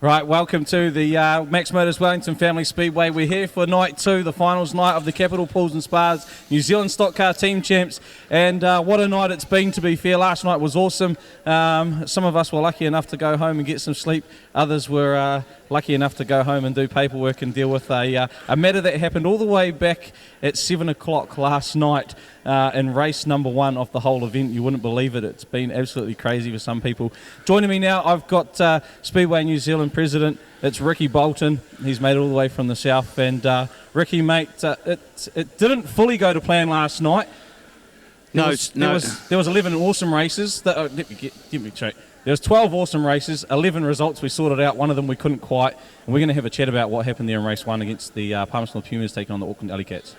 Right, welcome to the Max Motors Wellington Family Speedway. We're here for night 2, the finals night of the Capital Pools and Spas New Zealand Stockcar Team Champs. And what a night it's been, to be fair. Last night was awesome. Some of us were lucky enough to go home and get some sleep. Others were lucky enough to go home and do paperwork and deal with a matter that happened all the way back at 7 o'clock last night in race number 1 of the whole event. You wouldn't believe it. It's been absolutely crazy for some people. Joining me now, I've got Speedway New Zealand President. It's Ricky Bolton. He's made it all the way from the south. And Ricky, mate, it didn't fully go to plan last night. There was 11 awesome races. Let me get me straight. There was 12 awesome races, 11 results we sorted out, one of them we couldn't quite, and we're going to have a chat about what happened there in race 1 against the Palmerston Pumas taking on the Auckland Cats.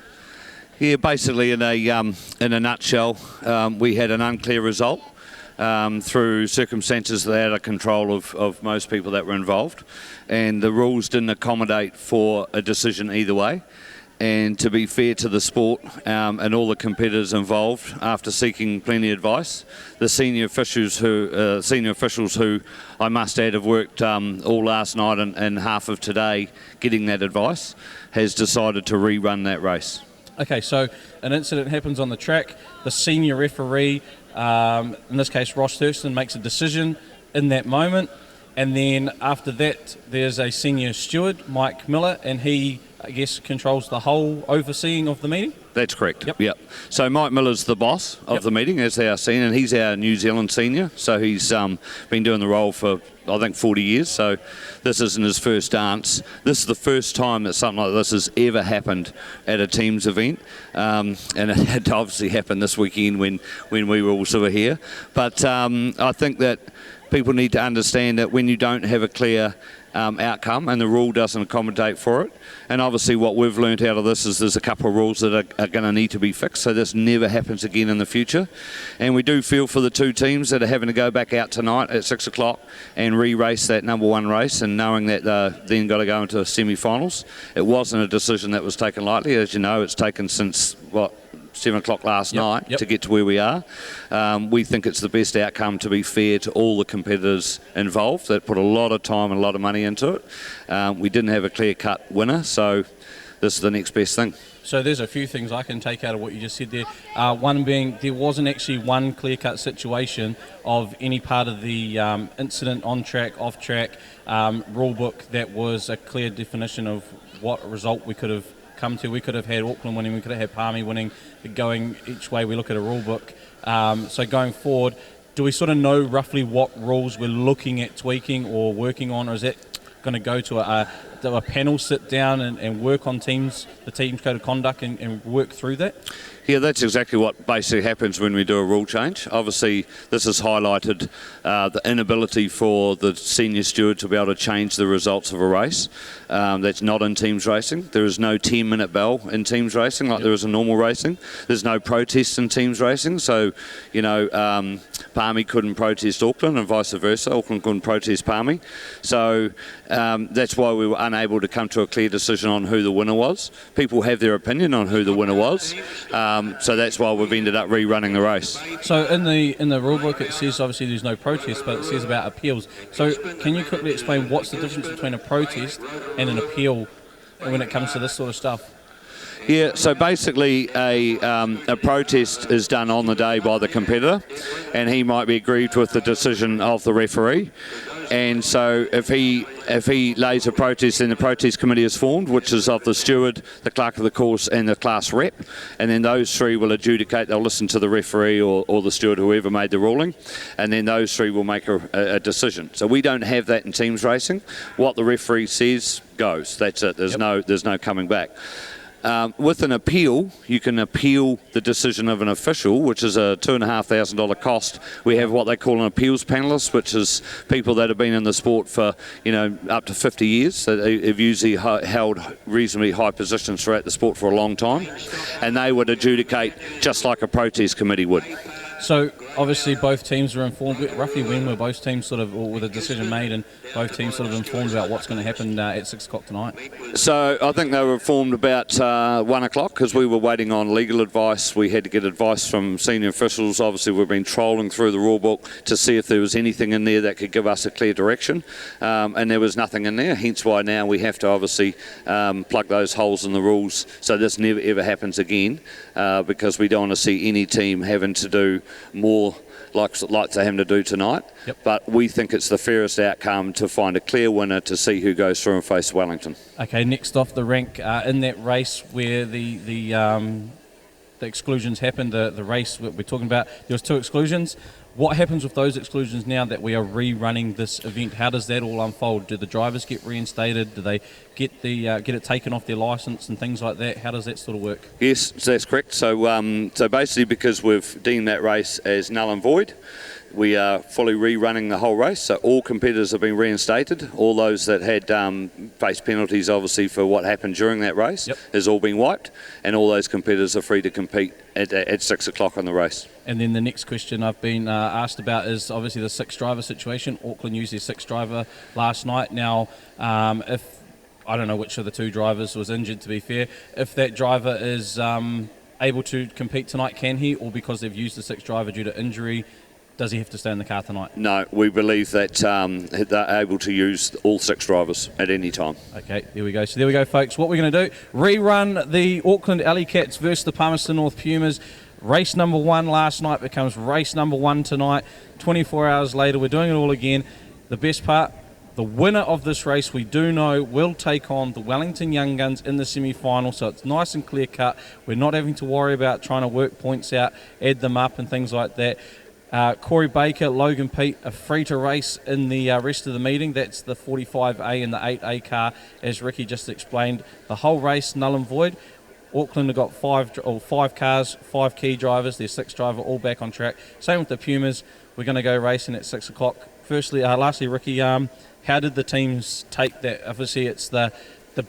Yeah, basically in a nutshell, we had an unclear result through circumstances that are out of control of most people that were involved, and the rules didn't accommodate for a decision either way. And to be fair to the sport and all the competitors involved, after seeking plenty of advice, the senior officials who I must add have worked all last night and half of today getting that advice, has decided to rerun that race. Okay, so an incident happens on the track. The senior referee, in this case Ross Thurston, makes a decision in that moment, and then after that there's a senior steward, Mike Miller, and he, I guess, controls the whole overseeing of the meeting? That's correct. Yep. So Mike Miller's the boss of the meeting, as our senior, and he's our New Zealand senior. So he's been doing the role for, I think, 40 years. So this isn't his first dance. This is the first time that something like this has ever happened at a teams event. And it had to obviously happen this weekend when we were also here. But I think that people need to understand that when you don't have a clear outcome and the rule doesn't accommodate for it, and obviously what we've learnt out of this is there's a couple of rules that are going to need to be fixed so this never happens again in the future. And we do feel for the two teams that are having to go back out tonight at 6 o'clock and re-race that number 1 race, and knowing that then got to go into semi-finals. It wasn't a decision that was taken lightly. As you know, it's taken since 7 o'clock last night to get to where we are. We think it's the best outcome, to be fair to all the competitors involved that put a lot of time and a lot of money into it. We didn't have a clear-cut winner, so this is the next best thing. So there's a few things I can take out of what you just said there. One being there wasn't actually one clear-cut situation of any part of the incident on track, off track, rule book that was a clear definition of what result we could have come to. We could have had Auckland winning, we could have had Palmy winning, going each way we look at a rule book. So going forward, do we sort of know roughly what rules we're looking at tweaking or working on, or is that going to go to a panel sit down and work on the team's code of conduct and work through that? Yeah, that's exactly what basically happens when we do a rule change. Obviously, this has highlighted the inability for the senior steward to be able to change the results of a race. That's not in teams racing. There is no 10-minute bell in teams racing like there is in normal racing. There's no protest in teams racing. So, Palmy couldn't protest Auckland and vice versa. Auckland couldn't protest Palmy. So that's why we were unable to come to a clear decision on who the winner was. People have their opinion on who the winner was. So that's why we've ended up rerunning the race. So in the rule book it says obviously there's no protest, but it says about appeals. So can you quickly explain what's the difference between a protest and an appeal when it comes to this sort of stuff? Yeah, so basically a protest is done on the day by the competitor, and he might be aggrieved with the decision of the referee. And so if he lays a protest, then the protest committee is formed, which is of the steward, the clerk of the course and the class rep, and then those three will adjudicate. They'll listen to the referee or the steward, whoever made the ruling, and then those three will make a decision. So we don't have that in teams racing. What the referee says goes. That's it. There's no coming back. With an appeal, you can appeal the decision of an official, which is a $2,500 cost. We have what they call an appeals panelist, which is people that have been in the sport for up to 50 years. So they've usually held reasonably high positions throughout the sport for a long time, and they would adjudicate just like a protest committee would. So obviously both teams were informed. Roughly when were both teams sort of, or with a decision made, and both teams sort of informed about what's going to happen at 6 o'clock tonight? So I think they were informed about 1 o'clock because we were waiting on legal advice. We had to get advice from senior officials. Obviously we've been trolling through the rule book to see if there was anything in there that could give us a clear direction, and there was nothing in there, hence why now we have to obviously plug those holes in the rules so this never ever happens again, because we don't want to see any team having to do more like they're having to do tonight. Yep. But we think it's the fairest outcome to find a clear winner to see who goes through and face Wellington. Okay, next off the rank, in that race where the exclusions happened, the race we're talking about, there was 2 exclusions. What happens with those exclusions now that we are rerunning this event? How does that all unfold? Do the drivers get reinstated? Do they get it taken off their licence and things like that? How does that sort of work? Yes, that's correct. So basically, because we've deemed that race as null and void, we are fully rerunning the whole race. So all competitors have been reinstated. All those that had faced penalties, obviously, for what happened during that race, has all been wiped, and all those competitors are free to compete at 6 o'clock on the race. And then the next question I've been asked about is obviously the 6 driver situation. Auckland used their 6 driver last night. Now, if I don't know which of the 2 drivers was injured, to be fair, if that driver is able to compete tonight, can he? Or because they've used the 6 driver due to injury, does he have to stay in the car tonight? No, we believe that they're able to use all 6 drivers at any time. Okay, there we go. So there we go, folks. What we're going to do, rerun the Auckland Alley Cats versus the Palmerston North Pumas. Race number 1 last night becomes race number 1 tonight. 24 hours later, we're doing it all again. The best part, the winner of this race, we do know, will take on the Wellington Young Guns in the semi-final, so it's nice and clear cut. We're not having to worry about trying to work points out, add them up and things like that. Corey Baker, Logan Pete are free to race in the rest of the meeting. That's the 45A and the 8A car, as Ricky just explained. The whole race null and void. Auckland have got 5 cars, 5 key drivers, their 6th driver all back on track. Same with the Pumas. We're going to go racing at 6 o'clock. Lastly, Ricky, how did the teams take that? Obviously, it's the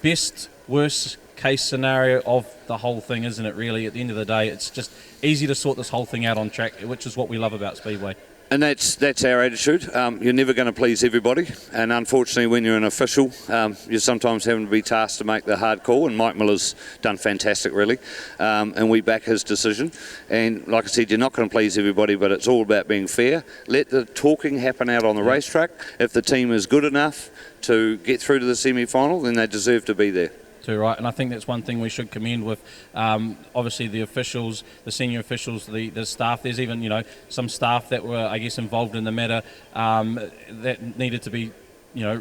best, worst case scenario of the whole thing, isn't it, really? At the end of the day, it's just easy to sort this whole thing out on track, which is what we love about Speedway. And that's our attitude. You're never going to please everybody, and unfortunately when you're an official, you're sometimes having to be tasked to make the hard call, and Mike Miller's done fantastic really, and we back his decision. And like I said, you're not going to please everybody, but it's all about being fair. Let the talking happen out on the racetrack. If the team is good enough to get through to the semi-final, then they deserve to be there. Right, and I think that's one thing we should commend with obviously the officials, the senior officials, the staff. There's even some staff that were, I guess, involved in the matter that needed to be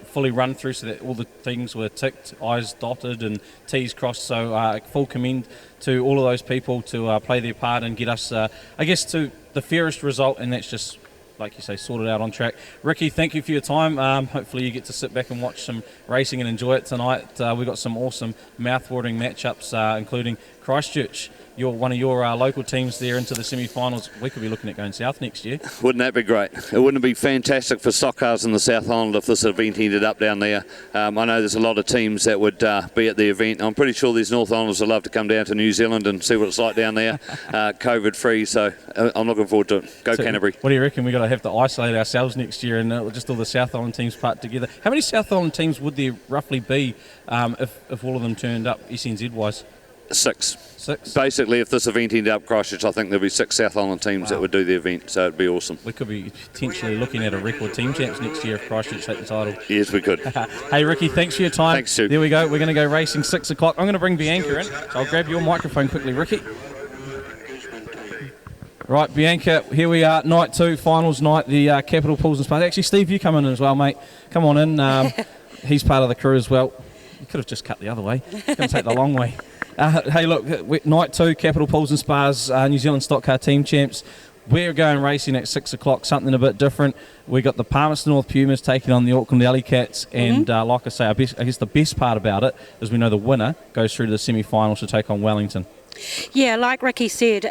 fully run through so that all the things were ticked, I's dotted and T's crossed. So full commend to all of those people to play their part and get us, I guess, to the fairest result, and that's just, like you say, sorted out on track. Ricky, thank you for your time. Hopefully you get to sit back and watch some racing and enjoy it tonight. We've got some awesome mouth-watering matchups, including Christchurch. You're one of your local teams there into the semi-finals. We could be looking at going south next year. Wouldn't that be great? It wouldn't it be fantastic for Stockcars in the South Island if this event ended up down there? I know there's a lot of teams that would be at the event. I'm pretty sure these North Islanders would love to come down to New Zealand and see what it's like down there, COVID-free. So I'm looking forward to it. Go Canterbury. What do you reckon? We've got to have to isolate ourselves next year and just all the South Island teams part together. How many South Island teams would there roughly be if all of them turned up SNZ-wise? 6. Basically, if this event ended up Christchurch, I think there'll be 6 South Island teams that would do the event, so it'd be awesome. We could be potentially looking at a record team champs next year if Christchurch take the title. Yes, we could. Hey, Ricky, thanks for your time. Thanks, Stu. There we go. We're going to go racing 6 o'clock. I'm going to bring Bianca in, so I'll grab your microphone quickly, Ricky. Right, Bianca, here we are, night 2, finals night, the Capital Pools and Spas. Actually, Steve, you come in as well, mate. Come on in. He's part of the crew as well. You could have just cut the other way. It's going to take the long way. Hey, look, night 2, Capital Pools and Spas, New Zealand Stockcar team champs. We're going racing at 6 o'clock, something a bit different. We got the Palmerston North Pumas taking on the Auckland Alley Cats, and like I say, I guess the best part about it is we know the winner goes through to the semi-finals to take on Wellington. Yeah, like Ricky said,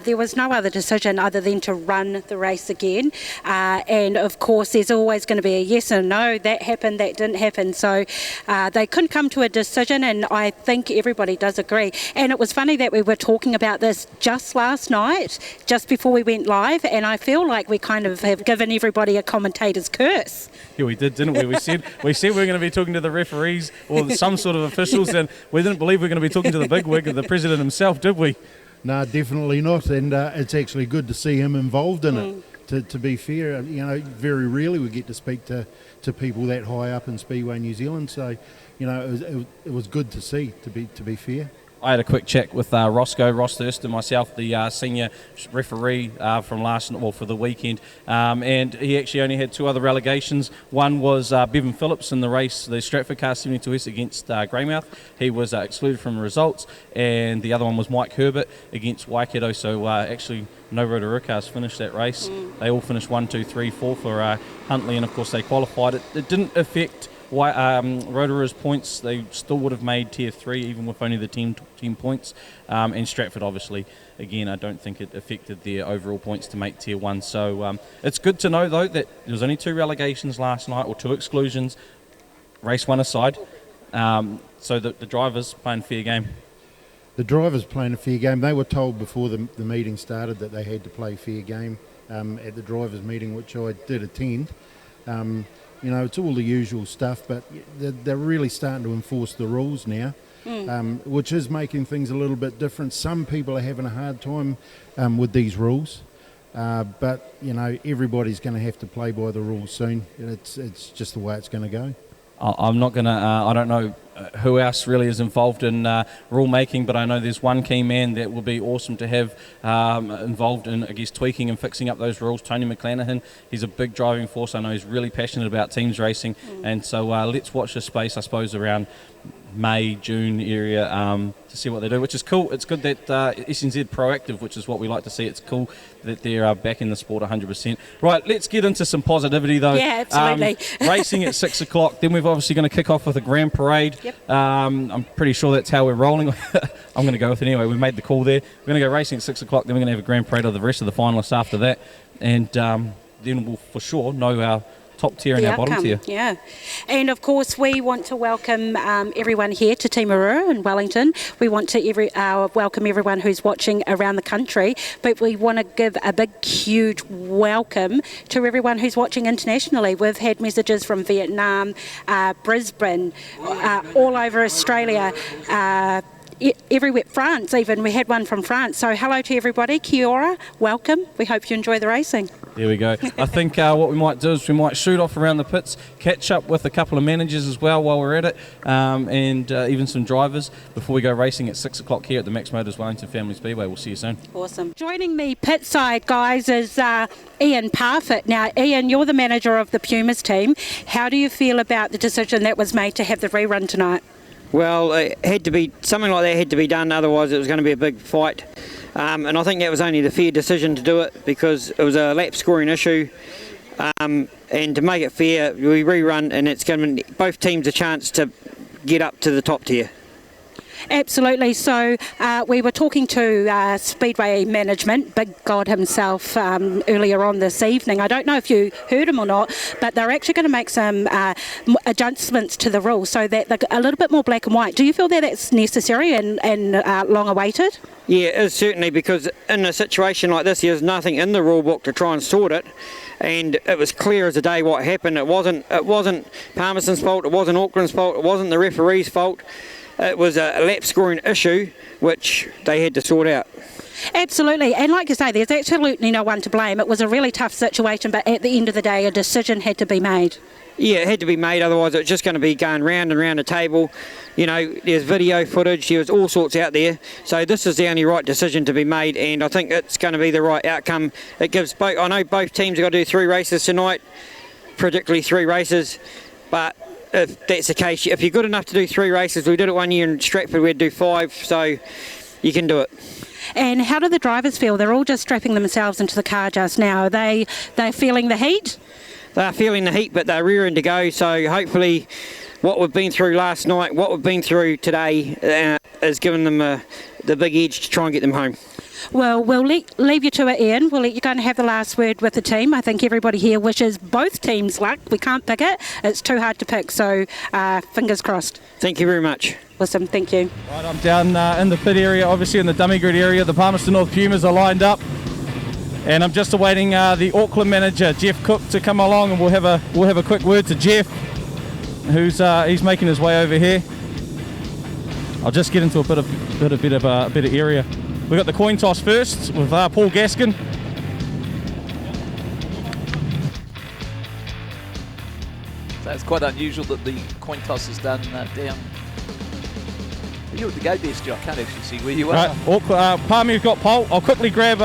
there was no other decision other than to run the race again. And of course, there's always going to be a yes and no. That happened, that didn't happen. So they couldn't come to a decision, and I think everybody does agree. And it was funny that we were talking about this just last night, just before we went live, and I feel like we kind of have given everybody a commentator's curse. Yeah, we did, didn't we? We said we were going to be talking to the referees or some sort of officials, and we didn't believe we were going to be talking to the bigwig, the president himself, did we? No, definitely not, and it's actually good to see him involved in it. To be fair, very rarely we get to speak to people that high up in Speedway New Zealand, so it was good to see. To be fair. I had a quick chat with Ross Thurston, myself, the senior referee for the weekend, and he actually only had two other relegations. One was Bevan Phillips in the race, the Stratford car 72S against Greymouth. He was excluded from the results, and the other one was Mike Herbert against Waikato. So actually, no Rotorua cars finished that race. They all finished 1, 2, 3, 4 for Huntley, and of course they qualified. It didn't affect Rotorua's points. They still would have made Tier 3 even with only the 10 points, and Stratford obviously, again, I don't think it affected their overall points to make Tier 1, so it's good to know though that there was only 2 relegations last night, or 2 exclusions, race 1 aside, so that the drivers playing fair game. The drivers playing a fair game. They were told before the meeting started that they had to play fair game at the drivers meeting, which I did attend. It's all the usual stuff, but they're really starting to enforce the rules now, which is making things a little bit different. Some people are having a hard time with these rules, but everybody's going to have to play by the rules soon. It's just the way it's going to go. I'm not going to, I don't know who else really is involved in rule making, but I know there's one key man that will be awesome to have involved in, I guess, tweaking and fixing up those rules. Tony McClanahan, he's a big driving force. I know he's really passionate about teams racing, and so let's watch this space, I suppose, around May, June area to see what they do, which is cool. It's good that SNZ proactive, which is what we like to see. It's cool that they're back in the sport 100%. Right, let's get into some positivity though. Yeah, absolutely. Racing at 6 o'clock, then we've obviously going to kick off with a grand parade. Yep. I'm pretty sure that's how we're rolling. I'm going to go with it anyway. We made the call there. We're going to go racing at 6 o'clock, then we're going to have a grand parade of the rest of the finalists after that, and then we'll for sure know our top tier and our bottom tier. Yeah, and of course we want to welcome everyone here to Timarua in Wellington. We want to welcome everyone who's watching around the country, but we want to give a big, huge welcome to everyone who's watching internationally. We've had messages from Vietnam, Brisbane, all over Australia, everywhere, France even. We had one from France. So hello to everybody, kia ora, welcome. We hope you enjoy the racing. There we go. I think what we might do is we might shoot off around the pits, catch up with a couple of managers as well while we're at it, and even some drivers before we go racing at 6 o'clock here at the Max Motors Wellington Family Speedway. We'll see you soon. Awesome. Joining me pit side, guys, is Ian Parfitt. Now, Ian, you're the manager of the Pumas team. How do you feel about the decision that was made to have the rerun tonight? Well, it had to be, something like that had to be done, otherwise it was going to be a big fight. And I think that was only the fair decision to do it because it was a lap scoring issue. And to make it fair, we rerun, and it's given both teams a chance to get up to the top tier. Absolutely. So we were talking to Speedway management, Big God himself, earlier on this evening. I don't know if you heard him or not, but they're actually going to make some adjustments to the rules so that they're a little bit more black and white. Do you feel that that's necessary and long awaited? Yeah, it is certainly, because in a situation like this, there's nothing in the rule book to try and sort it. And it was clear as a day what happened. It wasn't Palmerston's fault, it wasn't Auckland's fault, it wasn't the referee's fault. It was a lap scoring issue which they had to sort out. Absolutely, and like you say, there's absolutely no one to blame. It was a really tough situation, but at the end of the day, a decision had to be made. Yeah, it had to be made, otherwise it's just going to be going round and round the table. You know, there's video footage, there's all sorts out there. So this is the only right decision to be made, and I think it's going to be the right outcome. It gives both, I know both teams have got to do 3 races tonight, particularly 3 races, but if that's the case, if you're good enough to do 3 races, we did it one year in Stratford, we'd do 5, so you can do it. And how do the drivers feel? They're all just strapping themselves into the car just now. They're feeling the heat? They're feeling the heat, but they're rearing to go, so hopefully what we've been through last night, what we've been through today, is giving them the big edge to try and get them home. Well, we'll leave you to it, Ian. We'll let you go and have the last word with the team. I think everybody here wishes both teams luck. We can't pick it. It's too hard to pick, so fingers crossed. Thank you very much. Awesome, thank you. Right, I'm down in the pit area, obviously in the dummy grid area. The Palmerston North Pumas are lined up. And I'm just awaiting the Auckland manager, Jeff Cook, to come along, and we'll have a quick word to Jeff, who's he's making his way over here. I'll just get into a bit of area. We've got the coin toss first with Paul Gaskin. So it's quite unusual that the coin toss is done down. You're at the go there, Stu. I can't actually see where you are. Right, Palmy's got pole. I'll quickly grab...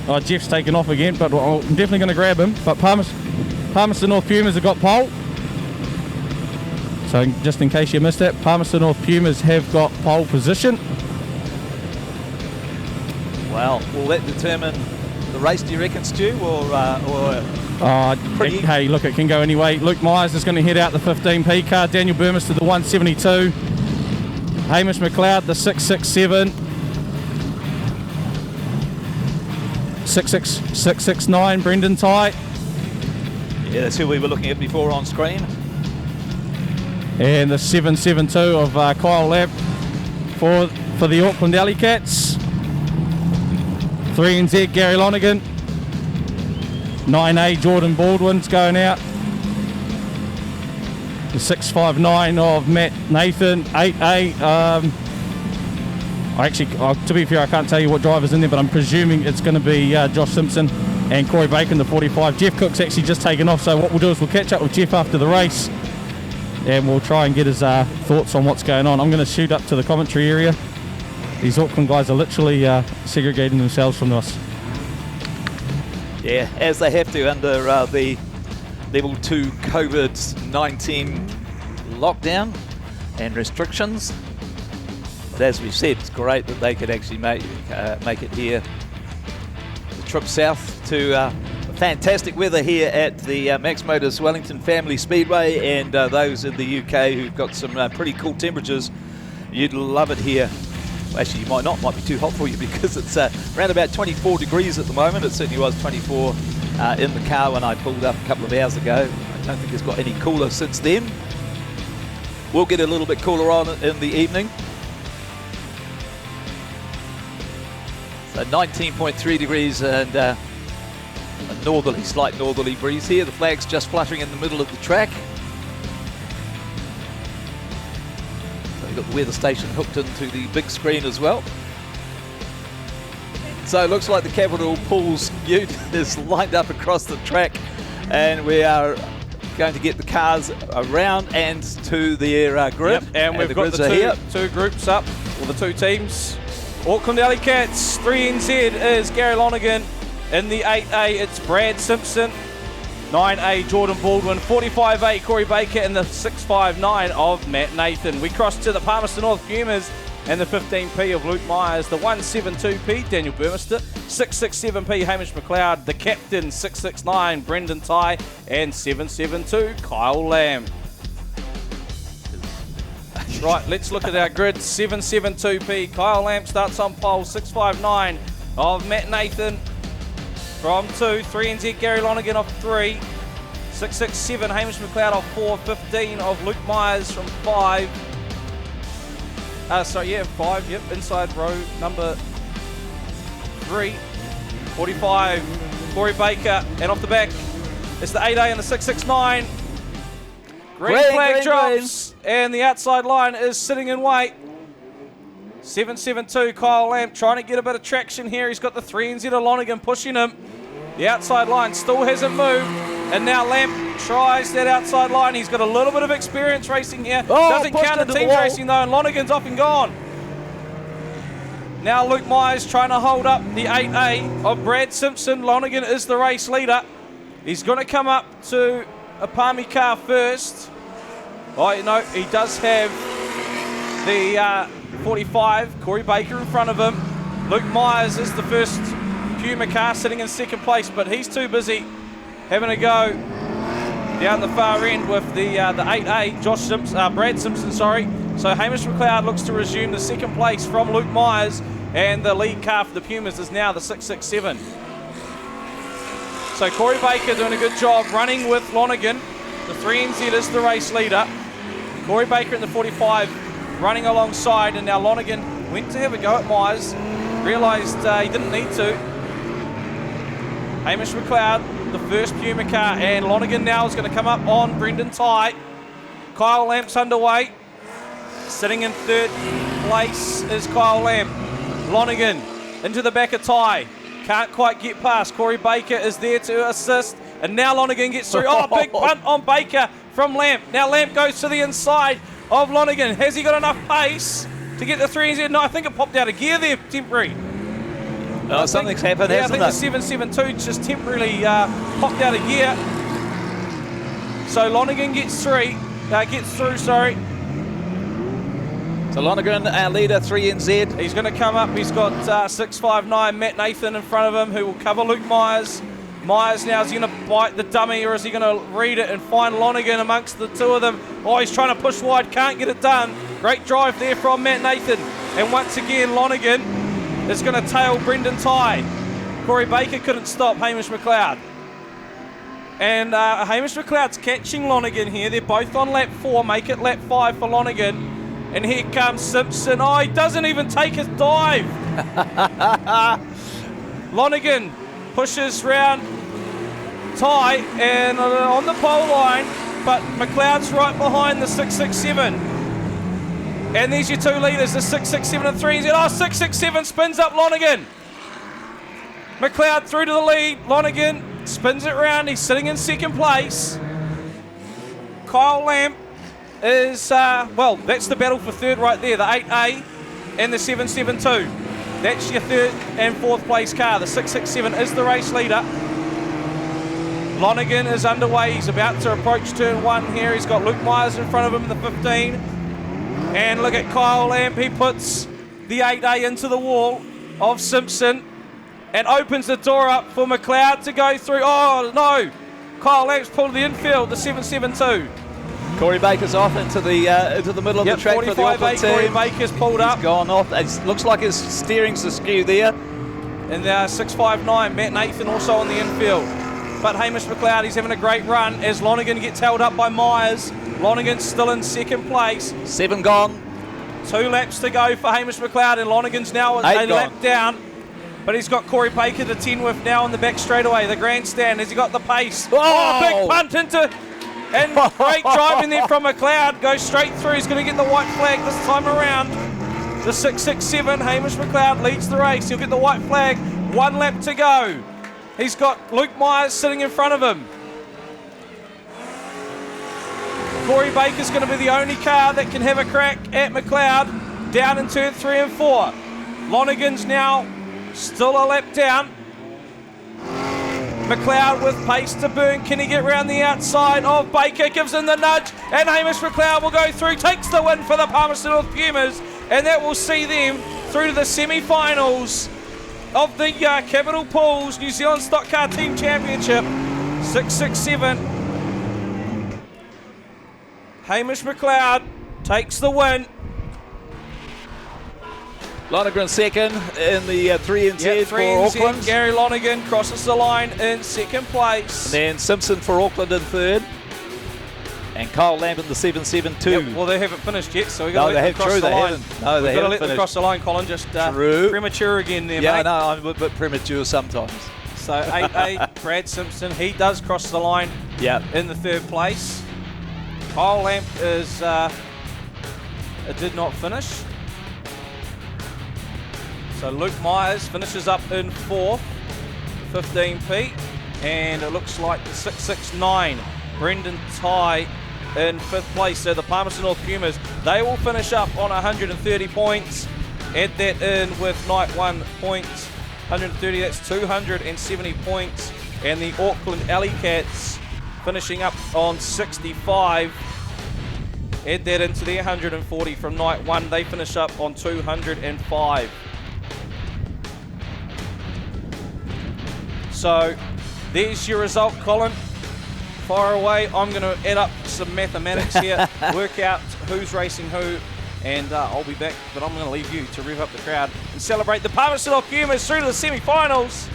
oh, Jeff's taken off again, but I'm definitely going to grab him. But Palmerston North Pumas have got pole. So just in case you missed that, Palmerston North Pumas have got pole position. Well, will that determine the race, do you reckon, Stu? Hey, look, it can go anyway. Luke Myers is going to head out the 15p car. Daniel Burmester, the 172. Hamish McLeod, the 667. 669, Brendan Ty. Yeah, that's who we were looking at before on screen. And the 772 of Kyle Lamp for the Auckland Alley Cats. 3NZ Gary Lonergan. 9A Jordan Baldwin's going out. The 659 of Matt Nathan. 8A. To be fair, I can't tell you what driver's in there, but I'm presuming it's going to be Josh Simpson and Corey Bacon, the 45. Jeff Cook's actually just taken off, so what we'll do is we'll catch up with Jeff after the race and we'll try and get his thoughts on what's going on. I'm going to shoot up to the commentary area. These Auckland guys are literally segregating themselves from us. Yeah, as they have to under the level 2 COVID-19 lockdown and restrictions. But as we've said, it's great that they could actually make it here. The trip south to fantastic weather here at the Max Motors Wellington Family Speedway, and those in the UK who've got some pretty cool temperatures. You'd love it here. Actually, you might not. Might be too hot for you because it's around about 24 degrees at the moment. It certainly was 24 in the car when I pulled up a couple of hours ago. I don't think it's got any cooler since then. We'll get a little bit cooler on in the evening. So 19.3 degrees and a slight northerly breeze here. The flag's just fluttering in the middle of the track. So we've got the weather station hooked into the big screen as well. So it looks like the Capital Pools ute is lined up across the track, and we are going to get the cars around and to their grid. Yep, and we've got the two groups up, or the two teams. Auckland Alley Cats, 3NZ is Gary Lonergan. In the 8A, it's Brad Simpson. 9A, Jordan Baldwin. 45A, Corey Baker. And the 659 of Matt Nathan. We cross to the Palmerston North Pumas and the 15p of Luke Myers. The 172p, Daniel Burmester. 667p, Hamish McLeod. The captain, 669, Brendan Ty. And 772, Kyle Lamb. Right, let's look at our grid. 772p. Kyle Lamp starts on pole. 659 of Matt Nathan from 2. 3NZ Gary Lonergan off 3. 667 Hamish McLeod off 4. 15 of Luke Myers from 5. 5. Yep, inside row number 3. 45 Corey Baker, and off the back it's the 8A and the 669. Green flag drops, and the outside line is sitting in wait. 772 Kyle Lamp trying to get a bit of traction here. He's got the 3NZ of Lonergan pushing him. The outside line still hasn't moved, and now Lamp tries that outside line. He's got a little bit of experience racing here. Doesn't count in team racing though, and Lonergan's off and gone. Now Luke Myers trying to hold up the 8A of Brad Simpson. Lonergan is the race leader. He's going to come up to a Palmy car first. Oh, no, he does have the 45, Corey Baker in front of him. Luke Myers is the first Puma car sitting in second place, but he's too busy having a go down the far end with the 8A, Brad Simpson, So Hamish McLeod looks to resume the second place from Luke Myers, and the lead car for the Pumas is now the 667. So Corey Baker doing a good job running with Lonergan. The 3NZ is the race leader. Corey Baker in the 45 running alongside, and now Lonergan went to have a go at Myers, realised he didn't need to. Hamish McLeod, the first Puma car, and Lonergan now is going to come up on Brendan Tye. Kyle Lamp's underway. Sitting in third place is Kyle Lamp. Lonergan into the back of Tye. Can't quite get past. Corey Baker is there to assist. And now Lonergan gets through. Oh, big punt on Baker from Lamp. Now Lamp goes to the inside of Lonergan. Has he got enough pace to get the 3NZ? No, I think it popped out of gear there, temporary. Something's happened, hasn't it? I think the 772 just temporarily popped out of gear. So Lonergan gets through, sorry. So Lonergan, our leader, 3NZ. He's going to come up. He's got 659 Matt Nathan in front of him, who will cover Luke Myers. Myers now, is he going to bite the dummy, or is he going to read it and find Lonergan amongst the two of them? Oh, he's trying to push wide, can't get it done. Great drive there from Matt Nathan. And once again, Lonergan is going to tail Brendan Tye. Corey Baker couldn't stop Hamish McLeod. And Hamish McLeod's catching Lonergan here. They're both on lap 4, make it lap 5 for Lonergan. And here comes Simpson. Oh, he doesn't even take his dive. Lonergan pushes round Tye and on the pole line, but McLeod's right behind the 667. And there's your two leaders, the 667 and 3NZ. Oh, 667 spins up Lonergan. McLeod through to the lead. Lonergan spins it round. He's sitting in second place. Kyle Lamp is, well, that's the battle for third right there, the 8A and the 772. That's your third and fourth place car. The 667 is the race leader. Lonergan is underway. He's about to approach turn 1 here. He's got Luke Myers in front of him, the 15. And look at Kyle Lamp. He puts the 8A into the wall of Simpson and opens the door up for McLeod to go through. Oh, no. Kyle Lamp's pulled the infield, the 772. Corey Baker's off into the middle of the track for the Auckland team. Corey Baker's pulled up. He's gone off. It looks like his steering's askew there. And 659, Matt Nathan also on the infield. But Hamish McLeod, he's having a great run as Lonergan gets held up by Myers. Lonergan's still in second place. 7 gone. 2 laps to go for Hamish McLeod, and Lonergan's now a lap down. But he's got Corey Baker, the 10 with now on the back straightaway. The grandstand, has he got the pace? Oh, big punt into... And great driving there from McLeod. Goes straight through. He's going to get the white flag this time around. The 667, Hamish McLeod leads the race. He'll get the white flag. 1 lap to go. He's got Luke Myers sitting in front of him. Corey Baker's going to be the only car that can have a crack at McLeod down in turn 3 and 4. Lonergan's now still a lap down. McLeod with pace to burn. Can he get round the outside of Baker? Gives him the nudge, and Hamish McLeod will go through. Takes the win for the Palmerston North Pumas, and that will see them through to the semi-finals of the Capital Pools New Zealand Stockcar Team Championship. 667. Hamish McLeod takes the win. Lonergan second in the 3NZ for Auckland. Gary Lonergan crosses the line in second place. And then Simpson for Auckland in third. And Kyle Lamp in the 772. Yep, well, they haven't finished yet, so we've got to let them cross the line. No, they haven't. We've got to let them cross the line, Colin. Just premature again there, mate. Yeah, no, I'm a bit premature sometimes. So 8A, Brad Simpson, he does cross the line in the third place. Kyle Lamp is did not finish. So Luke Myers finishes up in 4th, 15p, and it looks like the 669, Brendan Tye in 5th place. So the Palmerston North Pumas, they will finish up on 130 points. Add that in with night 1 points, 130, that's 270 points. And the Auckland Alley Cats finishing up on 65. Add that into their 140 from night 1, they finish up on 205. So there's your result, Colin. Fire away. I'm going to add up some mathematics here, work out who's racing who and I'll be back, but I'm going to leave you to rev up the crowd and celebrate the Palmerston Pumas through to the semi-finals.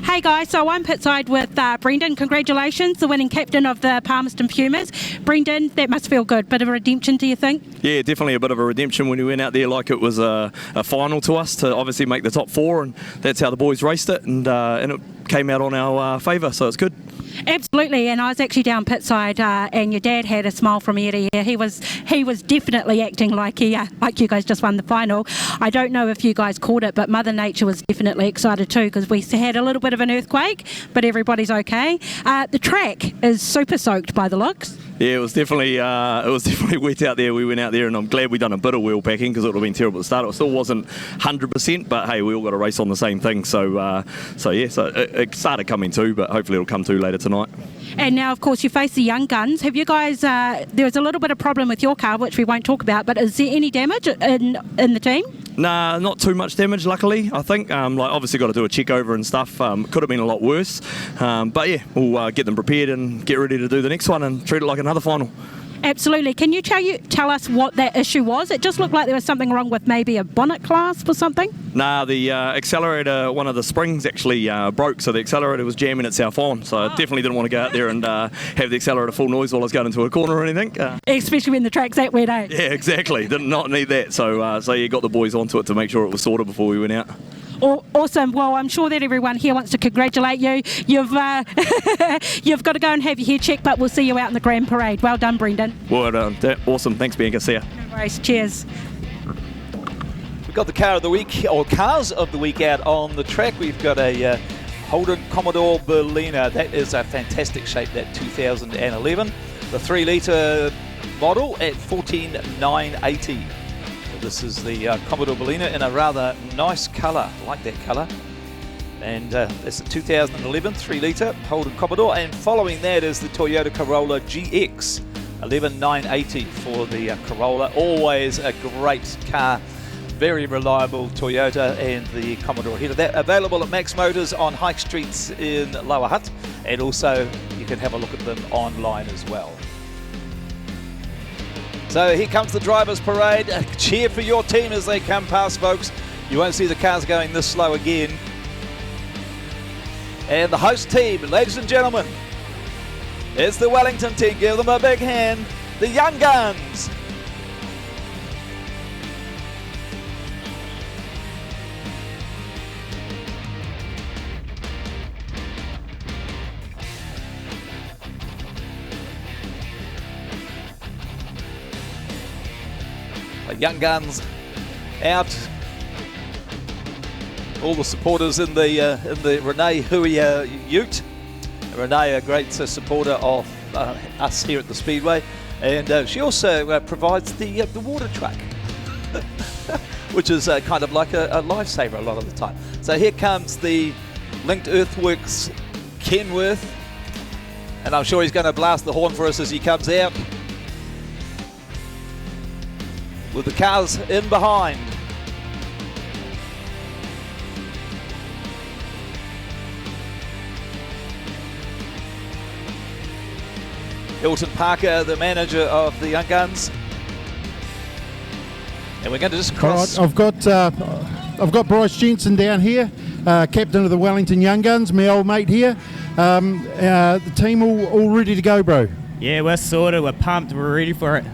Hey guys, so I'm pitside with Brendan. Congratulations, the winning captain of the Palmerston Pumas. Brendan, that must feel good. Bit of a redemption, do you think? Yeah, definitely a bit of a redemption when we went out there like it was a final to us to obviously make the top 4, and that's how the boys raced it, and it came out on our favour, so it's good. Absolutely, and I was actually down pitside, and your dad had a smile from ear to ear. He was definitely acting like you guys just won the final. I don't know if you guys caught it, but Mother Nature was definitely excited too, because we had a little bit of an earthquake, but everybody's okay. The track is super soaked by the looks. Yeah, it was definitely wet out there. We went out there, and I'm glad we done a bit of wheel packing because it would have been terrible at the start. It still wasn't 100%, but hey, we all got a race on the same thing. So it started coming too, but hopefully it'll come to later tonight. And now, of course, you face the young guns. Have you guys? There was a little bit of problem with your car, which we won't talk about. But is there any damage in the team? Nah, not too much damage, luckily. I think obviously got to do a check over and stuff. Could have been a lot worse, but yeah, we'll get them prepared and get ready to do the next one and treat it like another final. Absolutely. Can you tell us what that issue was? It just looked like there was something wrong with maybe a bonnet clasp or something. Nah, the accelerator, one of the springs actually broke, so the accelerator was jamming itself on. So I definitely didn't want to go out there and have the accelerator full noise while I was going into a corner or anything. Especially when the track's that wet, eh? Yeah, exactly. Did not need that. So you got the boys onto it to make sure it was sorted before we went out. Awesome. Well, I'm sure that everyone here wants to congratulate you. You've you've got to go and have your hair checked, but we'll see you out in the Grand Parade. Well done, Brendan. Well done. Awesome. Thanks, Bianca. See ya. No worries. Cheers. We've got the car of the week, or cars of the week, out on the track. We've got a Holden Commodore Berliner. That is a fantastic shape, that 2011. The 3-litre model at 14,980. This is the Commodore Berliner in a rather nice colour. I like that colour. And it's a 2011 3-litre Holden Commodore. And following that is the Toyota Corolla GX 11,980 for the Corolla. Always a great car. Very reliable Toyota and the Commodore header. That available at Max Motors on High Street in Lower Hutt. And also you can have a look at them online as well. So here comes the drivers' parade. Cheer for your team as they come past, folks. You won't see the cars going this slow again. And the host team, ladies and gentlemen, it's the Wellington team. Give them a big hand. The Young Guns. Young Guns out. All the supporters in the Renee Hui Ute. Renee, a great supporter of us here at the Speedway, and she also provides the water truck, which is kind of like a lifesaver a lot of the time. So here comes the Linked Earthworks Kenworth, and I'm sure he's going to blast the horn for us as he comes out, with the cars in behind. Hilton Parker, the manager of the Young Guns. And we're going to just cross. All right, I've got Bryce Jensen down here, captain of the Wellington Young Guns, my old mate here. The team all ready to go, bro? Yeah, we're sorted, we're pumped, we're ready for it.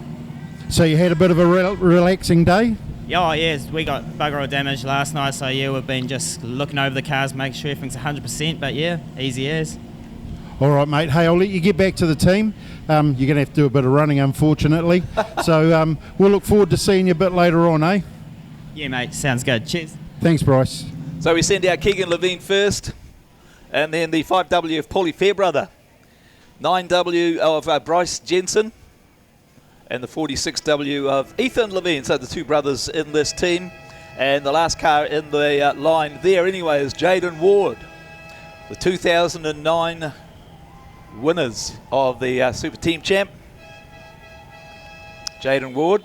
So you had a bit of a relaxing day? Oh yes, we got bugger all damage last night, so yeah, we've been just looking over the cars, making sure everything's 100%, but yeah, easy as. All right, mate. Hey, I'll let you get back to the team. You're going to have to do a bit of running, unfortunately. So we'll look forward to seeing you a bit later on, eh? Yeah, mate. Sounds good. Cheers. Thanks, Bryce. So we send out Keegan Levine first, and then the 5W of Paulie Fairbrother, 9W of Bryce Jensen, and the 46W of Ethan Levine. So the two brothers in this team. And the last car in the line there anyway is Jaden Ward, the 2009 winners of the Super Team Champ. Jaden Ward.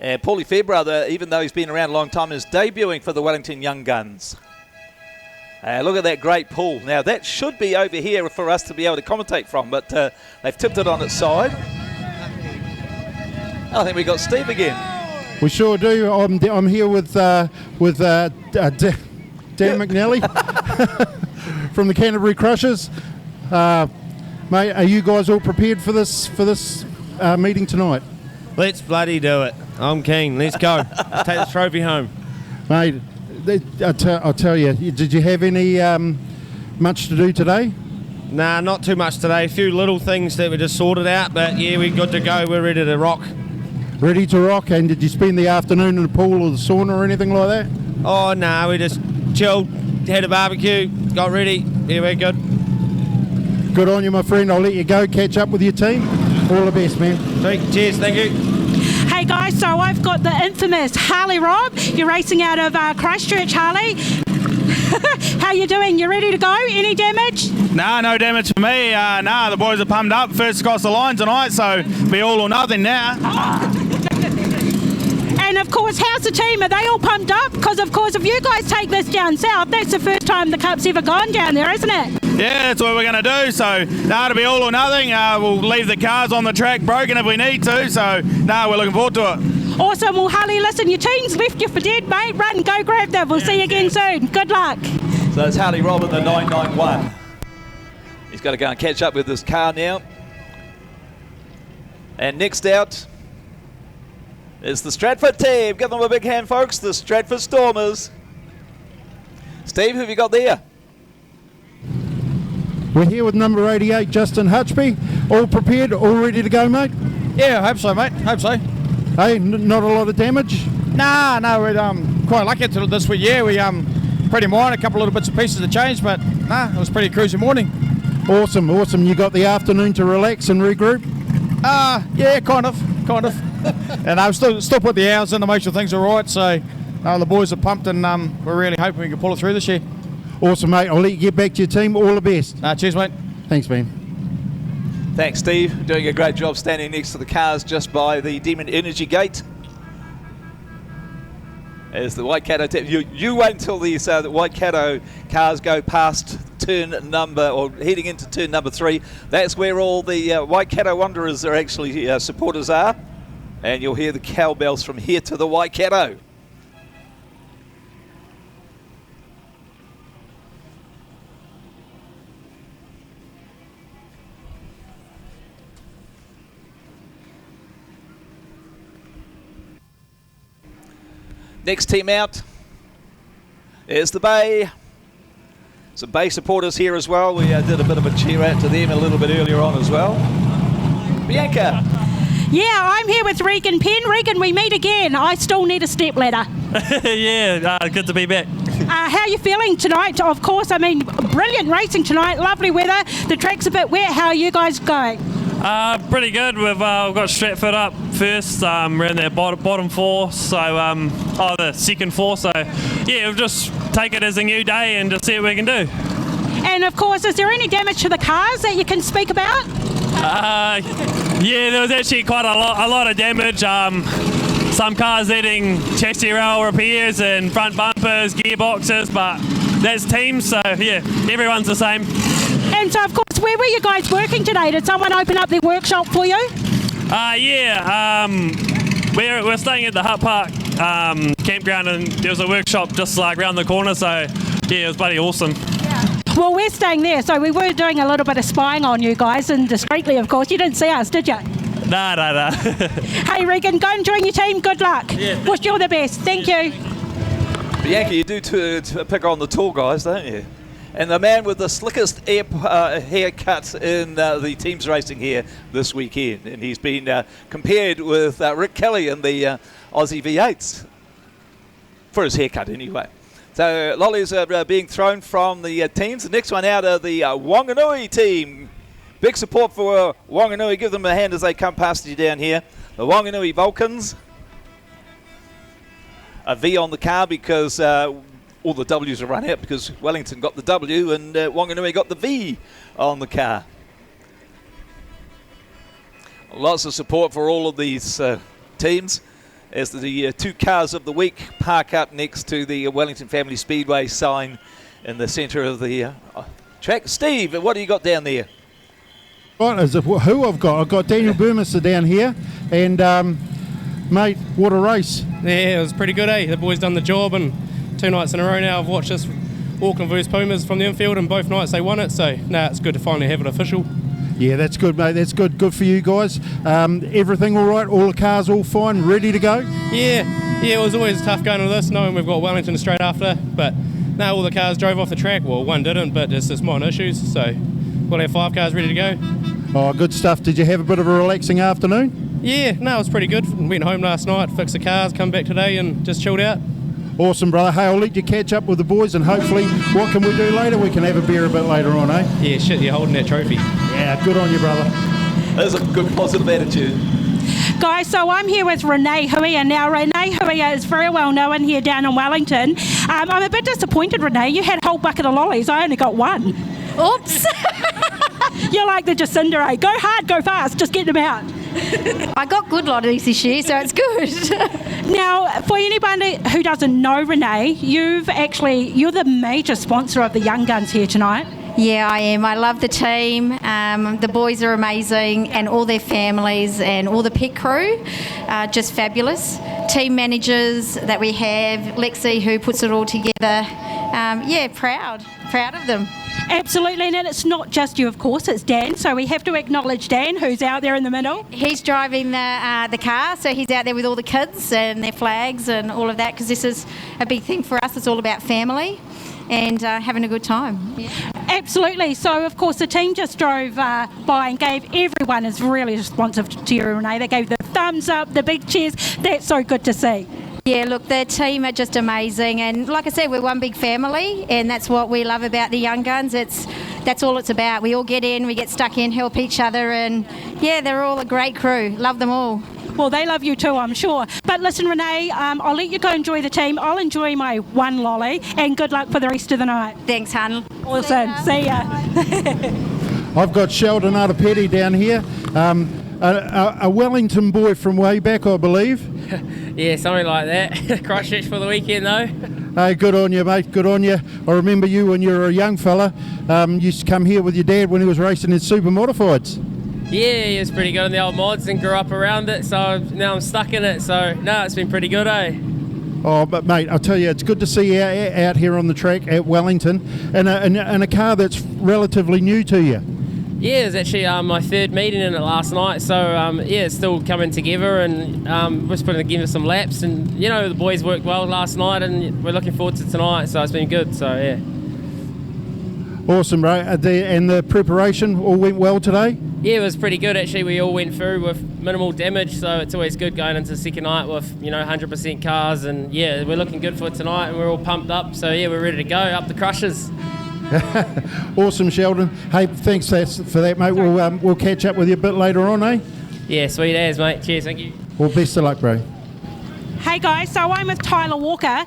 And Paulie Fairbrother, even though he's been around a long time, is debuting for the Wellington Young Guns. Look at that great pool. Now, that should be over here for us to be able to commentate from, but they've tipped it on its side. I think we got Steve again. We sure do. I'm here with Dan McNally from the Canterbury Crushers. Mate, are you guys all prepared for this meeting tonight? Let's bloody do it. I'm keen. Let's go. Let's take the trophy home. Mate, I'll tell you, did you have any much to do today? Nah, not too much today. A few little things that we just sorted out, but yeah, we're good to go. We're ready to rock. Ready to rock? And did you spend the afternoon in the pool or the sauna or anything like that? Oh, no, we just chilled, had a barbecue, got ready. Yeah, we're good. Good on you, my friend. I'll let you go, catch up with your team. All the best, man. Cheers, thank you. Hey guys, so I've got the infamous Harley Rob. You're racing out of Christchurch, Harley. How you doing? You ready to go? Any damage? Nah, no damage for me. The boys are pumped up. First across the line tonight, so be all or nothing now. And of course, how's the team? Are they all pumped up? Because of course, if you guys take this down south, that's the first time the Cup's ever gone down there, isn't it? Yeah, that's what we're going to do. So, it'll be all or nothing. We'll leave the cars on the track broken if we need to. So, we're looking forward to it. Awesome. Well, Harley, listen, your team's left you for dead, mate. Run, go grab them. We'll see you again soon. Good luck. So it's Harley Rob in the 991. He's got to go and catch up with his car now. And next out is the Stratford team. Give them a big hand, folks. The Stratford Stormers. Steve, who have you got there? We're here with number 88, Justin Hutchby. All prepared, all ready to go, mate? Yeah, I hope so, mate. Hope so. Hey, not a lot of damage? No, we're quite lucky this week. Yeah, we pretty minor, a couple of little bits and pieces to change, but it was pretty cruisy morning. Awesome. You got the afternoon to relax and regroup? Yeah, kind of. And I've still put the hours in to make sure things are right. So the boys are pumped, and we're really hoping we can pull it through this year. Awesome, mate. I'll let you get back to your team. All the best. Cheers, mate. Thanks, man. Thanks, Steve. Doing a great job standing next to the cars just by the Demon Energy Gate. As the Waikato, you wait until these the Waikato cars go past turn number, or heading into turn number 3. That's where all the Waikato Wanderers are actually supporters are. And you'll hear the cowbells from here to the Waikato. Next team out is the Bay. Some Bay supporters here as well. We did a bit of a cheer out to them a little bit earlier on as well. Bianca. Yeah, I'm here with Regan Penn. Regan, we meet again. I still need a step ladder. Yeah, good to be back. How are you feeling tonight? Of course, brilliant racing tonight. Lovely weather. The track's a bit wet. How are you guys going? Pretty good. We've got Stratford up first. We're in their bottom 4, so the second 4. So yeah, we'll just take it as a new day and just see what we can do. And of course, is there any damage to the cars that you can speak about? Yeah, there was actually quite a lot of damage. Some cars needing chassis rail repairs and front bumpers, gearboxes, but that's teams, so yeah, everyone's the same. And so, of course, where were you guys working today? Did someone open up their workshop for you? Yeah, we're staying at the Hut Park campground, and there was a workshop just like around the corner, so yeah, it was bloody awesome. Yeah. Well, we're staying there, so we were doing a little bit of spying on you guys, and discreetly, of course. You didn't see us, did you? No. Hey, Regan, go and join your team. Good luck. Yeah. Wish you all the best. Thank you. Bianca, you do to pick on the tall guys, don't you? And the man with the slickest haircut in the team's racing here this weekend. And he's been compared with Rick Kelly in the Aussie V8s. For his haircut, anyway. So lollies are being thrown from the teams. The next one out of the Wanganui team. Big support for Wanganui. Give them a hand as they come past you down here. The Wanganui Vulcans. A V on the car because all the W's are run out because Wellington got the W and Wanganui got the V on the car. Lots of support for all of these teams as the 2 cars of the week park up next to the Wellington Family Speedway sign in the centre of the track. Steve, what do you got down there? Right, who I've got? I've got Daniel Burmester down here, and mate, what a race! Yeah, it was pretty good, eh? The boys done the job, and 2 nights in a row now I've watched this Auckland versus Pumas from the infield, and both nights they won it. So it's good to finally have it official. Yeah, that's good, mate. That's good. Good for you guys. Everything all right? All the cars all fine, ready to go? Yeah, it was always tough going with this, knowing we've got Wellington straight after. But no, all the cars drove off the track. Well, one didn't, but it's just minor issues. So we'll have 5 cars ready to go. Oh, good stuff. Did you have a bit of a relaxing afternoon? Yeah, no, it was pretty good. Went home last night, fixed the cars, come back today and just chilled out. Awesome, brother. Hey, I'll let you catch up with the boys, and hopefully, what can we do later? We can have a beer a bit later on, eh? Yeah, shit, you're holding that trophy. Yeah, good on you, brother. That's a good positive attitude. Guys, so I'm here with Renee Huia. Now, Renee Huia is very well known here down in Wellington. I'm a bit disappointed, Renee. You had a whole bucket of lollies. I only got one. Oops. You're like the Jacinda, eh? Go hard, go fast, just get them out. I got good lotteries this year, so it's good. Now, for anybody who doesn't know Renee, you're the major sponsor of the Young Guns here tonight. Yeah, I am. I love the team. The boys are amazing, and all their families and all the pit crew are just fabulous. Team managers that we have, Lexi, who puts it all together. Proud of them. Absolutely, and it's not just you, of course, it's Dan, so we have to acknowledge Dan, who's out there in the middle. He's driving the car, so he's out there with all the kids and their flags and all of that, because this is a big thing for us. It's all about family and having a good time. Yeah. Absolutely. So, of course, the team just drove by and gave everyone is really responsive to you, Renee. They gave the thumbs up, the big cheers. That's so good to see. Yeah, look, their team are just amazing, and like I said, we're one big family, and that's what we love about the Young Guns. That's all it's about. We all get in, we get stuck in, help each other, and yeah, they're all a great crew. Love them all. Well, they love you too, I'm sure. But listen, Renee, I'll let you go enjoy the team. I'll enjoy my one lolly, and good luck for the rest of the night. Thanks, hun. Awesome. See ya. I've got Sheldon Artapeti down here, a Wellington boy from way back, I believe. Yeah, something like that. Christchurch for the weekend, though. Hey, good on you, mate. Good on you. I remember you when you were a young fella. Used to come here with your dad when he was racing in super modifieds. Yeah, he was pretty good in the old mods and grew up around it, so now I'm stuck in it. So, no, it's been pretty good, eh? Oh, but mate, I'll tell you, it's good to see you out here on the track at Wellington in a car that's relatively new to you. Yeah, it was actually my third meeting in it last night, so it's still coming together, and we're just putting together some laps, and the boys worked well last night, and we're looking forward to tonight, so it's been good, so yeah. Awesome, bro. And the preparation all went well today? Yeah, it was pretty good actually. We all went through with minimal damage, so it's always good going into the second night with 100% cars, and yeah, we're looking good for tonight, and we're all pumped up, so yeah, we're ready to go up the crushers. Awesome, Sheldon. Hey, thanks for that, mate. We'll catch up with you a bit later on, eh? Yeah, sweet as, mate. Cheers, thank you. Well, best of luck, bro. Hey guys, so I'm with Tyler Walker.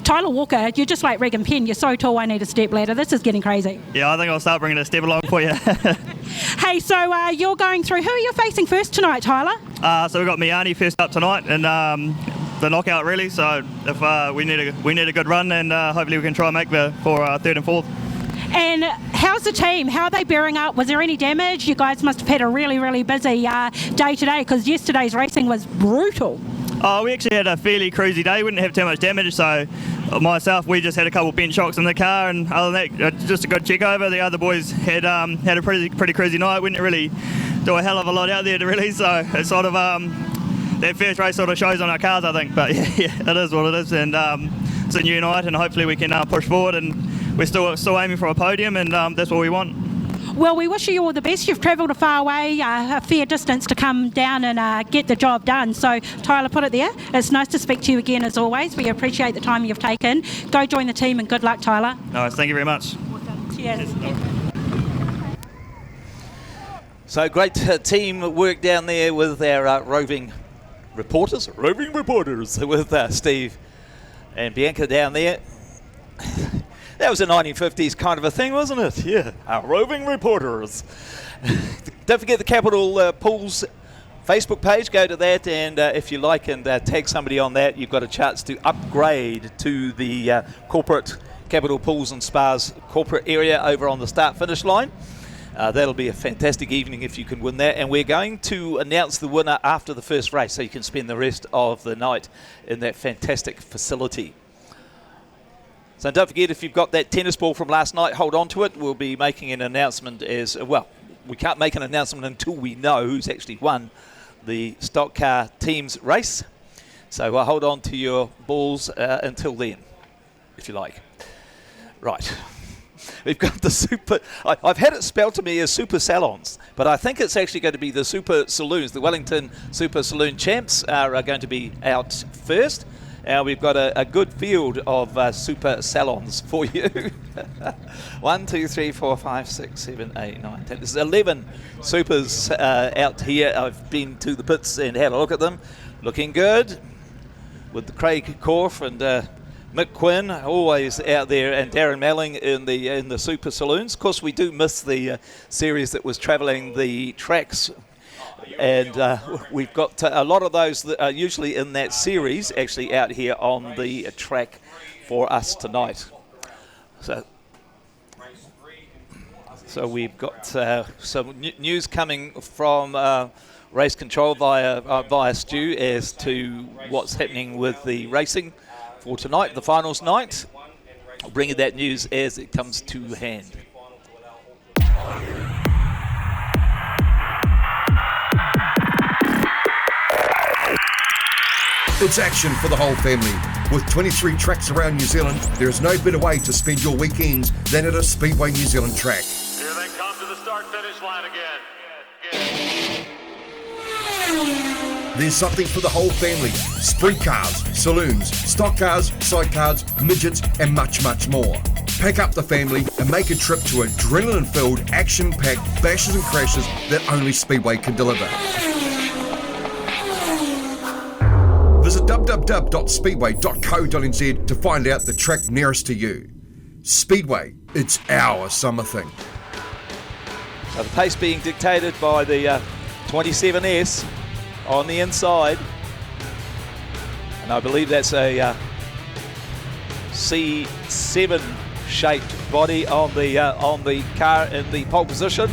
Tyler Walker, you're just like Regan Penn. You're so tall, I need a step ladder. This is getting crazy. Yeah, I think I'll start bringing a step along for you. Hey, so you're going through. Who are you facing first tonight, Tyler? So we've got Miani first up tonight, and the knockout really. So if we need a good run, and hopefully we can try and make for third and fourth. And how's the team? How are they bearing up? Was there any damage? You guys must have had a really, really busy day today, because yesterday's racing was brutal. Oh, we actually had a fairly cruisy day. We didn't have too much damage, so myself, we just had a couple bench shocks in the car, and other than that, just a good check over. The other boys had a pretty cruisy night. We didn't really do a hell of a lot out there really, so it's sort of that first race sort of shows on our cars, I think. But yeah, it is what it is, and it's a new night, and hopefully we can push forward, and we're still aiming for a podium, and that's what we want. Well, we wish you all the best. You've travelled a far way, a fair distance to come down and get the job done. So, Tyler, put it there. It's nice to speak to you again, as always. We appreciate the time you've taken. Go join the team, and good luck, Tyler. Nice, thank you very much. Cheers. So, great team work down there with our roving reporters with Steve and Bianca down there. That was a 1950s kind of a thing, wasn't it? Yeah, our roving reporters. Don't forget the Capital Pools Facebook page. Go to that, and if you like and tag somebody on that, you've got a chance to upgrade to the corporate Capital Pools and Spas corporate area over on the start-finish line. That'll be a fantastic evening if you can win that. And we're going to announce the winner after the first race, so you can spend the rest of the night in that fantastic facility. So don't forget, if you've got that tennis ball from last night, hold on to it. We'll be making an announcement as well. We can't make an announcement until we know who's actually won the Stockcar teams race. So hold on to your balls until then, if you like. Right. We've got the super... I've had it spelled to me as super salons, but I think it's actually going to be the super saloons. The Wellington Super Saloon Champs are going to be out first. We've got a good field of super salons for you. 1, 2, 3, 4, 5, 6, 7, 8, 9, 10. There's 11 supers out here. I've been to the pits and had a look at them. Looking good. With the Craig Corf and Mick Quinn always out there, and Darren Malling in the super saloons. Of course, we do miss the series that was travelling the tracks, and we've got a lot of those that are usually in that series actually out here on the track for us tonight. So we've got some news coming from race control via Stu as to what's happening with the racing for tonight, the finals night. I'll bring you that news as it comes to hand. It's action for the whole family. With 23 tracks around New Zealand, there is no better way to spend your weekends than at a Speedway New Zealand track. Here they come to the start-finish line again. There's something for the whole family. Sprint cars, saloons, stock cars, sidecars, midgets, and much, much more. Pack up the family and make a trip to adrenaline-filled, action-packed bashes and crashes that only Speedway can deliver. Visit www.speedway.co.nz to find out the track nearest to you. Speedway, it's our summer thing. So the pace being dictated by the 27S on the inside, and I believe that's a C7 shaped body on the car in the pole position.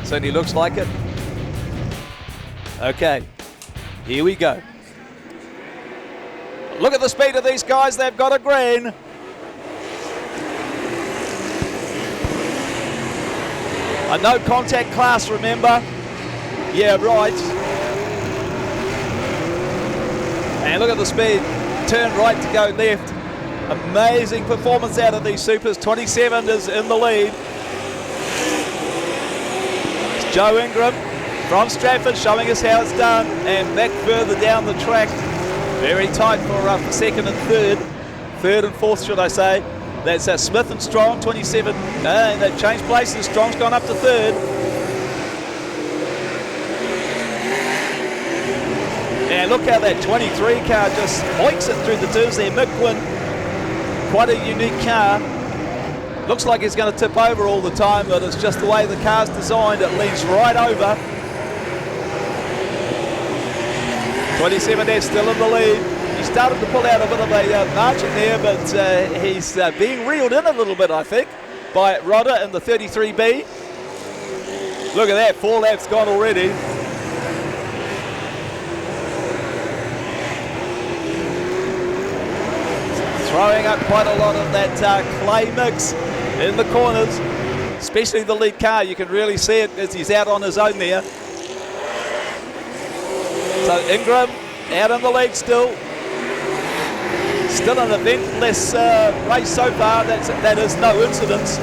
Certainly looks like it. Okay, here we go. Look at the speed of these guys. They've got a green. A no contact class, remember? Yeah, right. And look at the speed. Turn right to go left. Amazing performance out of these supers. 27 is in the lead. It's Joe Ingram from Stratford showing us how it's done. And back further down the track. Very tight for second and third. Third and fourth, should I say. That's Smith and Strong, 27. They've changed places. Strong's gone up to third. And look how that 23 car just hoiks it through the turns there. Mick Quinn, quite a unique car. Looks like it's going to tip over all the time, but it's just the way the car's designed. It leans right over. 27S still in the lead. He started to pull out a bit of a margin there, but he's being reeled in a little bit, I think, by Rodder in the 33B. Look at that, 4 laps gone already. Throwing up quite a lot of that clay mix in the corners, especially the lead car. You can really see it as he's out on his own there. So Ingram out in the lead still. Still an eventless race so far. That is no incidents.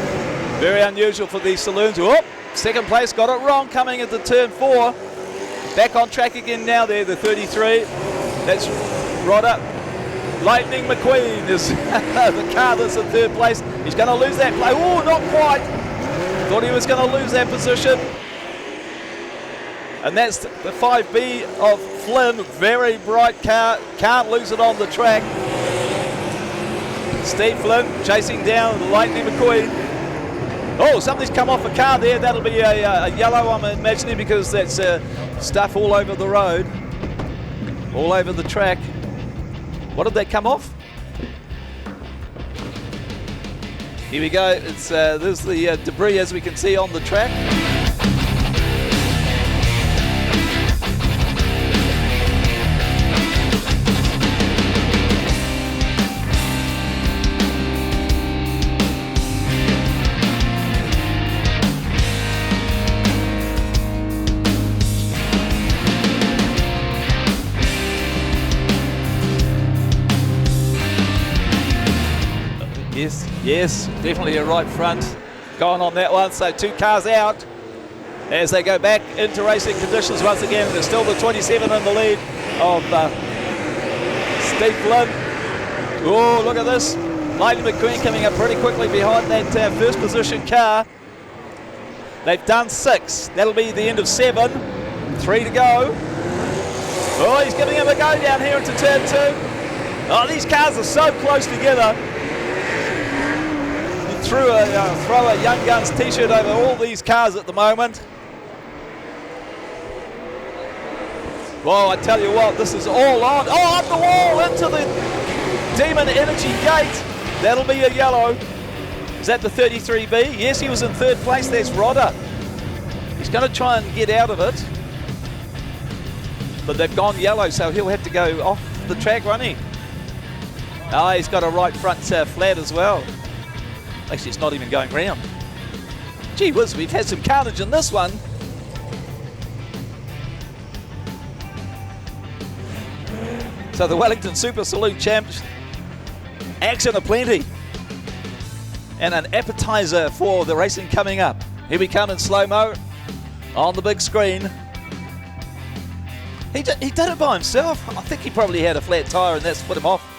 Very unusual for these saloons. Whoop, second place, got it wrong coming into turn 4. Back on track again now there, the 33. That's Rodder. Lightning McQueen is the car that's in third place. He's going to lose that play. Oh, not quite. Thought he was going to lose that position. And that's the 5B of Flynn. Very bright car. Can't lose it on the track. Steve Flynn chasing down Lightning McQueen. Oh, something's come off a car there. That'll be a yellow, I'm imagining, because that's stuff all over the road. All over the track. What did that come off? Here we go. It's there's the debris as we can see on the track. Yes, definitely a right front going on that one. So 2 cars out as they go back into racing conditions once again. There's still the 27 in the lead of Steve Flynn. Oh, look at this. Lightning McQueen coming up pretty quickly behind that first position car. They've done 6. That'll be the end of 7. 3 to go. Oh, he's giving him a go down here into turn 2. Oh, these cars are so close together. Throw a Young Guns t-shirt over all these cars at the moment. Well, I tell you what, this is all on. Oh, up the wall into the Demon Energy Gate. That'll be a yellow. Is that the 33B? Yes, he was in 3rd place. There's Rodder. He's going to try and get out of it. But they've gone yellow, so he'll have to go off the track running. Oh, he's got a right front flat as well. Actually, it's not even going round. Gee whiz, we've had some carnage in this one. So the Wellington Super Saloon Champs, action aplenty. And an appetizer for the racing coming up. Here we come in slow-mo on the big screen. He did it by himself. I think he probably had a flat tyre and that's put him off.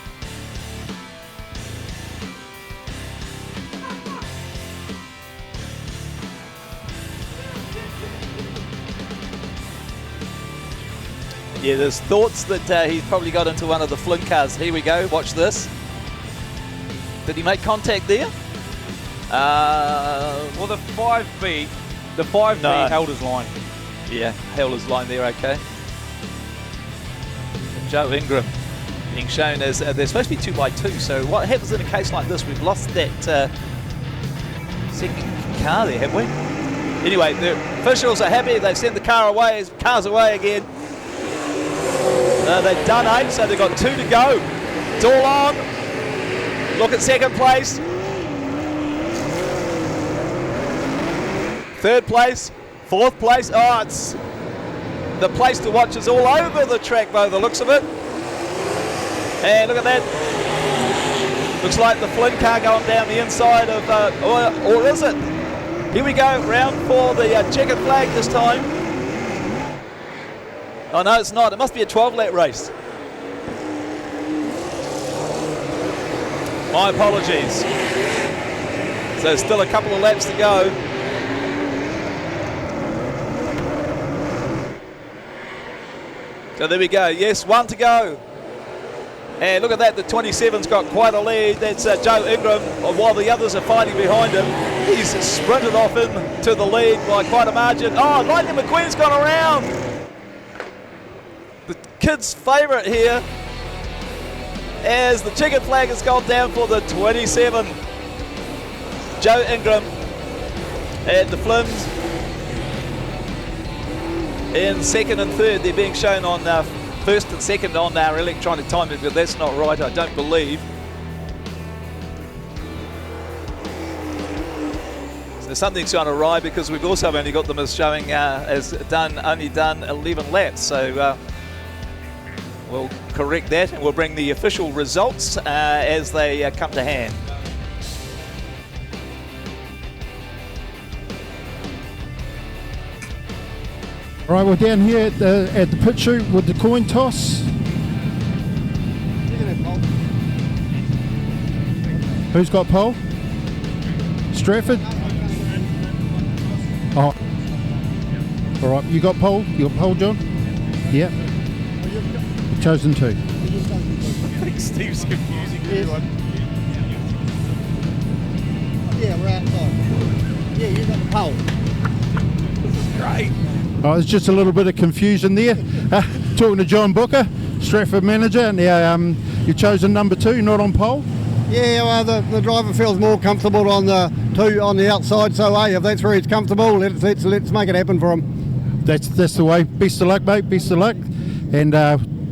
Yeah, there's thoughts that he's probably got into one of the Flynn cars. Here we go, watch this. Did he make contact there? Well, the 5B held his line. Yeah, held his line there, okay. Joe Ingram being shown as, they're supposed to be 2x2, so what happens in a case like this? We've lost that second car there, have we? Anyway, the officials are happy, they've sent the cars away again. They've done 8, so they've got 2 to go. It's all on. Look at 2nd place. 3rd place. 4th place. Oh, it's the place to watch is all over the track by the looks of it. And look at that. Looks like the Flynn car going down the inside of, or is it? Here we go, round for the checkered flag this time. Oh no, it's not. It must be a 12-lap race. My apologies. So still a couple of laps to go. So there we go. Yes, 1 to go. And look at that. The 27's got quite a lead. That's Joe Ingram, while the others are fighting behind him. He's sprinted off into the lead by quite a margin. Oh, Lightning McQueen's gone around. The kid's favourite here as the checkered flag has gone down for the 27. Joe Ingram and the Flynn's in 2nd and 3rd. They're being shown on 1st and 2nd on our electronic timing, but that's not right, I don't believe. So something's gone awry because we've also only got them as showing only done 11 laps. So we'll correct that and we'll bring the official results as they come to hand. All right, we're down here at the pit chute with the coin toss. Who's got pole? Stratford? Oh. All right, you got pole? You got pole, John? Yeah. You've chosen 2. I think Steve's confusing everyone. Yeah, we're outside. Yeah, you got the pole. This is great. Oh, there's just a little bit of confusion there. Talking to John Booker, Stratford manager. Now, you've chosen number 2, not on pole? Yeah, well, the driver feels more comfortable on the 2 on the outside, so hey, if that's where he's comfortable, let's make it happen for him. That's the way. Best of luck, mate. Best of luck. And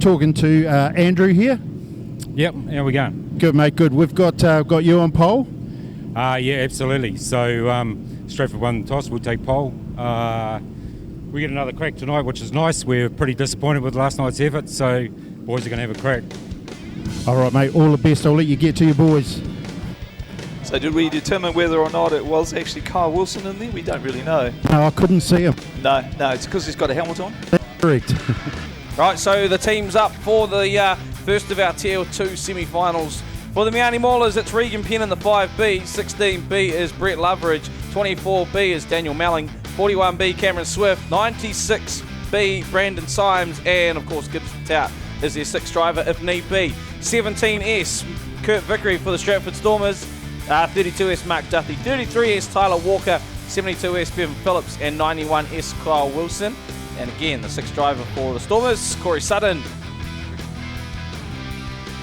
talking to Andrew here. Yep, how we going? Good, mate. Good. We've got you on pole. Yeah, absolutely. So Stratford won the toss. We'll take pole. We get another crack tonight, which is nice. We're pretty disappointed with last night's effort, so boys are going to have a crack. All right, mate. All the best. I'll let you get to your boys. So did we determine whether or not it was actually Kyle Wilson in there? We don't really know. No, I couldn't see him. No, it's because he's got a helmet on. Correct. Right, so the team's up for the first of our Tier 2 semi-finals. For the Miani Maulers, it's Regan Penn in the 5B, 16B is Brett Loveridge, 24B is Daniel Melling, 41B Cameron Swift, 96B Brandon Symes, and of course Gibbs Tout is their 6th driver if need be. 17S Kurt Vickery for the Stratford Stormers, 32S Mark Duffy, 33S Tyler Walker, 72S Bevan Phillips, and 91S Kyle Wilson. And again, the 6th driver for the Stormers, Corey Sutton.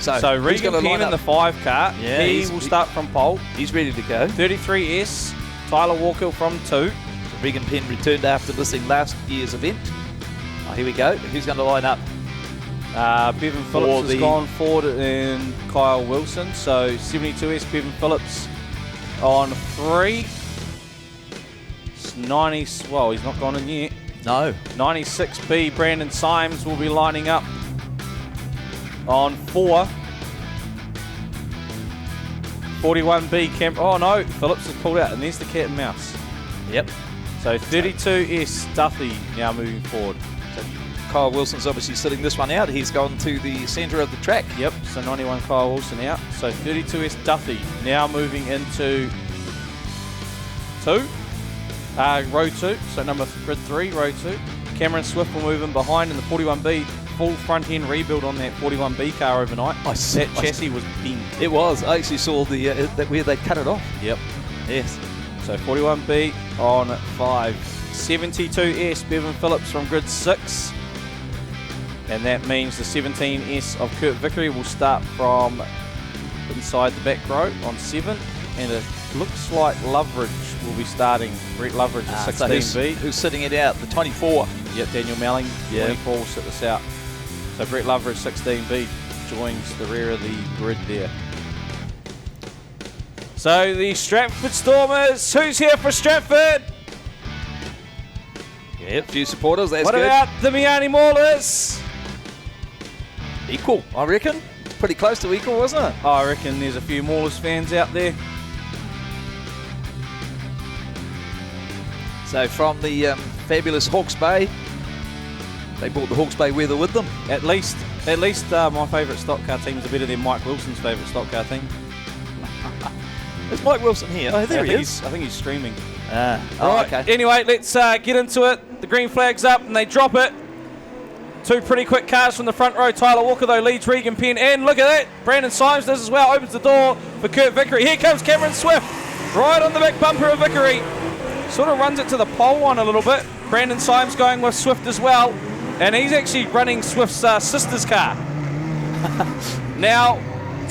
So Regan Penn in the 5 car. Yeah, he will start from pole. He's ready to go. 33S, Tyler Walker from 2. So Regan Penn returned after missing last year's event. Oh, here we go. Who's going to line up? Bevan Phillips has gone forward and Kyle Wilson. So 72S Bevan Phillips on 3. It's 90. Well, he's not gone in yet. No. 96B Brandon Symes will be lining up on 4. 41B Camp. Oh no, Phillips has pulled out, and there's the cat and mouse. Yep. So 32S Duffy now moving forward. So Kyle Wilson's obviously sitting this one out. He's gone to the centre of the track. Yep. So 91 Kyle Wilson out. So 32S Duffy now moving into 2. Row 2. So grid 3, row 2. Cameron Swift will move in behind in the 41B. Full front end rebuild on that 41B car overnight. That chassis was bent. It was. I actually saw the where they cut it off. Yep. Yes. So 41B on 5. 72S Bevan Phillips from grid 6. And that means the 17S of Kurt Vickery will start from inside the back row on 7. And it looks like Loveridge will be starting. Brett Loveridge is 16B. Who's sitting it out? The 24. Yep, Daniel Melling, 24 will sit this out. So Brett Loveridge, 16B, joins the rear of the grid there. So the Stratford Stormers, who's here for Stratford? Yep, few supporters, that's good. What about the Miani Maulers? Equal, I reckon. Pretty close to equal, wasn't it? I reckon there's a few Maulers fans out there. So from the fabulous Hawke's Bay, they brought the Hawke's Bay weather with them. At least my favourite stock car teams are better than Mike Wilson's favourite stock car team. Is Mike Wilson here? Oh, there he is. I think he's streaming. Right. Okay. Anyway, let's get into it. The green flag's up and they drop it. 2 pretty quick cars from the front row. Tyler Walker, though, leads Regan Penn. And look at that. Brandon Symes does as well. Opens the door for Kurt Vickery. Here comes Cameron Swift. Right on the back bumper of Vickery. Sort of runs it to the pole one a little bit. Brandon Symes going with Swift as well. And he's actually running Swift's sister's car. Now,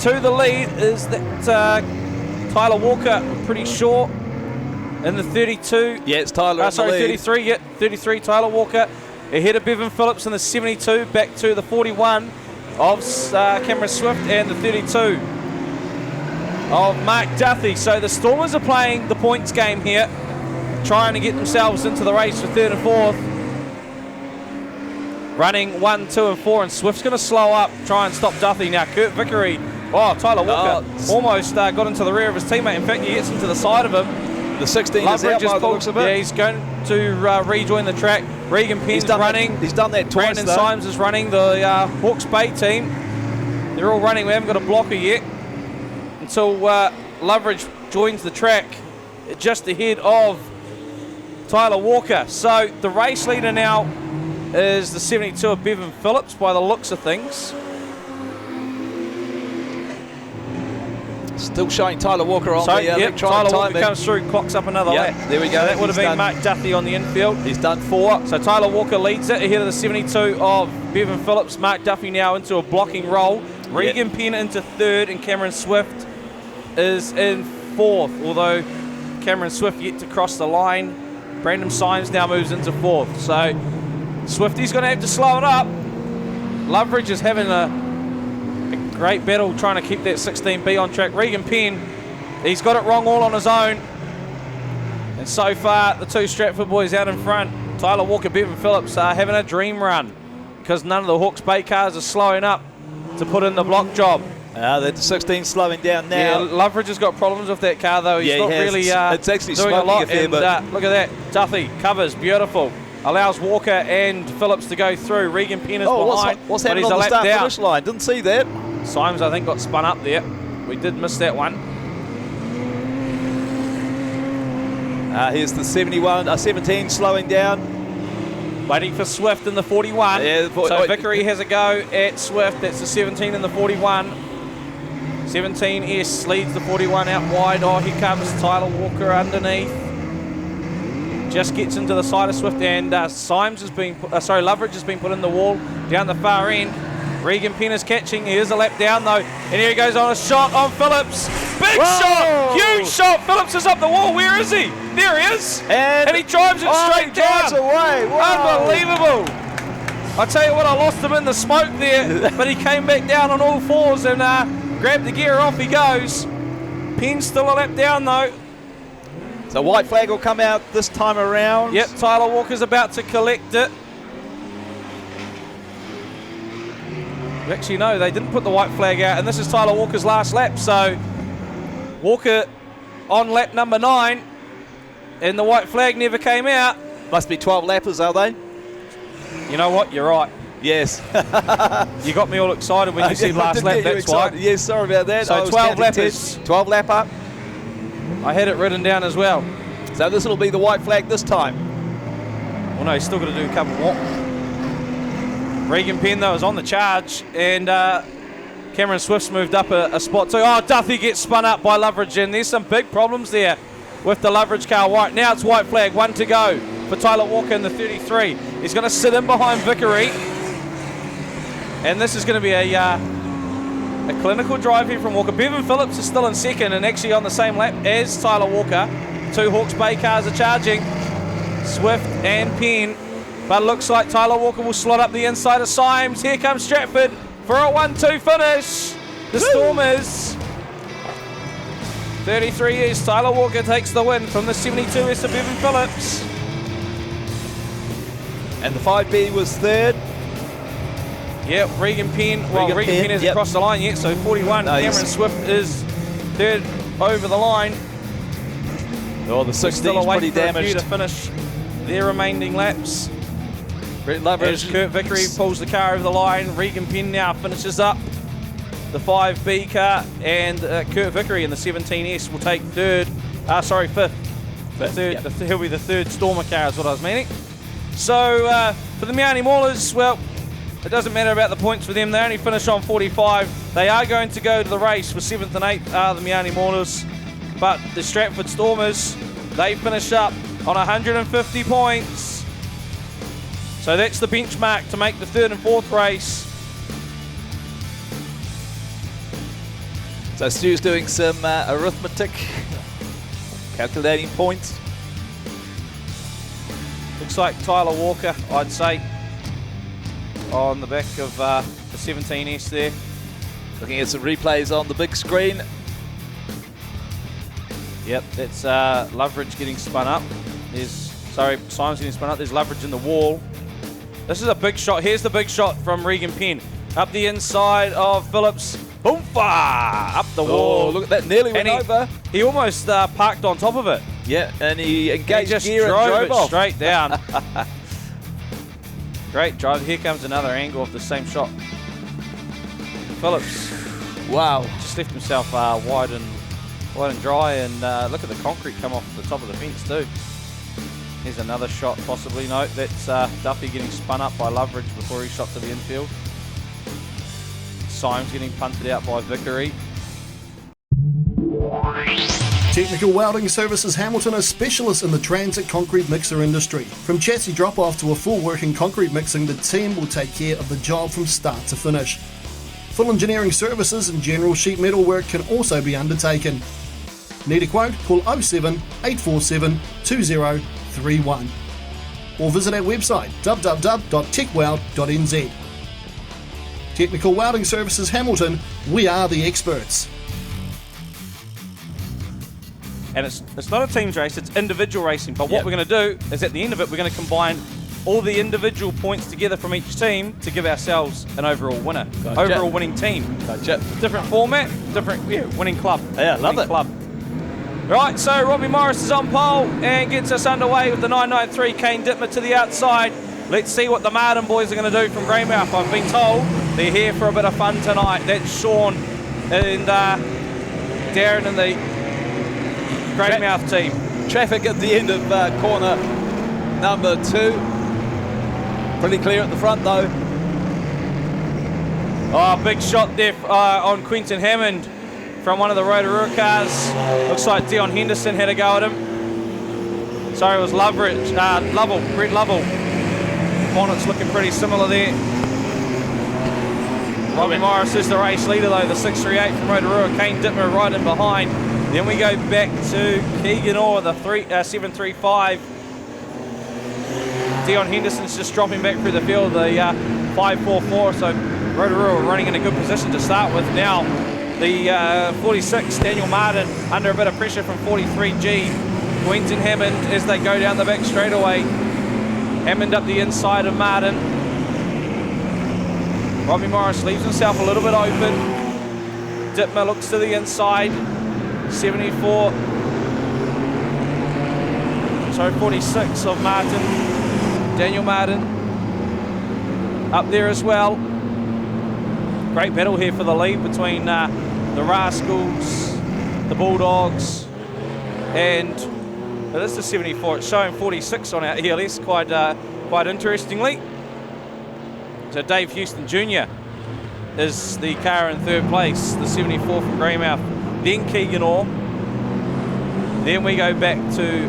to the lead is that Tyler Walker, I'm pretty sure, in the 32. Yeah, it's Tyler in the lead. 33, yeah, 33, Tyler Walker. Ahead of Bevan Phillips in the 72, back to the 41 of Cameron Swift and the 32 of Mark Duffy. So the Stormers are playing the points game here, trying to get themselves into the race for 3rd and 4th. Running 1, 2 and 4, and Swift's going to slow up, try and stop Duffy. Now Kurt Vickery, Tyler Walker almost got into the rear of his teammate. In fact, he gets into the side of him. The 16 is out by the looks of it. Yeah, he's going to rejoin the track. Regan Penn's running. He's done that twice. Brandon Symes is running. The Hawke's Bay team, they're all running. We haven't got a blocker yet until Loveridge joins the track just ahead of Tyler Walker. So the race leader now is the 72 of Bevan Phillips by the looks of things. Still showing Tyler Walker on the electronic Tyler timing. Walker comes through, clocks up another lap. There we go. So that would have been Mark Duffy on the infield. He's done 4. So Tyler Walker leads it ahead of the 72 of Bevan Phillips. Mark Duffy now into a blocking role. Regan Penn into 3rd and Cameron Swift is in 4th, although Cameron Swift yet to cross the line. Brandon Symes now moves into 4th, so Swifty's going to have to slow it up. Loveridge is having a great battle trying to keep that 16B on track. Regan Penn, he's got it wrong all on his own. And so far, the two Stratford boys out in front, Tyler Walker, Bevan Phillips, are having a dream run because none of the Hawke's Bay cars are slowing up to put in the block job. The 16 slowing down now. Yeah, Loveridge has got problems with that car though. He's not really it's actually doing a lot. a fair And bit. look at that, Duffy covers, beautiful. Allows Walker and Phillips to go through. Regan Penn is behind. What's but happening he's on a the lap start down. finish line? Didn't see that. Symes, I think, got spun up there. We did miss that one. Here's the 17 slowing down. Waiting for Swift in the 41. Yeah, so Vickery has a go at Swift. That's the 17 in the 41. 17S leads the 41 out wide. Oh, here comes Tyler Walker underneath. Just gets into the side of Swift, and Symes has been, Loveridge has been put in the wall down the far end. Regan Penn is catching. He is a lap down though, and here he goes on a shot on Phillips. Big shot, huge shot. Phillips is up the wall. Where is he? There he is, and he drives it straight down. Drives away. Wow. Unbelievable. I tell you what, I lost him in the smoke there, but he came back down on all fours and grabbed the gear. Off he goes. Penn's still a lap down though. So white flag will come out this time around. Yep, Tyler Walker's about to collect it. Actually, no, they didn't put the white flag out, and this is Tyler Walker's last lap. So Walker on lap number 9, and the white flag never came out. Must be 12 lappers, are they? You know what? You're right. Yes. You got me all excited when you said last lap, that's why. Yes, sorry about that. So 12 lappers. 12 lapper. I had it written down as well. So this will be the white flag this time. Well, no, he's still got to do a couple more. Regan Penn, though, is on the charge, and Cameron Swift's moved up a spot too. Oh, Duffy gets spun up by Loveridge, and there's some big problems there with the Loveridge car. White. Now it's white flag, 1 to go for Tyler Walker in the 33. He's going to sit in behind Vickery, and this is going to be a clinical drive here from Walker. Bevan Phillips is still in second and actually on the same lap as Tyler Walker. Two Hawke's Bay cars are charging, Swift and Penn. But it looks like Tyler Walker will slot up the inside of Symes. Here comes Stratford for a 1-2 finish. The Stormers. 33 years. Tyler Walker takes the win from the 72S of Bevan Phillips. And the 5B was third. Yep, Regan Penn. Well, Regan Penn hasn't crossed the line yet, so 41. No, Cameron Swift is third over the line. Oh, the 16's still pretty for damaged. A few to finish their remaining laps. Brett Loveridge. As Kurt Vickery pulls the car over the line, Regan Penn now finishes up the 5B car, and Kurt Vickery in the 17S will take fifth. He'll be the third Stormer car is what I was meaning. So for the Miani Maulers, well, it doesn't matter about the points for them. They only finish on 45. They are going to go to the race for 7th and 8th are the Miani Maulers. But the Stratford Stormers, they finish up on 150 points. So that's the benchmark to make the 3rd and 4th race. So Stu's doing some arithmetic, calculating points. Looks like Tyler Walker, I'd say, on the back of the 17S there. Looking at some replays on the big screen. Yep, that's Loveridge getting spun up. Symes getting spun up. There's Loveridge in the wall. This is a big shot. Here's the big shot from Regan Penn. Up the inside of Phillips. Boomfa! Up the wall. Look at that, nearly went over. He almost parked on top of it. Yeah, and he engaged just gear and drove off. Straight down. Great drive. Here comes another angle of the same shot. Phillips. Wow. Just left himself wide and dry, and look at the concrete come off the top of the fence too. Here's another shot possibly. No, that's Duffy getting spun up by Loveridge before he shot to the infield. Symes getting punted out by Vickery. Technical Welding Services Hamilton are specialists in the transit concrete mixer industry. From chassis drop-off to a full working concrete mixing, the team will take care of the job from start to finish. Full engineering services and general sheet metal work can also be undertaken. Need a quote? Call 07 847 2031 or visit our website www.techweld.nz. Technical Welding Services Hamilton, we are the experts. And it's not a teams race, it's individual racing. But what we're going to do is at the end of it, we're going to combine all the individual points together from each team to give ourselves an overall winner, overall winning team. Different format, different winning club. Yeah, love it. Club. Right, so Robbie Morris is on pole and gets us underway with the 993 Kane Dittmer to the outside. Let's see what the Martin boys are going to do from Greymouth. I've been told they're here for a bit of fun tonight. That's Sean and Darren and the Greymouth team. Traffic at the end of corner number 2. Pretty clear at the front though. Oh, big shot there on Quentin Hammond from one of the Rotorua cars. Looks like Dion Henderson had a go at him. Sorry, it was Brett Lovell. Bonnet's looking pretty similar there. Robbie Morris is the race leader though, the 638 from Rotorua. Kane Dittmer right in behind. Then we go back to Keegan Orr, the 735. Dion Henderson's just dropping back through the field, the 544. So Rotorua running in a good position to start with. Now the 46, Daniel Martin, under a bit of pressure from 43G. Quentin Hammond as they go down the back straightaway. Hammond up the inside of Martin. Robbie Morris leaves himself a little bit open. Dittmer looks to the inside. 74. Sorry, 46 of Martin. Daniel Martin up there as well. Great battle here for the lead between the Rascals, the Bulldogs, and this is 74. It's showing 46 on our ELS quite interestingly. So Dave Houston Jr. is the car in third place, the 74 from Greymouth. Then Keegan Orr. Then we go back to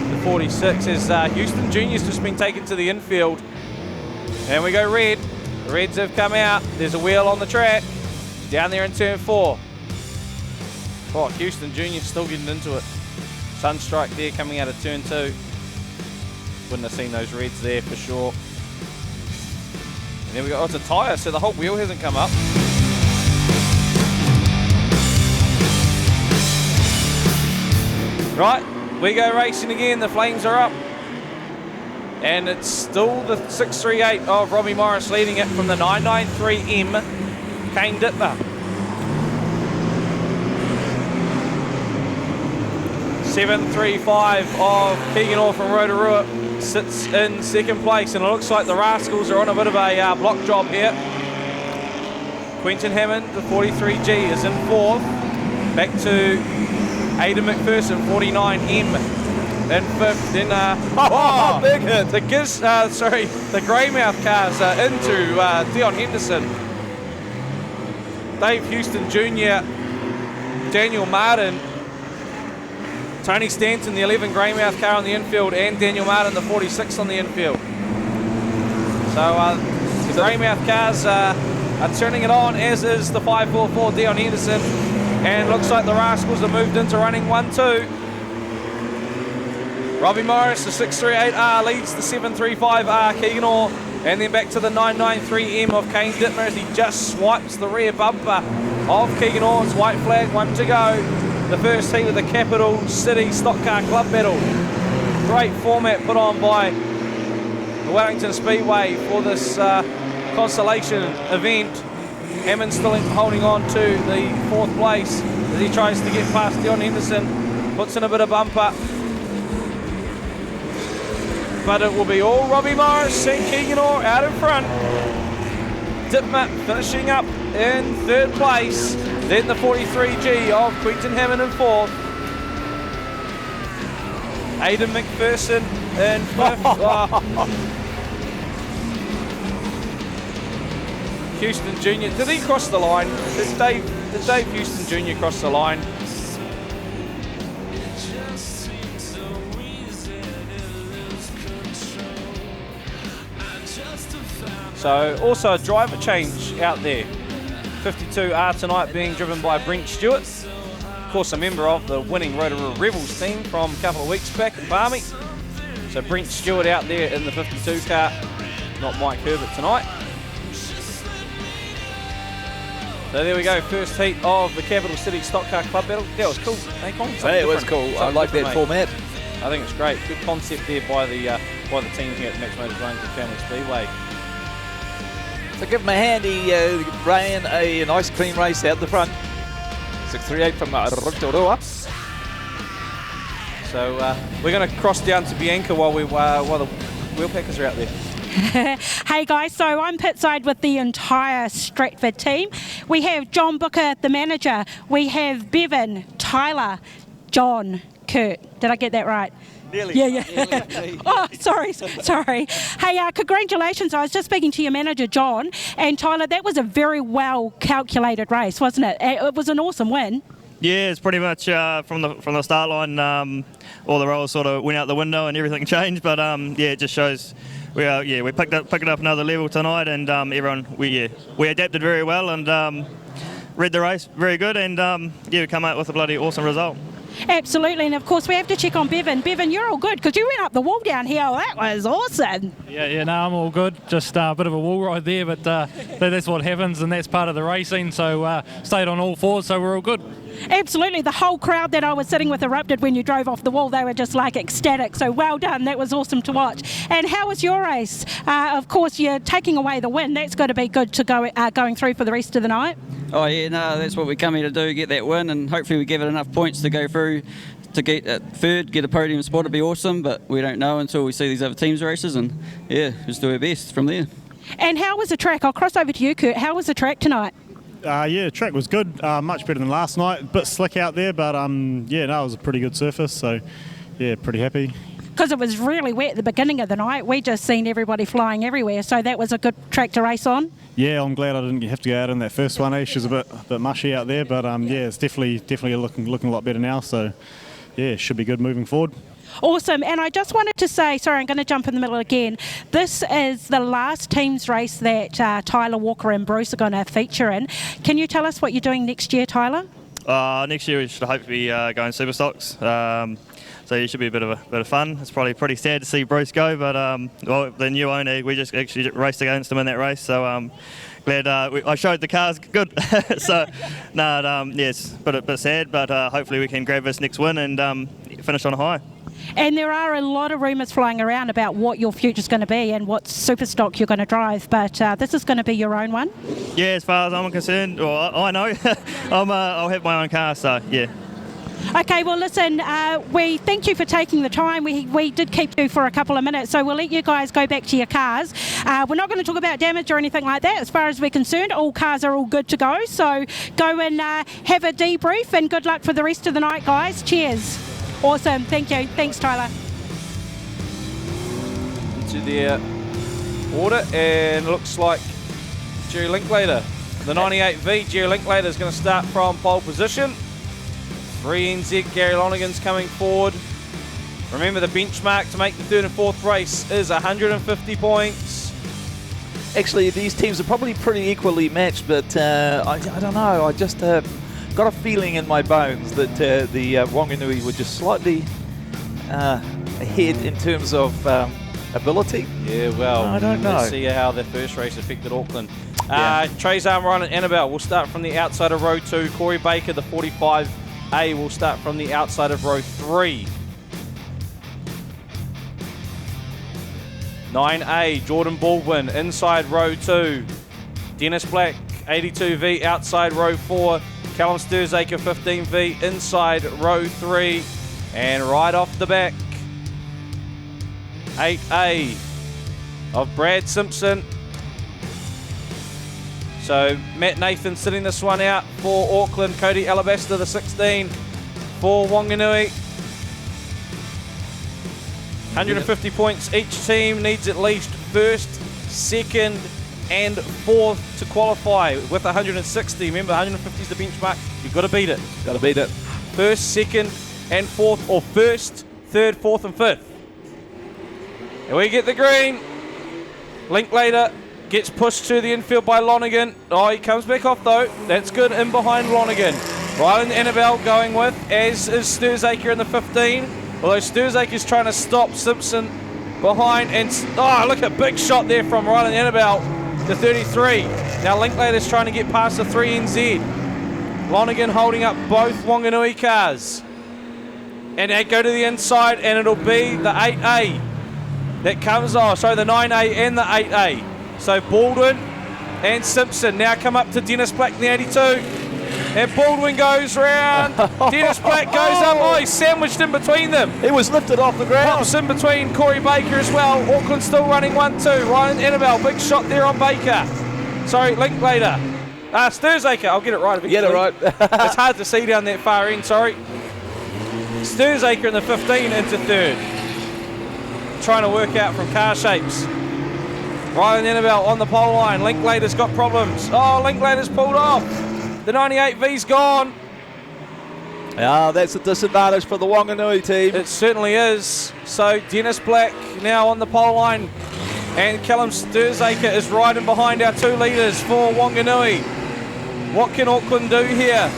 the 46 as Houston Jr.'s just been taken to the infield. And we go red. The Reds have come out. There's a wheel on the track. Down there in turn 4. Oh, Houston Jr. still getting into it. Sunstrike there coming out of turn 2. Wouldn't have seen those Reds there for sure. And there we go. Oh, it's a tyre, so the whole wheel hasn't come up. Right, we go racing again. The flames are up. And it's still the 638 of Robbie Morris leading it from the 993M, Kane Dittmer. 735 of Keegan Orr from Rotorua sits in second place, and it looks like the Rascals are on a bit of a block job here. Quentin Hammond, the 43G, is in fourth. Back to Aidan McPherson, 49M. In fifth, then big hit. The Greymouth cars into Dion Henderson. Dave Houston Jr., Daniel Martin, Tony Stanton, the 11 Greymouth car on the infield, and Daniel Martin, the 46 on the infield. So the Greymouth cars are turning it on, as is the 544 Dion Henderson. And looks like the Rascals have moved into running 1-2. Robbie Morris, the 638R, leads the 735R Keegan Orr, and then back to the 993M of Kane Dittmer as he just swipes the rear bumper of Keegan Orr's white flag. 1 to go. The first heat of the Capital City Stockcar Club Battle. Great format put on by the Wellington Speedway for this consolation event. Hammond still holding on to the fourth place as he tries to get past Dion Henderson. Puts in a bit of bumper. But it will be all Robbie Morris and Keegan Orr out in front. Dittmer finishing up in third place. Then the 43G of Quentin Hammond in fourth. Aidan McPherson in fifth. Houston Jr. Did he cross the line? Did Dave Houston Jr. cross the line? So also a driver change out there. 52R tonight being driven by Brent Stewart. Of course, a member of the winning Rotorua Rebels team from a couple of weeks back at Barmy. So Brent Stewart out there in the 52 car, not Mike Herbert tonight. So there we go, first heat of the Capital City Stockcar Club Battle. That was cool, hey Con? Hey, it was cool. I like that format. I think it's great. Good concept there by the team here at Max Motors Wellington Family Speedway. So give him a hand. He ran a nice clean race out the front. 638 from Rotorua. So we're going to cross down to Bianca while the wheel packers are out there. Hey guys, so I'm pitside with the entire Stratford team. We have John Booker, the manager. We have Bevan, Tyler, John, Kurt. Did I get that right? Nearly. Yeah. Nearly. Oh, sorry. Hey, congratulations. I was just speaking to your manager, John, and Tyler, that was a very well calculated race, wasn't it? It was an awesome win. Yeah, it's pretty much from the start line. All the roles sort of went out the window and everything changed. But it just shows we picked it up another level tonight, and everyone we adapted very well and read the race very good, and we come out with a bloody awesome result. Absolutely, and of course we have to check on Bevan. Bevan, you're all good because you went up the wall down here. That was awesome. Yeah, no, I'm all good. Just a bit of a wall ride there, but that's what happens, and that's part of the racing. So stayed on all fours, so we're all good. Absolutely, the whole crowd that I was sitting with erupted when you drove off the wall. They were just like ecstatic. So well done. That was awesome to watch. And how was your race? Of course, you're taking away the win. That's got to be good to go going through for the rest of the night. Oh yeah, no, that's what we come here to do, get that win, and hopefully we give it enough points to go through to get third, get a podium spot. Would be awesome, but we don't know until we see these other teams' races, and just do our best from there. And how was the track? I'll cross over to you, Kurt. How was the track tonight? The track was good, much better than last night. A bit slick out there, but it was a pretty good surface, so pretty happy. Because it was really wet at the beginning of the night. We just seen everybody flying everywhere, so that was a good track to race on. Yeah, I'm glad I didn't have to go out in that first one. She was a bit mushy out there, but it's definitely looking a lot better now. So it should be good moving forward. Awesome, and I just wanted to say, sorry, I'm going to jump in the middle again. This is the last team's race that Tyler Walker and Bruce are going to feature in. Can you tell us what you're doing next year, Tyler? Next year we should hopefully going super stocks. So it should be a bit of fun. It's probably pretty sad to see Bruce go, but the new owner, we just actually raced against him in that race. So glad I showed the cars good. So it's a bit sad, but hopefully we can grab this next win and finish on a high. And there are a lot of rumours flying around about what your future's going to be and what super stock you're going to drive, but this is going to be your own one? Yeah, as far as I'm concerned, I know, I'll have my own car, so yeah. Okay, well listen, we thank you for taking the time. We did keep you for a couple of minutes, so we'll let you guys go back to your cars. We're not going to talk about damage or anything like that. As far as we're concerned, all cars are all good to go, so go and have a debrief, and good luck for the rest of the night, guys. Cheers. Awesome, thank you. Thanks, Tyler. Into their order, and looks like Jerry Linklater, the 98V. Jerry Linklater is going to start from pole position. 3NZ, Gary Lonigan's coming forward. Remember, the benchmark to make the third and fourth race is 150 points. Actually, these teams are probably pretty equally matched, but I don't know. I just got a feeling in my bones that the Wanganui were just slightly ahead in terms of ability. Yeah, well, I don't know. Let's see how the first race affected Auckland. Trezar Moran and Annabelle will start from the outside of row 2. Corey Baker, the 45A, will start from the outside of row 3. 9A, Jordan Baldwin, inside row 2. Dennis Black, 82V, outside row 4. Callum Sturzaker, 15V, inside row 3. And right off the back, 8A of Brad Simpson. So Matt Nathan sitting this one out for Auckland. Cody Alabaster, the 16 for Wanganui. 150 points. Each team needs at least first, second, and fourth to qualify with 160. Remember, 150 is the benchmark. You've got to beat it. Got to beat it. First, second, and fourth, or first, third, fourth, and fifth. And we get the green. Linklater Gets pushed to the infield by Lonergan. Oh, he comes back off though. That's good in behind Lonergan. Ryland Annabelle going with, as is Sturzaker in the 15. Although Sturzaker's trying to stop Simpson behind. And look at big shot there from Ryland Annabelle, the 33. Now Linklater's trying to get past the 3NZ. Lonergan holding up both Wanganui cars. And they go to the inside, and it'll be the 8A that comes off. Sorry, the 9A and the 8A. So Baldwin and Simpson now come up to Dennis Black in the 82. And Baldwin goes round. Dennis Black goes up. Oh, he's sandwiched in between them. He was lifted off the ground. Pops in between Corey Baker as well. Auckland still running 1-2. Ryan Annabelle, big shot there on Baker. Sorry, Linklater. Sturzaker, I'll get it right. Get it right. It's hard to see down that far end, sorry. Sturzaker in the 15 into third. Trying to work out from car shapes. Ryan Annabelle on the pole line. Linklater's got problems. Oh, Linklater's pulled off. The 98V's gone. That's a disadvantage for the Wanganui team. It certainly is. So Dennis Black now on the pole line. And Callum Sturzaker is riding behind our 2 leaders for Wanganui. What can Auckland do here?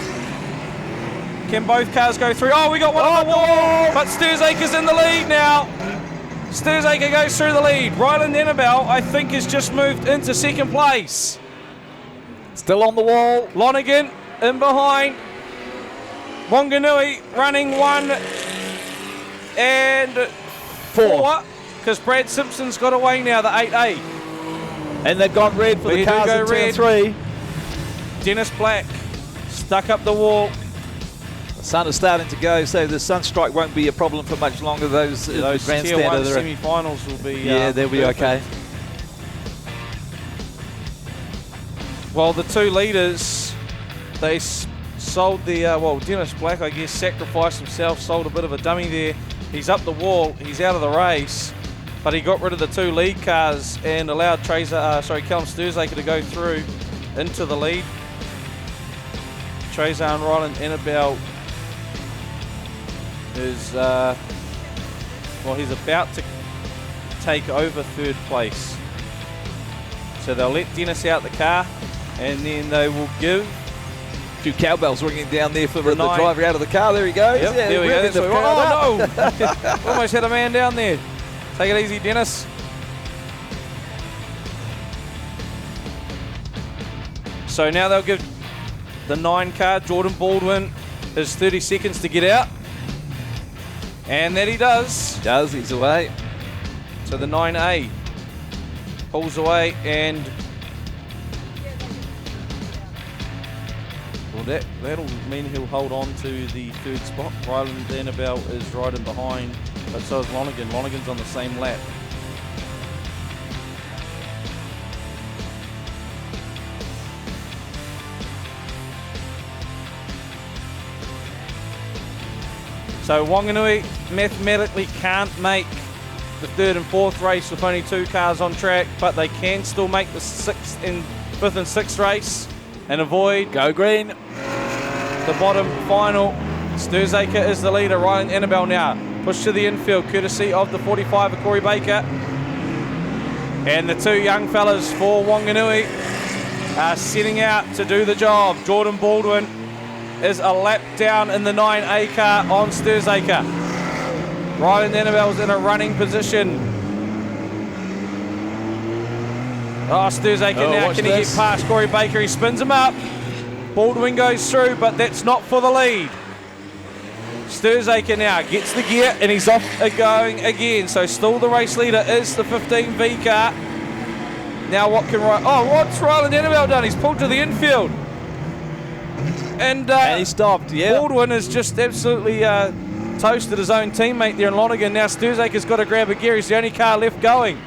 Can both cars go through? Oh, we got one on the wall. But Sturzaker's in the lead now. Sturzaker goes through the lead. Ryland Annabelle, I think, has just moved into second place. Still on the wall. Lonergan in behind. Wanganui running 1 and 4. Because Brad Simpson's got away now, the 8A. And they've gone red for the cars in turn 3. Dennis Black stuck up the wall. The sun is starting to go, so the sunstrike won't be a problem for much longer. Those grandstand Tier 1 semi-finals will be they'll be okay. Well, the 2 leaders, they sold the Dennis Black, I guess, sacrificed himself, sold a bit of a dummy there. He's up the wall, he's out of the race, but he got rid of the 2 lead cars and allowed Callum Sturzaker to go through into the lead. Trezor and Ryland Annabelle is, he's about to take over third place. So they'll let Dennis out the car, and then they will give a few cowbells ringing down there for the driver out of the car. There he goes. Yep, yeah, there we go. Oh, no! Almost had a man down there. Take it easy, Dennis. So now they'll give the 9 car, Jordan Baldwin, his 30 seconds to get out. And that he does. He's away. So the 9A pulls away, and that'll mean he'll hold on to the 3rd spot. Ryland Annabelle is riding behind, but so is Lonergan. Lonergan's on the same lap. So Wanganui mathematically can't make the 3rd and 4th race with only 2 cars on track, but they can still make the 5th and 6th race and avoid go green. The bottom final. Sturzaker is the leader. Ryan Annabelle now pushed to the infield courtesy of the 45 of Corey Baker. And the 2 young fellas for Wanganui are setting out to do the job. Jordan Baldwin is a lap down in the 9A car on Sturzaker. Ryland Annabelle's in a running position. Oh, Sturzaker now, can he get past Corey Baker? He spins him up. Baldwin goes through, but that's not for the lead. Sturzaker now gets the gear, and he's off going again. So still the race leader is the 15V car. Now what can what's Ryland Annabelle done? He's pulled to the infield. And he stopped, yeah. Baldwin has just absolutely toasted his own teammate there in Lonergan. Now Sturzaker's got to grab a gear. He's the only car left going.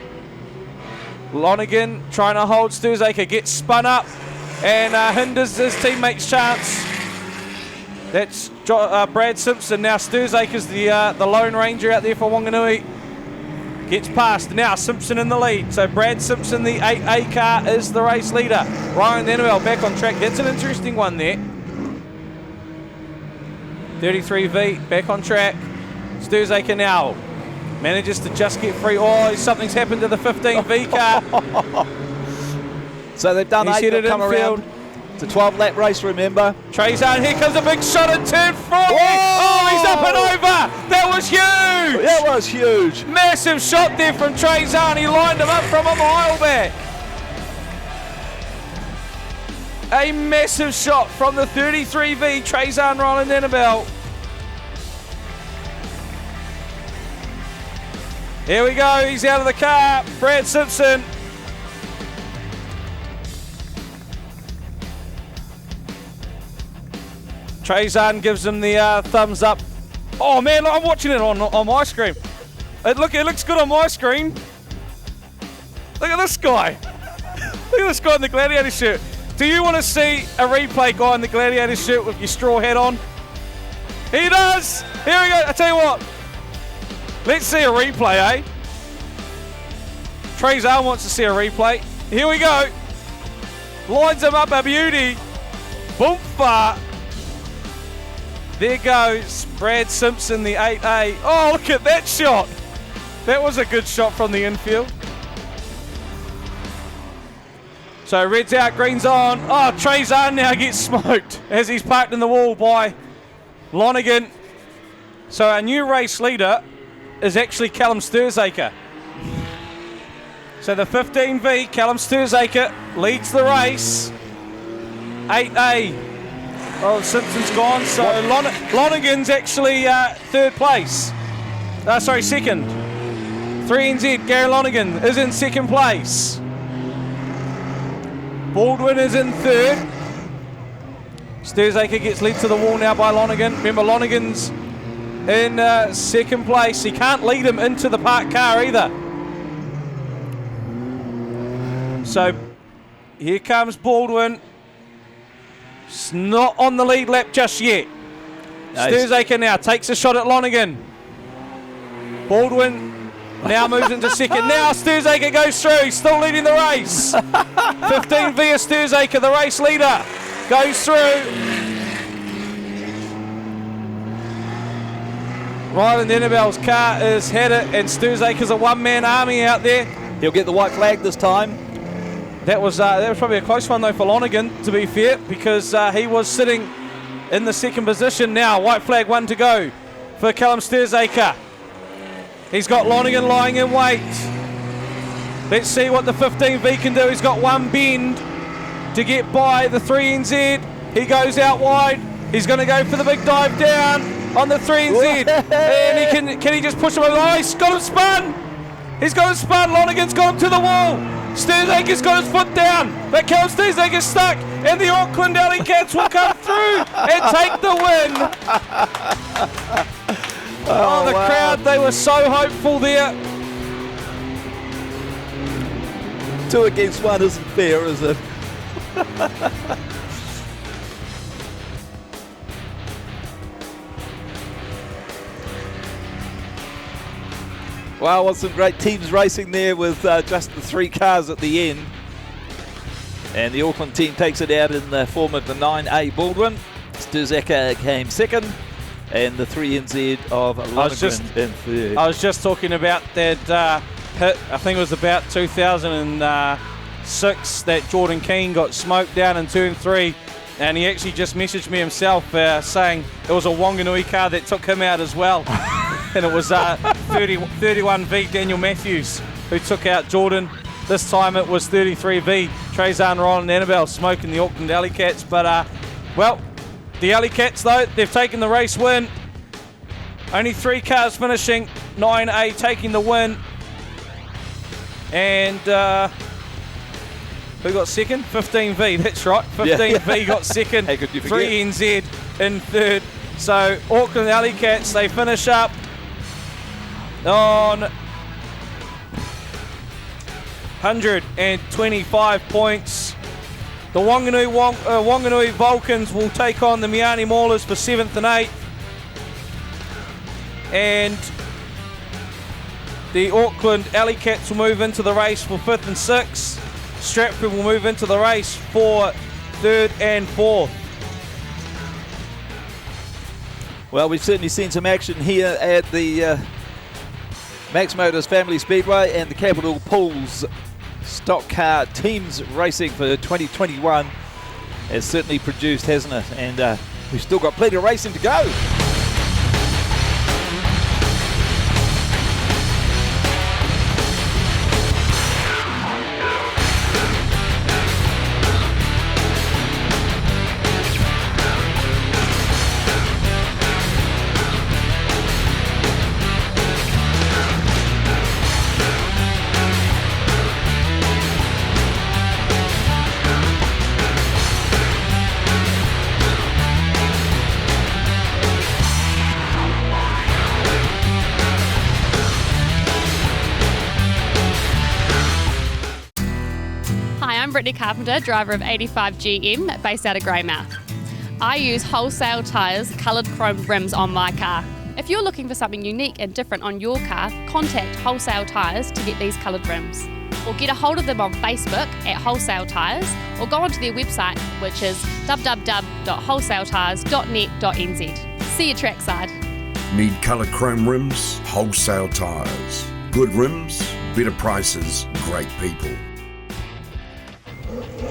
Lonergan trying to hold Sturzaker, gets spun up and hinders his teammate's chance. That's Brad Simpson. Now Sturzaker's the Lone Ranger out there for Wanganui. Gets past. Now Simpson in the lead. So Brad Simpson, the 8A car, is the race leader. Ryan Annabelle back on track. That's an interesting one there. 33V back on track. Sturzaker now manages to just get free. Oh, something's happened to the 15V car. So they've done He's 8, headed they'll come infield. around. It's a 12-lap race, remember. Trezan, here comes a big shot at turn 4. Oh, he's up and over. That was huge. That was huge. Massive shot there from Trezan. He lined him up from a mile back. A massive shot from the 33V, Trezan Roland Annabelle. Here we go, he's out of the car. Brad Simpson. Trezan gives him the thumbs up. Oh man, I'm watching it on my screen. It looks good on my screen. Look at this guy. Look at this guy in the Gladiator shirt. Do you want to see a replay guy in the Gladiator shirt with your straw hat on? He does! Here we go, I tell you what. Let's see a replay, eh? Trezan wants to see a replay. Here we go. Lines him up a beauty. Boom far. There goes Brad Simpson, the 8A. Oh, look at that shot. That was a good shot from the infield. So red's out, green's on. Oh, Trezan now gets smoked as he's parked in the wall by Lonergan. So our new race leader is actually Callum Sturzaker. So the 15V, Callum Sturzaker, leads the race. 8A. Oh, Simpson's gone, so Lonergan's actually third place. Second. 3NZ, Gary Lonergan is in second place. Baldwin is in third. Sturzaker gets led to the wall now by Lonergan. Remember, Lonergan's in second place. He can't lead him into the parked car either. So here comes Baldwin. It's not on the lead lap just yet. Sturzaker now takes a shot at Lonergan. Baldwin now moves into second. Now Sturzaker goes through. He's still leading the race. 15V of Sturzaker, the race leader, goes through. Ryland Annabelle's car is headed, and Sturzaker's a one-man army out there. He'll get the white flag this time. That was probably a close one though for Lonergan, to be fair, because he was sitting in the second position. Now white flag, 1 to go for Callum Sturzaker. He's got Lonergan lying in wait. Let's see what the 15V can do. He's got one bend to get by the 3NZ. He goes out wide. He's going to go for the big dive down on the 3NZ. And can he just push him over? Oh, he's got him spun. He's got him spun. Lonergan's got him to the wall. Sturzaker's got his foot down, but Callum Sturzaker's stuck, and the Auckland Alley Cats will come through and take the win. Oh, the crowd, they were so hopeful there. 2 against 1 isn't fair, is it? Wow, what some great teams racing there with just the 3 cars at the end. And the Auckland team takes it out in the form of the 9A Baldwin. Sturzaker came second, and the 3NZ of Lonergan in third. I was just talking about that hit, I think it was about 2006, that Jordan Keane got smoked down in turn 3. And he actually just messaged me himself saying it was a Wanganui car that took him out as well. And it was 31V Daniel Matthews who took out Jordan. This time it was 33V Trezan Roland Annabelle smoking the Auckland Alley Cats. But, well, the Alley Cats, though, they've taken the race win. Only 3 cars finishing, 9A taking the win. And who got second? 15V, that's right. 15V got second. 3NZ in third. So Auckland Alley Cats, they finish up on 125 points. The Wanganui Vulcans will take on the Miani Maulers for 7th and 8th. And the Auckland Alley Cats will move into the race for 5th and 6th. Stratford will move into the race for 3rd and 4th. Well, we've certainly seen some action here at the Max Motors Family Speedway and the Capital Pools Stock Car Teams Racing for 2021 has certainly produced, hasn't it? And we've still got plenty of racing to go. Brittany Carpenter, driver of 85 GM, based out of Greymouth. I use wholesale tyres, coloured chrome rims on my car. If you're looking for something unique and different on your car, contact Wholesale Tyres to get these coloured rims. Or get a hold of them on Facebook at Wholesale Tyres, or go onto their website, which is www.wholesaletyres.net.nz. See you trackside. Need coloured chrome rims? Wholesale Tyres. Good rims, better prices, great people.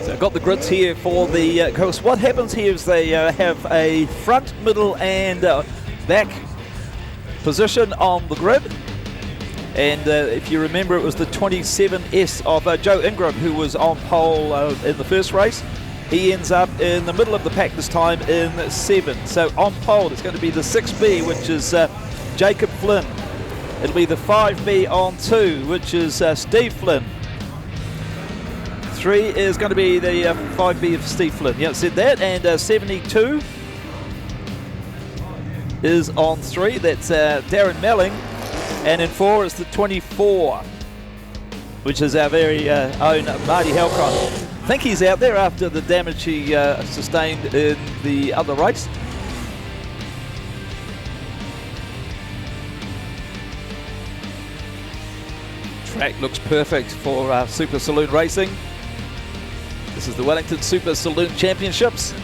So I've got the grids here for the, of course, what happens here is they have a front, middle and back position on the grid. And if you remember, it was the 27S of Joe Ingram who was on pole in the first race. He ends up in the middle of the pack this time in 7. So on pole, it's going to be the 6B, which is Jacob Flynn. It'll be the 5B on 2, which is Steve Flynn. 3 is going to be the 5B of Steve Flynn. Yeah, said that. And 72 is on 3. That's Darren Melling. And in 4 is the 24, which is our very own Marty Halcon. I think he's out there after the damage he sustained in the other race. Track looks perfect for Super Saloon racing. This is the Wellington Super Saloon Championships.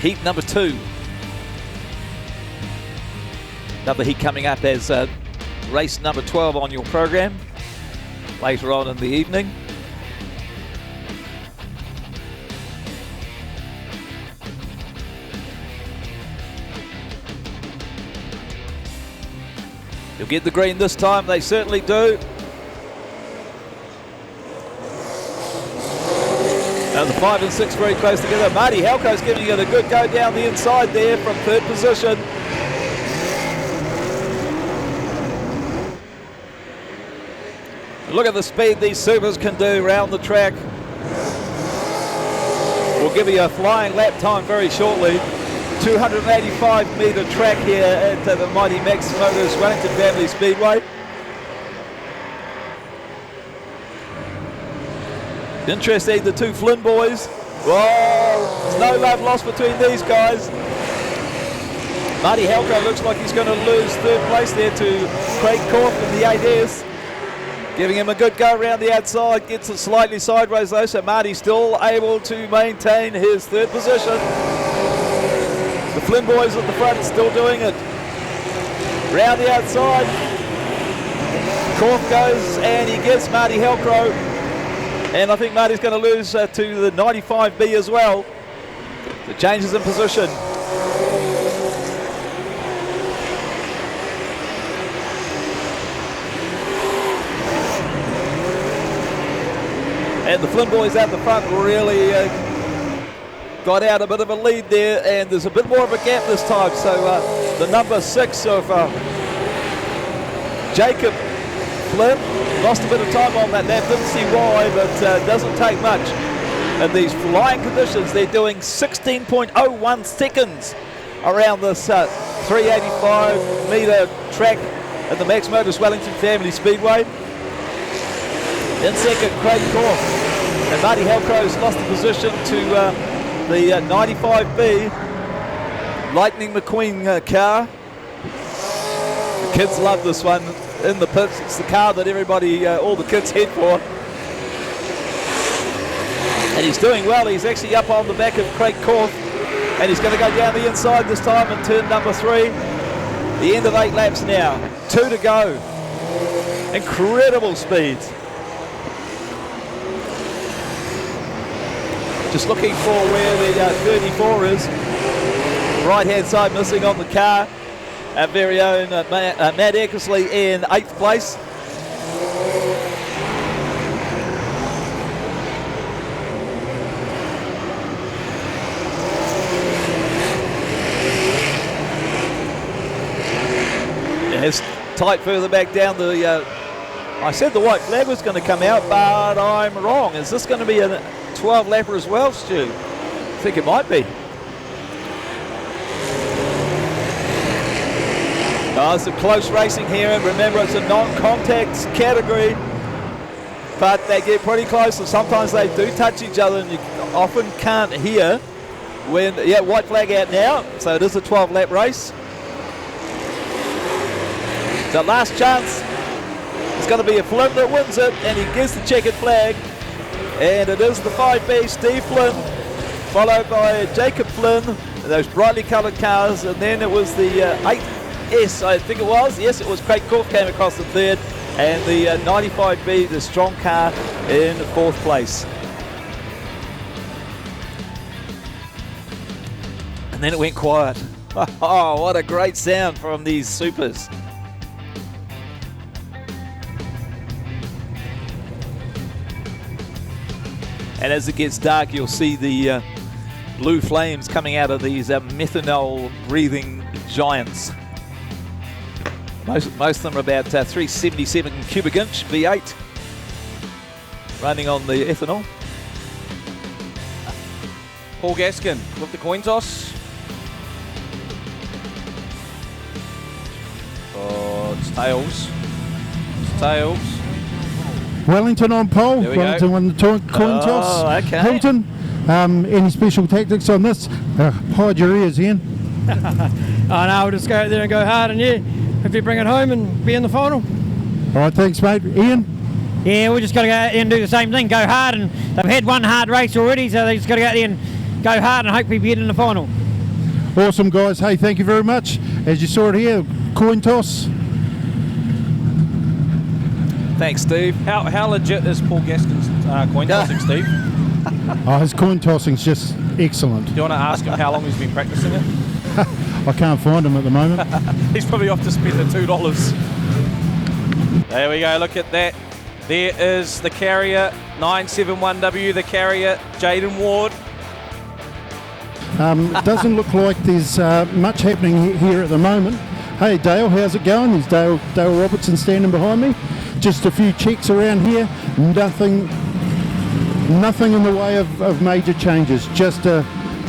Heat number 2. Another heat coming up as race number 12 on your program later on in the evening. You'll get the green this time, they certainly do. Now the 5 and 6 very close together. Marty Halco's giving it a good go down the inside there from 3rd position. Look at the speed these supers can do around the track. We'll give you a flying lap time very shortly. 285 metre track here at the Mighty Max Motors Wellington Family Speedway. Interesting, the 2 Flynn boys. Whoa, there's no love lost between these guys. Marty Halco looks like he's going to lose 3rd place there to Craig Corf in the 8S. Giving him a good go around the outside, gets it slightly sideways though, so Marty's still able to maintain his 3rd position. The Flynn boys at the front still doing it. Round the outside, Corf goes and he gets Marty Halcro. And I think Marty's going to lose to the 95B as well. The changes in position. And the Flynn boys out the front really got out a bit of a lead there, and there's a bit more of a gap this time. So the number 6 of Jacob Flynn lost a bit of time on that lap, didn't see why, but doesn't take much. In these flying conditions, they're doing 16.01 seconds around this 385 metre track at the Max Motors Wellington Family Speedway. In second, Craig Corf. And Marty Halcro's lost the position to the 95B Lightning McQueen car. The kids love this one in the pits. It's the car that everybody, all the kids head for. And he's doing well. He's actually up on the back of Craig Corf. And he's going to go down the inside this time in turn number 3. The end of 8 laps now. 2 to go. Incredible speeds. Just looking for where the 34 is. Right hand side missing on the car. Our very own Matt Eckersley in 8th place. It's tight further back down the... I said the white flag was going to come out, but I'm wrong. Is this going to be a 12-lapper as well, Stu? I think it might be. Oh, it's a close racing here, and remember it's a non-contact category, but they get pretty close, and sometimes they do touch each other, and you often can't hear when... Yeah, white flag out now, so it is a 12-lap race. The last chance. It's going to be a Flynn that wins it, and he gets the checkered flag. And it is the 5B, Steve Flynn, followed by Jacob Flynn, those brightly coloured cars. And then it was the 8S, I think it was. Yes, it was Craig Corf came across the third. And the 95B, the strong car, in 4th place. And then it went quiet. Oh, what a great sound from these supers. And as it gets dark, you'll see the blue flames coming out of these methanol-breathing giants. Most of them are about 377 cubic inch V8, running on the ethanol. Paul Gaskin with the coin toss. Oh, it's tails. It's tails. Wellington on pole. Wellington won the coin toss. Okay. Hilton, any special tactics on this? Hide your ears, Ian. Oh no, we'll just go out there and go hard, and yeah, hopefully bring it home and be in the final. All right, thanks, mate. Ian? Yeah, we just got to go out there and do the same thing, go hard, and they've had one hard race already, so they just got to go out there and go hard and hopefully get in the final. Awesome, guys. Hey, thank you very much. As you saw it here, coin toss. Thanks, Steve. How legit is Paul Gaskin's coin tossing, Steve? Oh, his coin tossing's just excellent. Do you want to ask him how long he's been practicing it? I can't find him at the moment. He's probably off to spend the $2. There we go, look at that. There is the carrier, 971W, the carrier, Jaden Ward. It doesn't look like there's much happening here at the moment. Hey, Dale, how's it going? There's Dale Robertson standing behind me. Just a few checks around here. Nothing in the way of major changes. Just a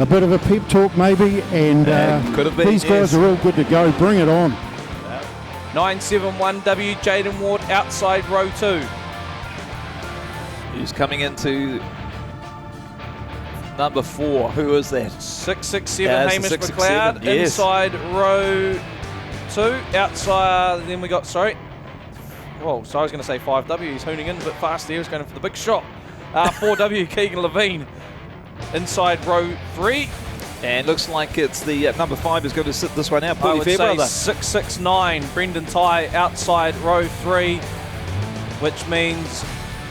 bit of a pep talk maybe, and could have been, these guys are all good to go. Bring it on. 971W, Jaden Ward, outside row 2. Who's coming into number 4? Who is that? 667, Hamish McLeod, inside row 2. Outside, then we got, well, so I was going to say 5W, he's honing in a bit fast there, he's going for the big shot. 4W, Keegan Levine, inside row 3. And looks like it's the number 5 is going to sit this one out. I would say Fairbrother. 669, Brendan Ty, outside row 3, which means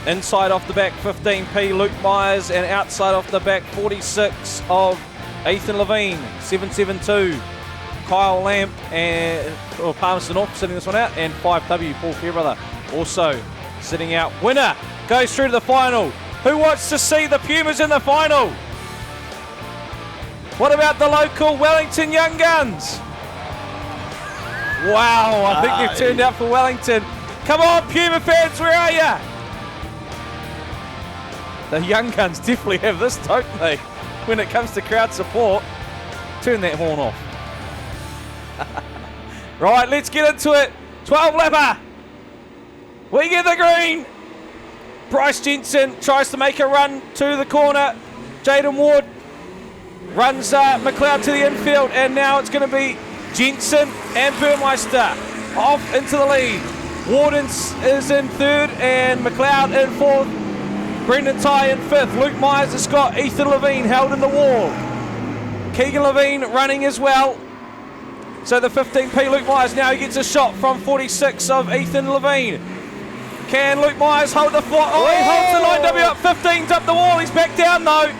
inside off the back 15P, Luke Myers, and outside off the back 46 of Ethan Levine, 772. Kyle Lamp and Palmerston North sitting this one out, and 5W, Paul Fairbrother, also sitting out. Winner goes through to the final. Who wants to see the Pumas in the final? What about the local Wellington Young Guns? Wow, I think they've turned out for Wellington. Come on, Puma fans, where are you? The Young Guns definitely have this, don't they? When it comes to crowd support, turn that horn off. Right, let's get into it. 12-lapper. We get the green. Bryce Jensen tries to make a run to the corner. Jaden Ward runs McLeod to the infield, and now it's going to be Jensen and Burmeister off into the lead. Warden is in 3rd and McLeod in 4th. Brendan Ty in 5th. Luke Myers has got Ethan Levine held in the wall. Keegan Levine running as well. So the 15P Luke Myers, now he gets a shot from 46 of Ethan Levine. Can Luke Myers hold the flight? Oh, he holds the line W up. 15's up the wall. He's back down though.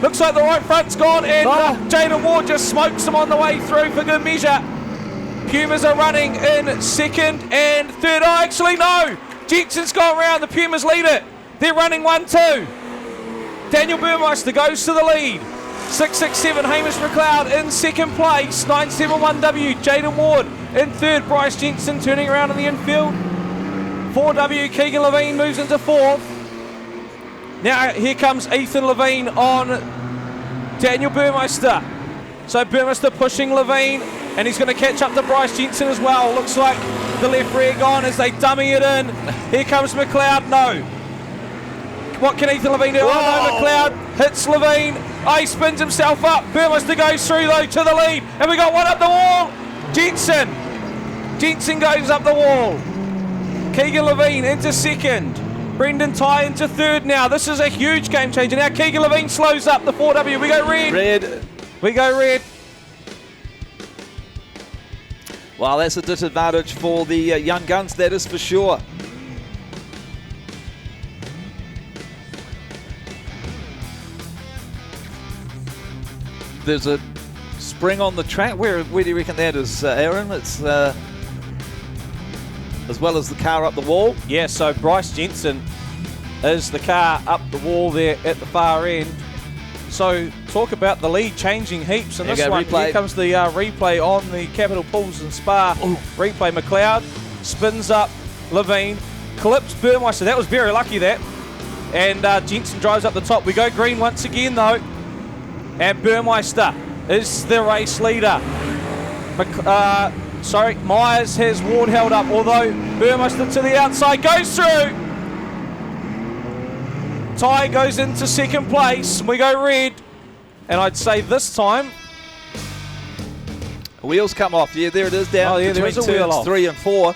Looks like the right front's gone, and Jaden Ward just smokes them on the way through for good measure. Pumas are running in second and third. Oh, actually, no. Jensen's gone round. The Pumas lead it. They're running 1-2. Daniel Burmeister goes to the lead. 667 Hamish McLeod in second place. 971W Jaden Ward in third. Bryce Jensen turning around in the infield. 4W Keegan Levine moves into fourth. Now here comes Ethan Levine on Daniel Burmeister. So Burmeister pushing Levine, and he's going to catch up to Bryce Jensen as well. Looks like the left rear gone as they dummy it in. Here comes McLeod. No. What can Ethan Levine do? Oh no, McLeod hits Levine. Oh, he spins himself up. Burmeister goes through though to the lead. And we got one up the wall. Jensen goes up the wall. Keegan Levine into second. Brendan Tye into third now. This is a huge game changer. Now Keegan Levine slows up the 4W. We go red. We go red. Well, that's a disadvantage for the young guns, that is for sure. There's a spring on the track. Where do you reckon that is, Aaron? It's as well as the car up the wall. Yeah, so Bryce Jensen is the car up the wall there at the far end. So talk about the lead changing heaps in this one. Replay. Here comes the replay on the Capital Pools and Spa. Replay, McLeod spins up Levine, clips Burmeister. That was very lucky, that. And Jensen drives up the top. We go green once again though. And Burmeister is the race leader. Myers has Ward held up, although Burmeister to the outside goes through. Ty goes into second place. We go red. And I'd say this time... Wheels come off. Yeah, there it is down there is a between wheel turns off. 3 and 4.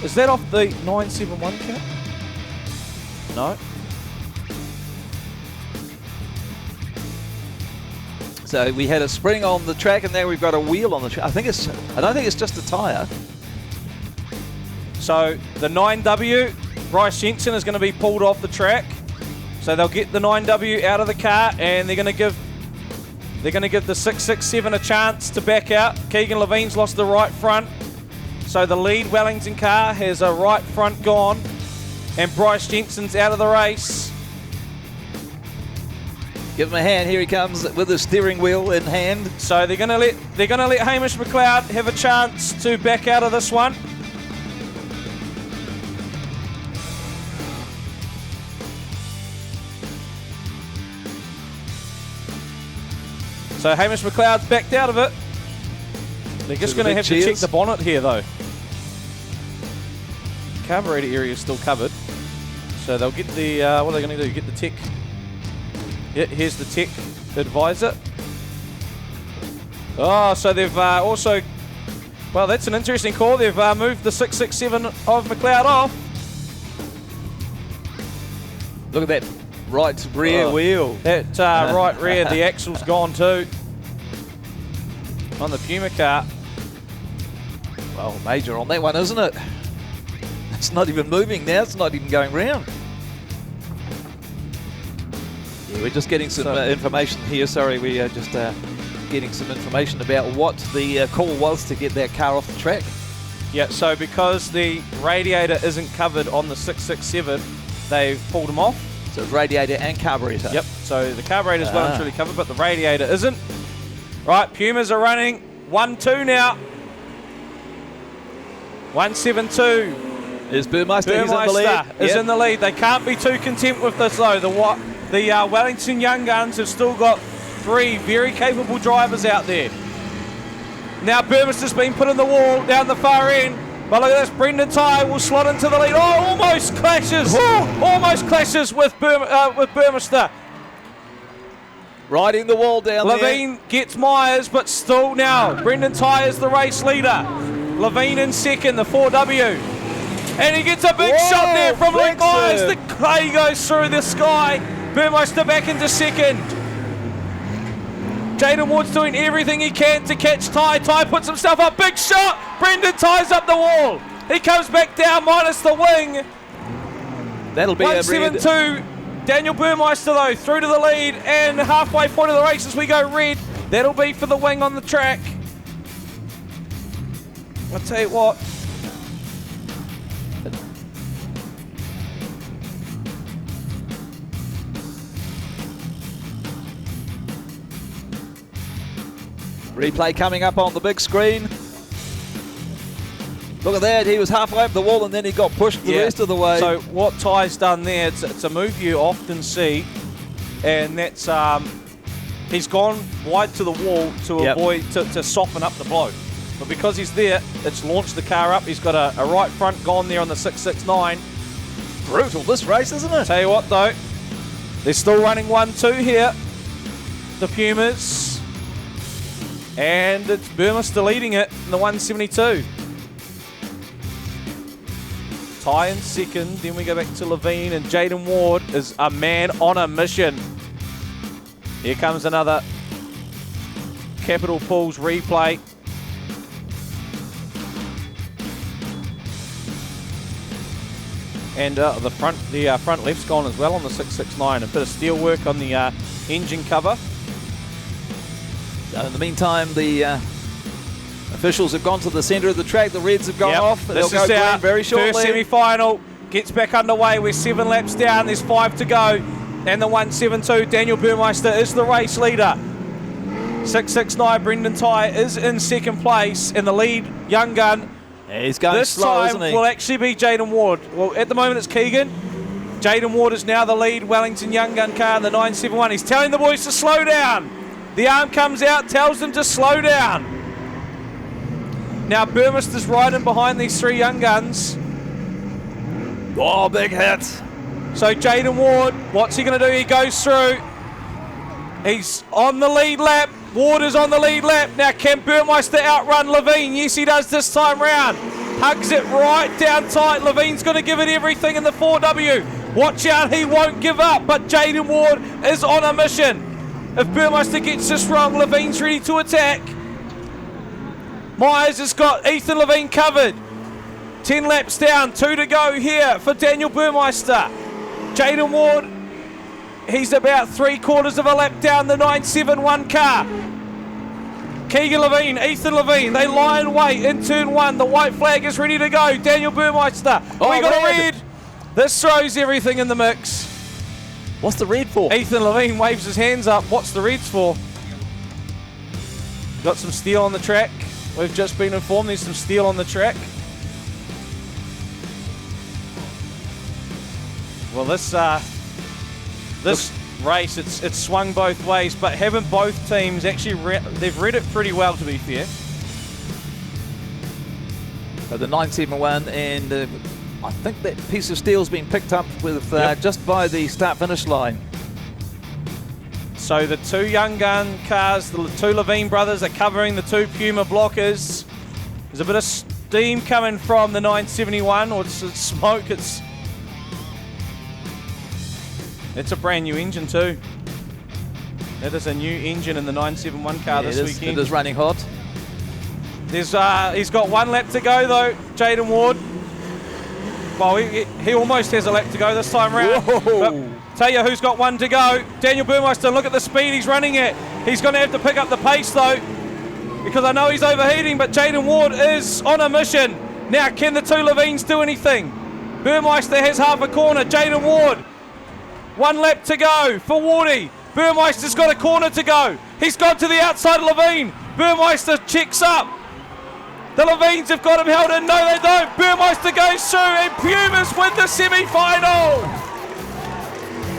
Is that off the 971 cap? No. So we had a spring on the track, and now we've got a wheel on the track. I don't think it's just a tyre. So the 9W, Bryce Jensen is going to be pulled off the track. So they'll get the 9W out of the car, and they're going to give the 667 a chance to back out. Keegan Levine's lost the right front. So the lead Wellington car has a right front gone, and Bryce Jensen's out of the race. Give him a hand. Here he comes with the steering wheel in hand. So they're going to let Hamish McLeod have a chance to back out of this one. So Hamish McLeod's backed out of it. They're just going to have to check the bonnet here though. Carburetor area is still covered. So they'll get the, what are they going to do? Get the tech. Yeah, here's the tech advisor. Oh, so they've also, well, that's an interesting call. They've moved the 667 of McLeod off. Look at that right rear wheel. That right rear, the axle's gone too. On the Puma car. Well, major on that one, isn't it? It's not even moving now. It's not even going round. Yeah, we're just getting some information here. Sorry, we are just getting some information about what the call was to get that car off the track. Yeah, so because the radiator isn't covered on the 667, they've pulled them off. So it's radiator and carburetor. Yep, so the carburetor's well and truly covered, but the radiator isn't. Right, Pumas are running 1-2 now. 172. Is Burmeister. He's in the lead. Is in the lead. They can't be too content with this though. The Wellington Young Guns have still got 3 very capable drivers out there. Now Burmeister's been put in the wall down the far end. But look at this, Brendan Tye will slot into the lead. Oh, almost clashes. Almost clashes with Burmeister. Riding the wall down there. Levine gets Myers, but still now, Brendan Tye is the race leader. Levine in second, the 4W. And he gets a big shot there from Luke Myers. The clay goes through the sky. Burmeister back into second. Jaden Ward's doing everything he can to catch Tye. Tye puts himself up. Big shot. Brendan ties up the wall. He comes back down minus the wing. That'll be 172. Daniel Burmeister, though, through to the lead, and halfway point of the race as we go red. That'll be for the wing on the track. I'll tell you what. Replay coming up on the big screen. Look at that, he was halfway up the wall and then he got pushed the rest of the way. So what Ty's done there, it's a move you often see, and that's he's gone wide to the wall to avoid, to soften up the blow. But because he's there, it's launched the car up. He's got a right front gone there on the 669. Brutal this race, isn't it? Tell you what though, they're still running 1-2 here, the Pumas. And it's Burmeister leading it in the 172. Ty in second, then we go back to Levine, and Jaden Ward is a man on a mission. Here comes another Capital Pools replay. And the front left's gone as well on the 669. A bit of steel work on the engine cover. In the meantime, the officials have gone to the centre of the track. The reds have gone off. They'll go green very shortly. First semi-final gets back underway. We're 7 laps down. There's 5 to go. And the 172, Daniel Burmeister is the race leader. 669, Brendan Ty is in second place. And the lead young gun he's going slow, isn't he? This time will actually be Jaden Ward. Well, at the moment it's Keegan. Jaden Ward is now the lead Wellington young gun car in the 971. He's telling the boys to slow down. The arm comes out, tells them to slow down. Now Burmeister's riding behind these 3 young guns. Oh, big hit. So Jaden Ward, what's he going to do? He goes through. He's on the lead lap. Ward is on the lead lap. Now can Burmeister outrun Levine? Yes, he does this time round. Hugs it right down tight. Levine's going to give it everything in the 4W. Watch out, he won't give up. But Jaden Ward is on a mission. If Burmeister gets this wrong, Levine's ready to attack. Myers has got Ethan Levine covered. 10 laps down, 2 to go here for Daniel Burmeister. Jaden Ward, he's about 3/4 of a lap down the 971 car. Keegan Levine, Ethan Levine, they lie in wait in turn 1. The white flag is ready to go. Daniel Burmeister, we got a red. This throws everything in the mix. What's the red for? Ethan Levine waves his hands up. What's the reds for? Got some steel on the track. We've just been informed there's some steel on the track. Well, this race, it's swung both ways, but haven't both teams actually they've read it pretty well, to be fair. So the 971, and I think that piece of steel's been picked up with just by the start-finish line. So the 2 young gun cars, the 2 Levine brothers, are covering the 2 Puma blockers. There's a bit of steam coming from the 971, or it's smoke. It's a brand new engine too. That is a new engine in the 971 car this weekend. It is running hot. He's got 1 lap to go though, Jaden Ward. Well, he almost has a lap to go this time round. But tell you who's got 1 to go. Daniel Burmeister, look at the speed he's running at. He's going to have to pick up the pace though, because I know he's overheating, but Jaden Ward is on a mission. Now, can the 2 Levines do anything? Burmeister has half a corner. Jaden Ward, 1 lap to go for Wardy. Burmeister's got a corner to go. He's gone to the outside of Levine. Burmeister checks up. The Levines have got him held in. No, they don't. Burmeister goes through, and Pumas win the semi-final.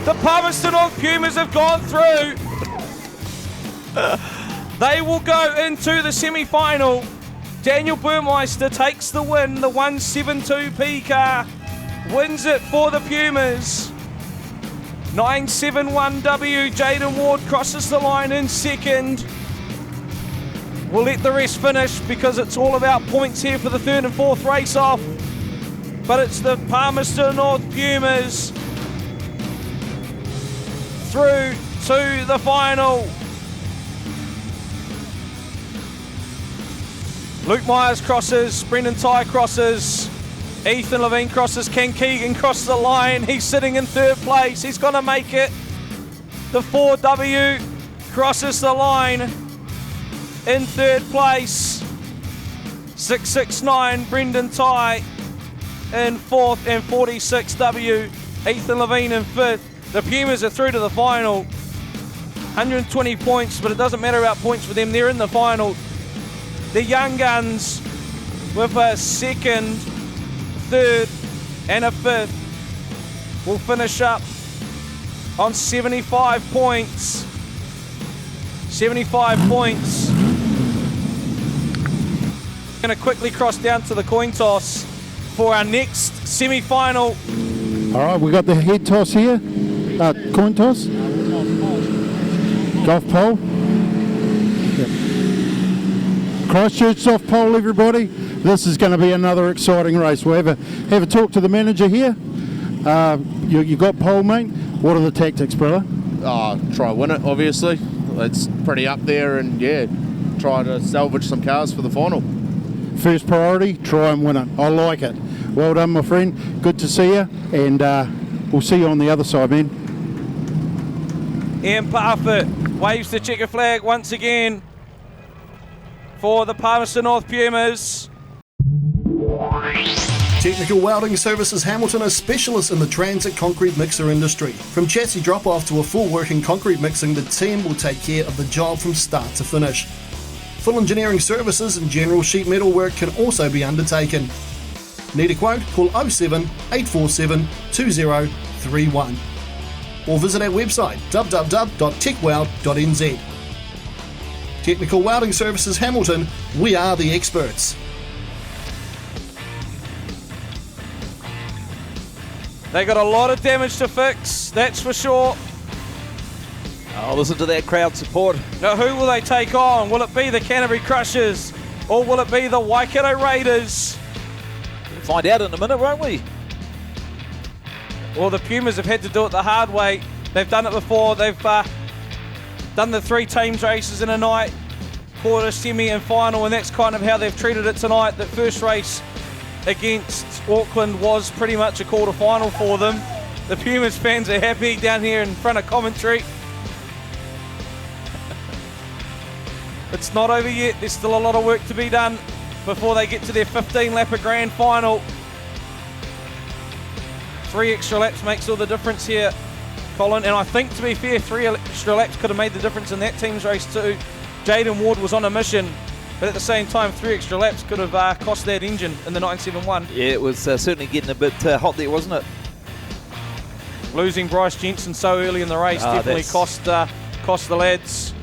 The Palmerston North Pumas have gone through. They will go into the semi-final. Daniel Burmeister takes the win. The 172P car wins it for the Pumas. 971W, Jaden Ward crosses the line in second. We'll let the rest finish because it's all about points here for the 3rd and 4th race off. But it's the Palmerston North Pumas through to the final. Luke Myers crosses, Brendan Ty crosses. Ethan Levine crosses, Ken Keegan crosses the line. He's sitting in third place. He's going to make it. The 4W crosses the line in third place. 669 Brendan Ty in fourth, and 46W Ethan Levine in fifth. The Pumas are through to the final. 120 points, but it doesn't matter about points for them. They're in the final. The Young Guns with a second, third and a fifth will finish up on 75 points. 75 points. Going to quickly cross down to the coin toss for our next semi-final. All right, we got the head toss here. Coin toss. Golf pole. Yep. Christchurch soft pole, everybody. This is going to be another exciting race. We'll have a talk to the manager here. You got pole, mate. What are the tactics, brother? Try win it, obviously. It's pretty up there, and yeah, try to salvage some cars for the final. First priority, try and win it. I like it. Well done, my friend. Good to see you, and we'll see you on the other side, man. Ian Parfitt waves the checker flag once again for the Palmerston North Pumas. Technical Welding Services Hamilton is specialists in the transit concrete mixer industry. From chassis drop-off to a full working concrete mixing, the team will take care of the job from start to finish. Full engineering services and general sheet metal work can also be undertaken. Need a quote? Call 07 847 2031 or visit our website www.techweld.nz. Technical Welding Services Hamilton, we are the experts. They got a lot of damage to fix, that's for sure. Oh, listen to that crowd support. Now, who will they take on? Will it be the Canterbury Crushers or will it be the Waikato Raiders? We'll find out in a minute, won't we? Well, the Pumas have had to do it the hard way. They've done it before. They've done the 3 teams races in a night, quarter, semi and final, and that's kind of how they've treated it tonight. The first race against Auckland was pretty much a quarter final for them. The Pumas fans are happy down here in front of commentary. It's not over yet. There's still a lot of work to be done before they get to their 15-lapper grand final. 3 extra laps makes all the difference here, Colin. And I think, to be fair, 3 extra laps could have made the difference in that team's race too. Jaden Ward was on a mission, but at the same time, 3 extra laps could have cost that engine in the 971. Yeah, it was certainly getting a bit hot there, wasn't it? Losing Bryce Jensen so early in the race definitely cost the lads,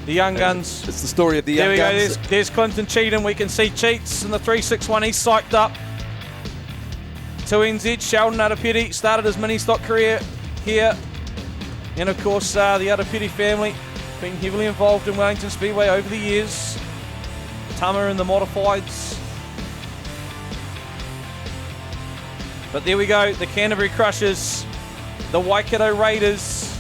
the Young Guns. It's the story of the Young Guns. There we go, there's Clinton Cheatham. We can see Cheats in the 361. He's psyched up. 2NZ, Sheldon Arapeti started his mini stock career here. And of course, the Arapeti family been heavily involved in Wellington Speedway over the years. Tama in the modifieds. But there we go, the Canterbury Crushers, the Waikato Raiders.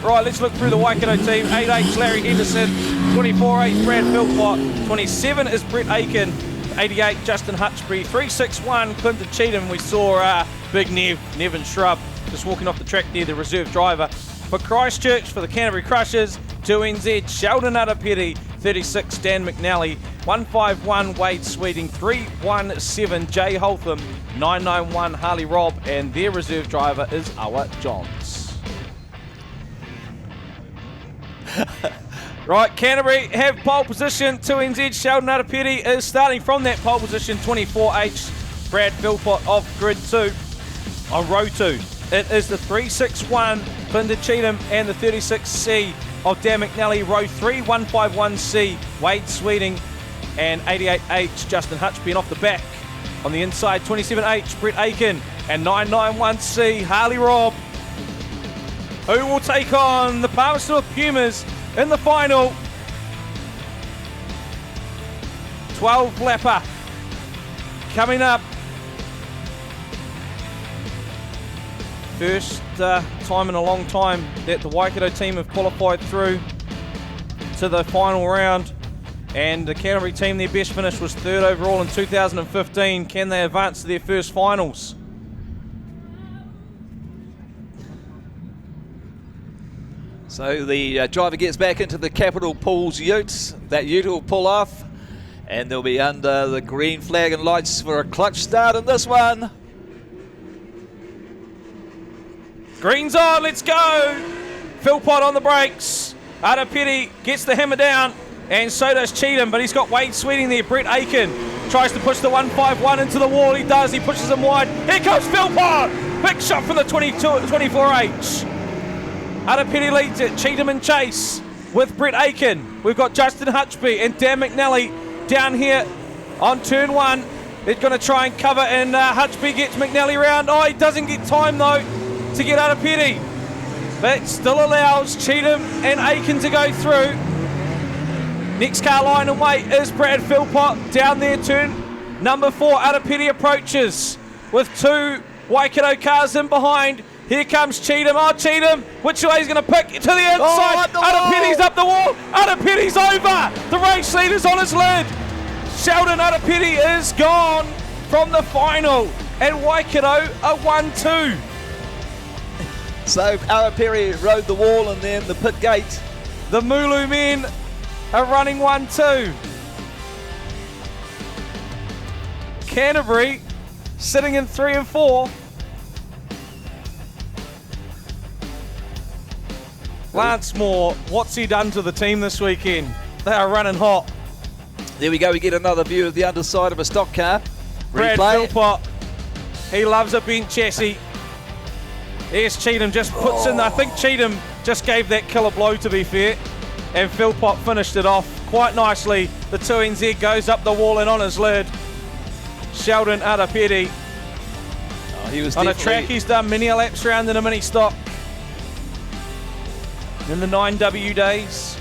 Right, let's look through the Waikato team. 8H Larry Henderson, 24H Brad Philpott, 27 is Brett Aiken, 88 Justin Hutchbury, 361 Clinton Cheatham. We saw Big Nevin Shrub just walking off the track there, the reserve driver. For Christchurch, for the Canterbury Crushers, 2NZ Sheldon Arapeti, 36 Dan McNally, 151 Wade Sweeting, 317 Jay Holtham, 991 Harley Robb, and their reserve driver is Awa Johns. Right, Canterbury have pole position. 2NZ Sheldon Arapeti is starting from that pole position. 24H Brad Philpott off grid 2 on row 2. It is the 361 Clinton Cheatham and the 36C of Dan McNally. Row 3, 151C Wade Sweeting and 88H Justin Hutchby. Off the back on the inside, 27H Brett Aiken and 991C Harley Robb, who will take on the Palmerston North Pumas in the final. 12-lapper coming up. First time in a long time that the Waikato team have qualified through to the final round. And the Canterbury team, their best finish was 3rd overall in 2015. Can they advance to their first finals? So the driver gets back into the Capital Pools ute. That ute will pull off, and they'll be under the green flag and lights for a clutch start in this one. Green's on, let's go! Philpott on the brakes. Arapeti gets the hammer down, and so does Cheatham, but he's got Wade Sweeting there. Brett Aiken tries to push the 151 into the wall. He does, he pushes him wide. Here comes Philpott! Big shot from the 24H. Arapeti leads it, Cheatham in chase with Brett Aiken. We've got Justin Hutchby and Dan McNally down here on turn 1. They're going to try and cover, and Hutchby gets McNally round. Oh, he doesn't get time though to get Arapeti. But still allows Cheatham and Aiken to go through. Next car line and wait is Brad Philpott down there, turn number 4. Arapeti approaches with 2 Waikato cars in behind. Here comes Cheatham. Oh, Cheatham, which way he's going to pick to the inside. Arapeti's up the wall. Arapeti's over. The race leader's on his lid. Sheldon Arapeti is gone from the final, and Waikato are 1-2. So Arapeti rode the wall and then the pit gate. The Mulu men are running 1-2. Canterbury sitting in 3 and 4. Lance Moore, what's he done to the team this weekend? They are running hot. There we go, we get another view of the underside of a stock car. Brad Philpott, he loves a bent chassis. Yes, Cheatham just puts in, I think Cheatham just gave that killer blow, to be fair, and Philpott finished it off quite nicely. The 2NZ goes up the wall and on his lid. Sheldon Arapeti. He was on a track he's done many laps round in a mini stock. In the 9W days.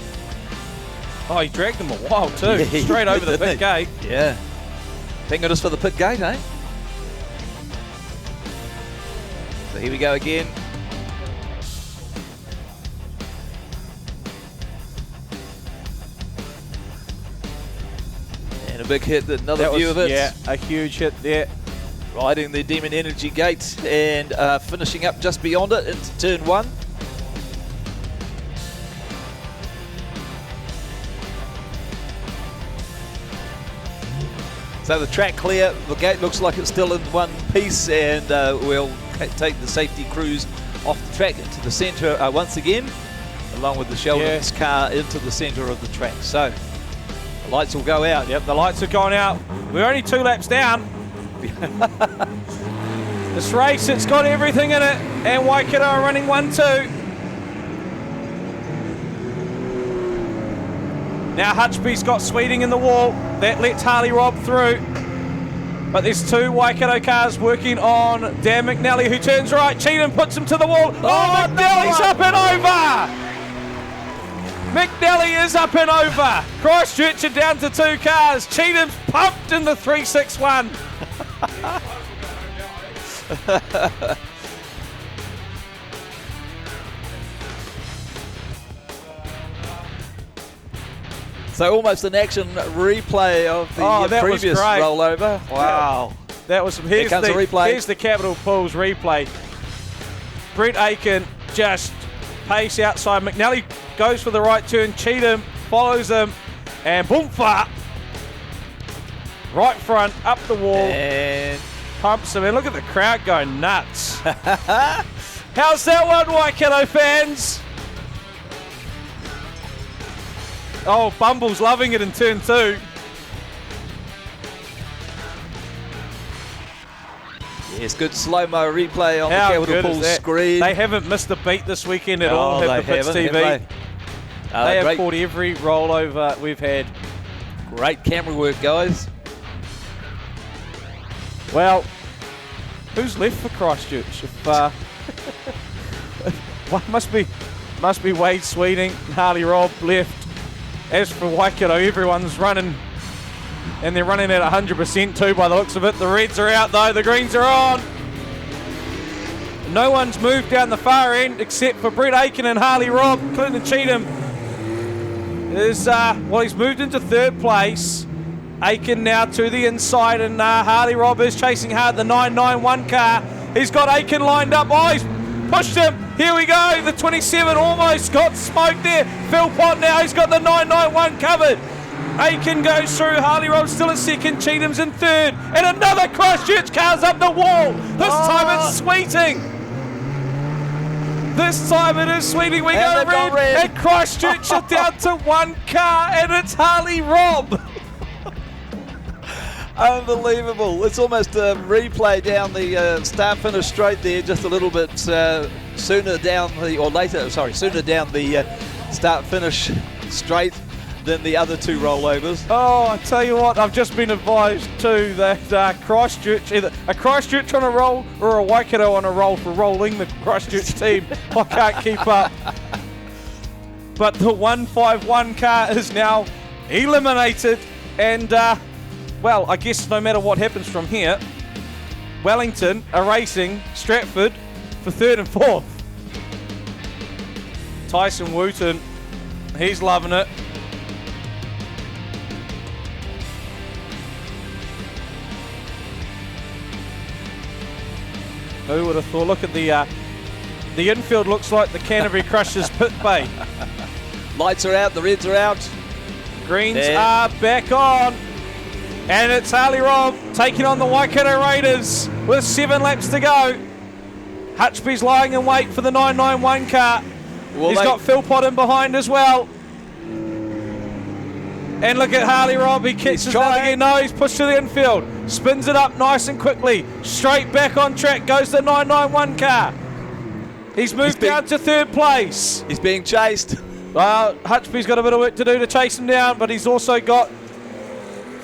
Oh, he dragged them a while too. Yeah, straight over the pit gate. Yeah. Thank goodness for the pit gate, eh? So here we go again. And a big hit, another view of it. Yeah, a huge hit there. Riding the Demon Energy gate and finishing up just beyond it into turn 1. So the track clear, the gate looks like it's still in one piece, and we'll take the safety crews off the track into the centre once again, along with the Sheldon's car into the centre of the track. So the lights will go out. Yep, the lights have gone out. We're only 2 laps down. This race, it's got everything in it, and Waikato are running 1-2. Now Hutchby's got Sweeting in the wall. That lets Harley Robb through. But there's 2 Waikato cars working on Dan McNally, who turns right. Cheatham puts him to the wall. Oh, McNally's up and over! McNally is up and over. Christchurch are down to 2 cars. Cheatham's pumped in the 361. So almost an action replay of the previous rollover. Wow. That was here's the replay. Here's the Capital Pools replay. Brett Aiken just pace outside. McNally goes for the right turn. Cheatham follows him, and boom fart. Right front, up the wall, and pumps him in. Look at the crowd going nuts. How's that one, Waikato fans? Oh, Bumble's loving it in turn 2. Yes, good slow-mo replay on the Capital Pools screen. They haven't missed a beat this weekend at all, have the Pits TV. They have caught every rollover we've had. Great camera work, guys. Well, who's left for Christchurch? If, must be Wade Sweeting and Harley Robb left. As for Waikato, everyone's running, and they're running at 100% too by the looks of it. The reds are out though, the greens are on. No one's moved down the far end except for Brett Aiken and Harley Robb. Clinton Cheatham There's, he's moved into third place. Aiken now to the inside, and Harley Robb is chasing hard the 991 car. He's got Aiken lined up. Oh, he's pushed him. Here we go. The 27 almost got smoked there. Philpott now, he's got the 991 covered. Aiken goes through. Harley Robb still in second. Cheatham's in third. And another Christchurch car's up the wall. This time it's Sweeting. This time it is Sweeting. We go red. And Christchurch are down to one car, and it's Harley Robb. Unbelievable. It's almost a replay down the start-finish straight there, just a little bit sooner down the start-finish straight than the other two rollovers. Oh, I tell you what, I've just been advised too that Christchurch, either a Christchurch on a roll or a Waikato on a roll for rolling the Christchurch team. I can't keep up. But the 151 car is now eliminated, and well, I guess no matter what happens from here, Wellington are racing Stratford for third and fourth. Tyson Wooten, he's loving it. Who would have thought? Look at the infield, looks like the Canterbury Crushers pit bay. Lights are out, the reds are out. Greens are back on. And it's Harley Robb taking on the Waikato Raiders with 7 laps to go. Hutchby's lying in wait for the 991 car. He's got Philpott in behind as well. And look at Harley Robb, he kicks it out again. No, he's pushed to the infield. Spins it up nice and quickly. Straight back on track goes the 991 car. He's moved down to third place. He's being chased. Well, Hutchby's got a bit of work to do to chase him down, but he's also got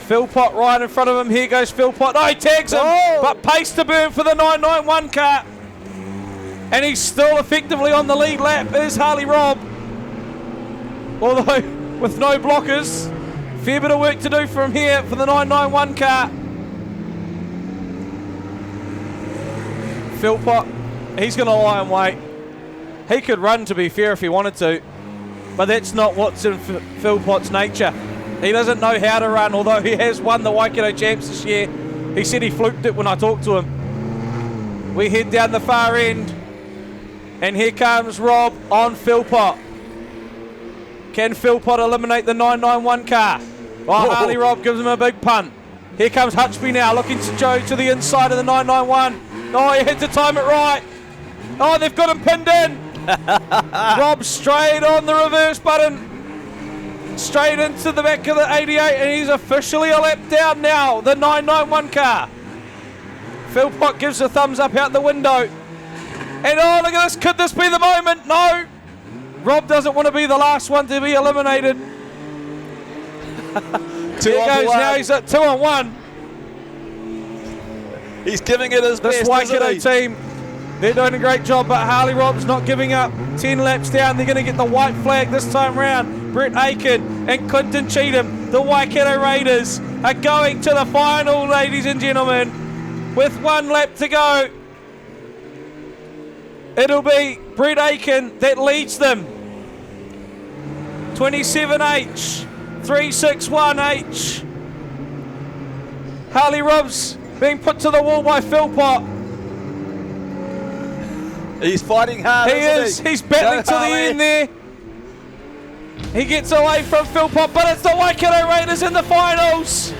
Philpott right in front of him. Here goes Philpott. Oh, he tags him, but pace to burn for the 991 car. And he's still effectively on the lead lap is Harley Robb. Although with no blockers. Fair bit of work to do from here for the 991 car. Philpott, he's going to lie and wait. He could run, to be fair, if he wanted to, but that's not what's in Philpott's nature. He doesn't know how to run, although he has won the Waikato Champs this year. He said he fluked it when I talked to him. We head down the far end, and here comes Robb on Philpott. Can Philpott eliminate the 991 car? Oh, Harley Robb gives him a big punt. Here comes Hutchby now, looking to go to the inside of the 991. Oh, he had to time it right. Oh, they've got him pinned in. Robb straight on the reverse button. Straight into the back of the 88, and he's officially a lap down now, the 991 car. Philpott gives a thumbs up out the window. And oh, look at this. Could this be the moment? No. Robb doesn't want to be the last one to be eliminated. There goes now, he's at 2 on 1. He's giving it his best, this Waikato team, they're doing a great job, but Harley Robb's not giving up. 10 laps down, they're going to get the white flag this time round. Brett Aiken and Clinton Cheatham, the Waikato Raiders, are going to the final, ladies and gentlemen, with 1 lap to go. It'll be Brett Aiken that leads them. 27H, 361H. Harley Robb's being put to the wall by Philpott. He's fighting hard, He is. He's battling to the end there. He gets away from Philpott, but it's the Waikato Raiders in the finals.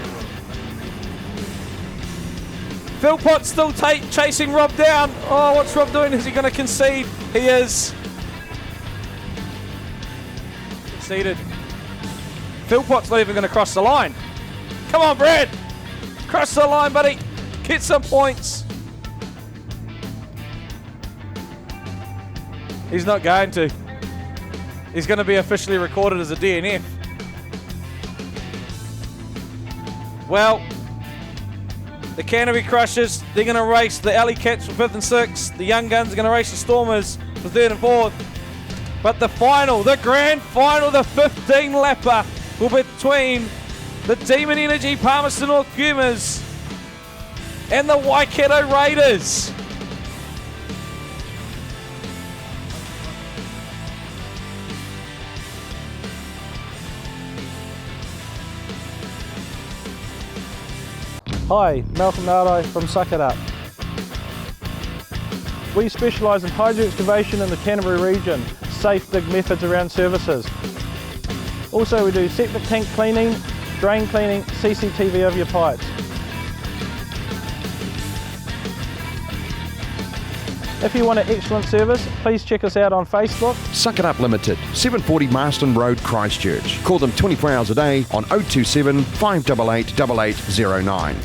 Philpott's still chasing Robb down. Oh, what's Robb doing? Is he going to concede? He is. Conceded. Philpott's not even going to cross the line. Come on, Brad. Cross the line, buddy. Get some points. He's not going to. He's going to be officially recorded as a DNF. Well, the Canterbury Crushers, they're going to race the Alley Cats for 5th and 6th. The Young Guns are going to race the Stormers for 3rd and 4th. But the final, the grand final, the 15-lapper will be between the Demon Energy Palmerston North Pumas and the Waikato Raiders. Hi, Malcolm Nardo from Suck It Up. We specialise in hydro excavation in the Canterbury region, safe big methods around services. Also we do septic tank cleaning, drain cleaning, CCTV over your pipes. If you want an excellent service, please check us out on Facebook. Suck It Up Limited, 740 Marston Road, Christchurch. Call them 24 hours a day on 027 588 8809.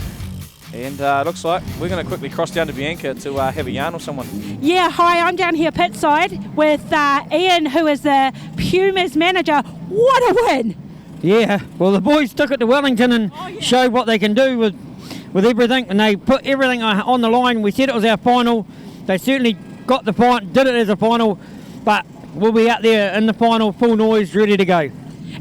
And looks like we're going to quickly cross down to Bianca to have a yarn with someone. Yeah, hi, I'm down here pit side with Ian, who is the Pumas manager. What a win! Yeah, well the boys took it to Wellington and showed what they can do with everything, and they put everything on the line. We said it was our final. They certainly got the final, did it as a final, but we'll be out there in the final, full noise, ready to go.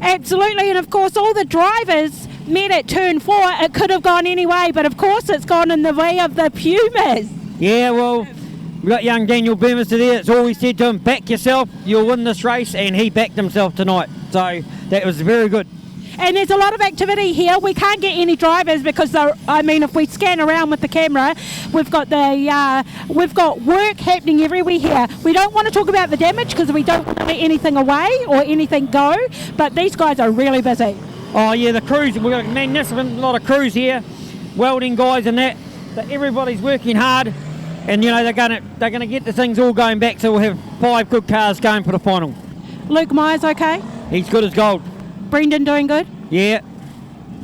Absolutely, and of course all the drivers met at turn 4. It could have gone any way, but of course it's gone in the way of the Pumas. Yeah, well, we've got young Daniel Burmester there. It's all we said to him, back yourself, you'll win this race, and he backed himself tonight. So that was very good. And there's a lot of activity here. We can't get any drivers because, if we scan around with the camera, we've got work happening everywhere here. We don't want to talk about the damage because we don't want to let anything away or anything go, but these guys are really busy. Oh yeah, the crews, we've got a magnificent lot of crews here, welding guys and that, but everybody's working hard, and you know they're gonna get the things all going back, so we'll have 5 good cars going for the final. Luke Myers okay? He's good as gold. Brendan doing good? Yeah.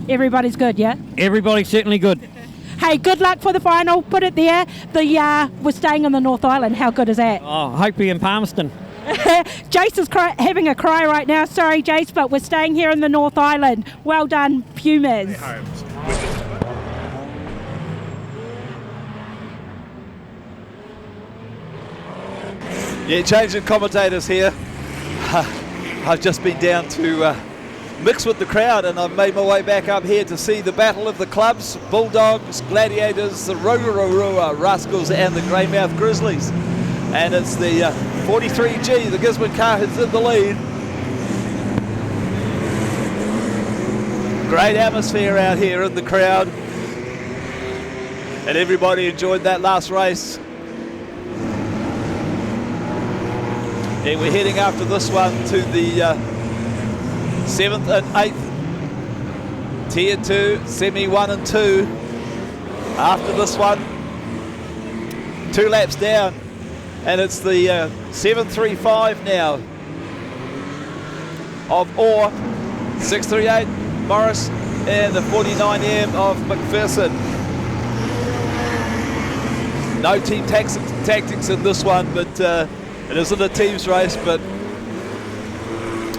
Everybody's good, yeah? Everybody's certainly good. Hey, good luck for the final. Put it there. We're staying on the North Island. How good is that? Oh, Hopi and Palmerston. Jace is having a cry right now. Sorry, Jace, but we're staying here in the North Island. Well done, Pumas. Yeah, changing commentators here. I've just been down to mix with the crowd, and I've made my way back up here to see the battle of the clubs: Bulldogs, Gladiators, the Rotorua Rascals and the Greymouth Grizzlies. And it's the 43G, the Gisborne car, who's in the lead. Great atmosphere out here in the crowd, and everybody enjoyed that last race. And we're heading after this one to the 7th and 8th Tier 2, Semi 1 and 2. After this one, 2 laps down, and it's the 735 now of Orr, 638 Morris, and the 49M of McPherson. No team tactics in this one, but it isn't a team's race, but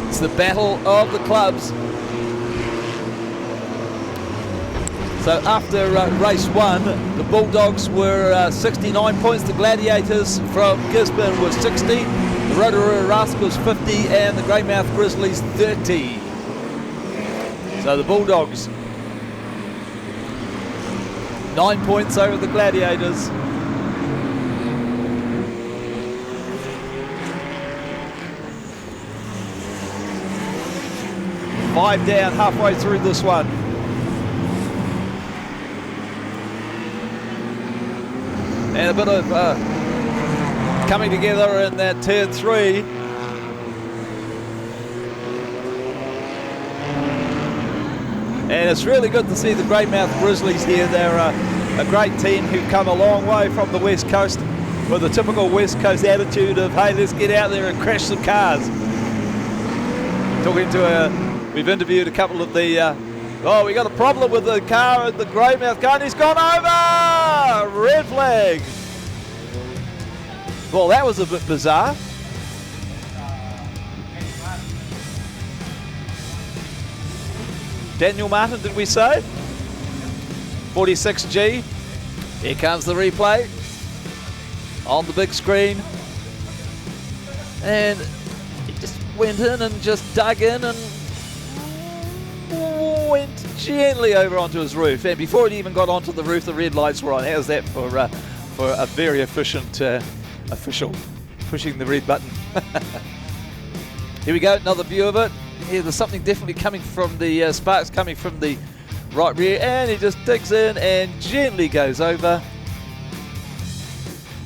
it's the battle of the clubs. So after race 1, the Bulldogs were 69 points, the Gladiators from Gisborne were 60, the Rotorua Rascals 50, and the Greymouth Grizzlies 30. So the Bulldogs 9 points over the Gladiators. Five down halfway through this one. And a bit of coming together in that turn 3. And it's really good to see the Greymouth Grizzlies here. They're a great team who've come a long way from the West Coast with a typical West Coast attitude of, hey, let's get out there and crash some cars. Talking to we've interviewed a couple of the, we got a problem with the car at the Greymouth car, and he's gone over! Red flag. Well, that was a bit bizarre. Daniel Martin, did we say? 46G. Here comes the replay on the big screen. And he just went in and just dug in and went gently over onto his roof, and before it even got onto the roof, the red lights were on. How's that for a very efficient official pushing the red button? Here we go, another view of it. Here, there's something definitely coming from the sparks coming from the right rear, and he just digs in and gently goes over.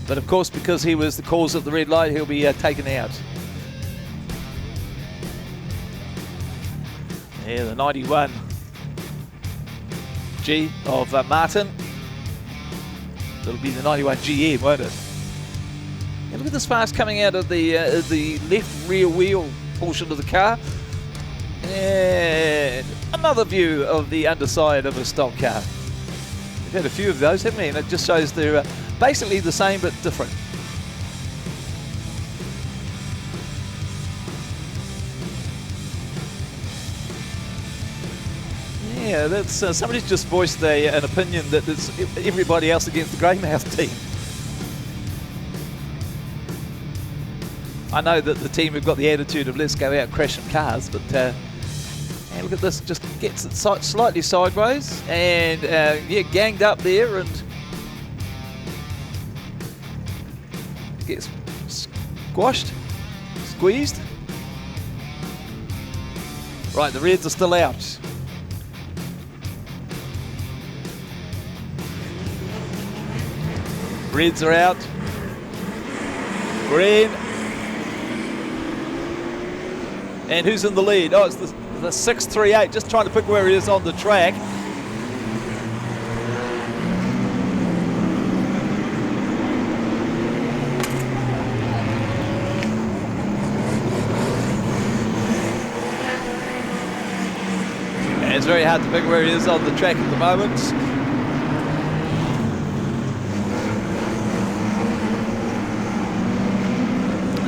But of course, because he was the cause of the red light, he'll be taken out. Yeah, the 91 G of Martin. It'll be the 91 GM, won't it? And look at this fast coming out of the left rear wheel portion of the car. And another view of the underside of a stock car. We've had a few of those, haven't we? And it just shows they're basically the same but different. Yeah, that's somebody's just voiced an opinion that it's everybody else against the Greymouth team. I know that the team have got the attitude of let's go out crashing cars, but and look at this, just gets it slightly sideways and yeah, ganged up there and gets squashed, squeezed. Right, the Reds are still out. Reds are out. Green. And who's in the lead? Oh, it's the 638, just trying to pick where he is on the track. And it's very hard to pick where he is on the track at the moment.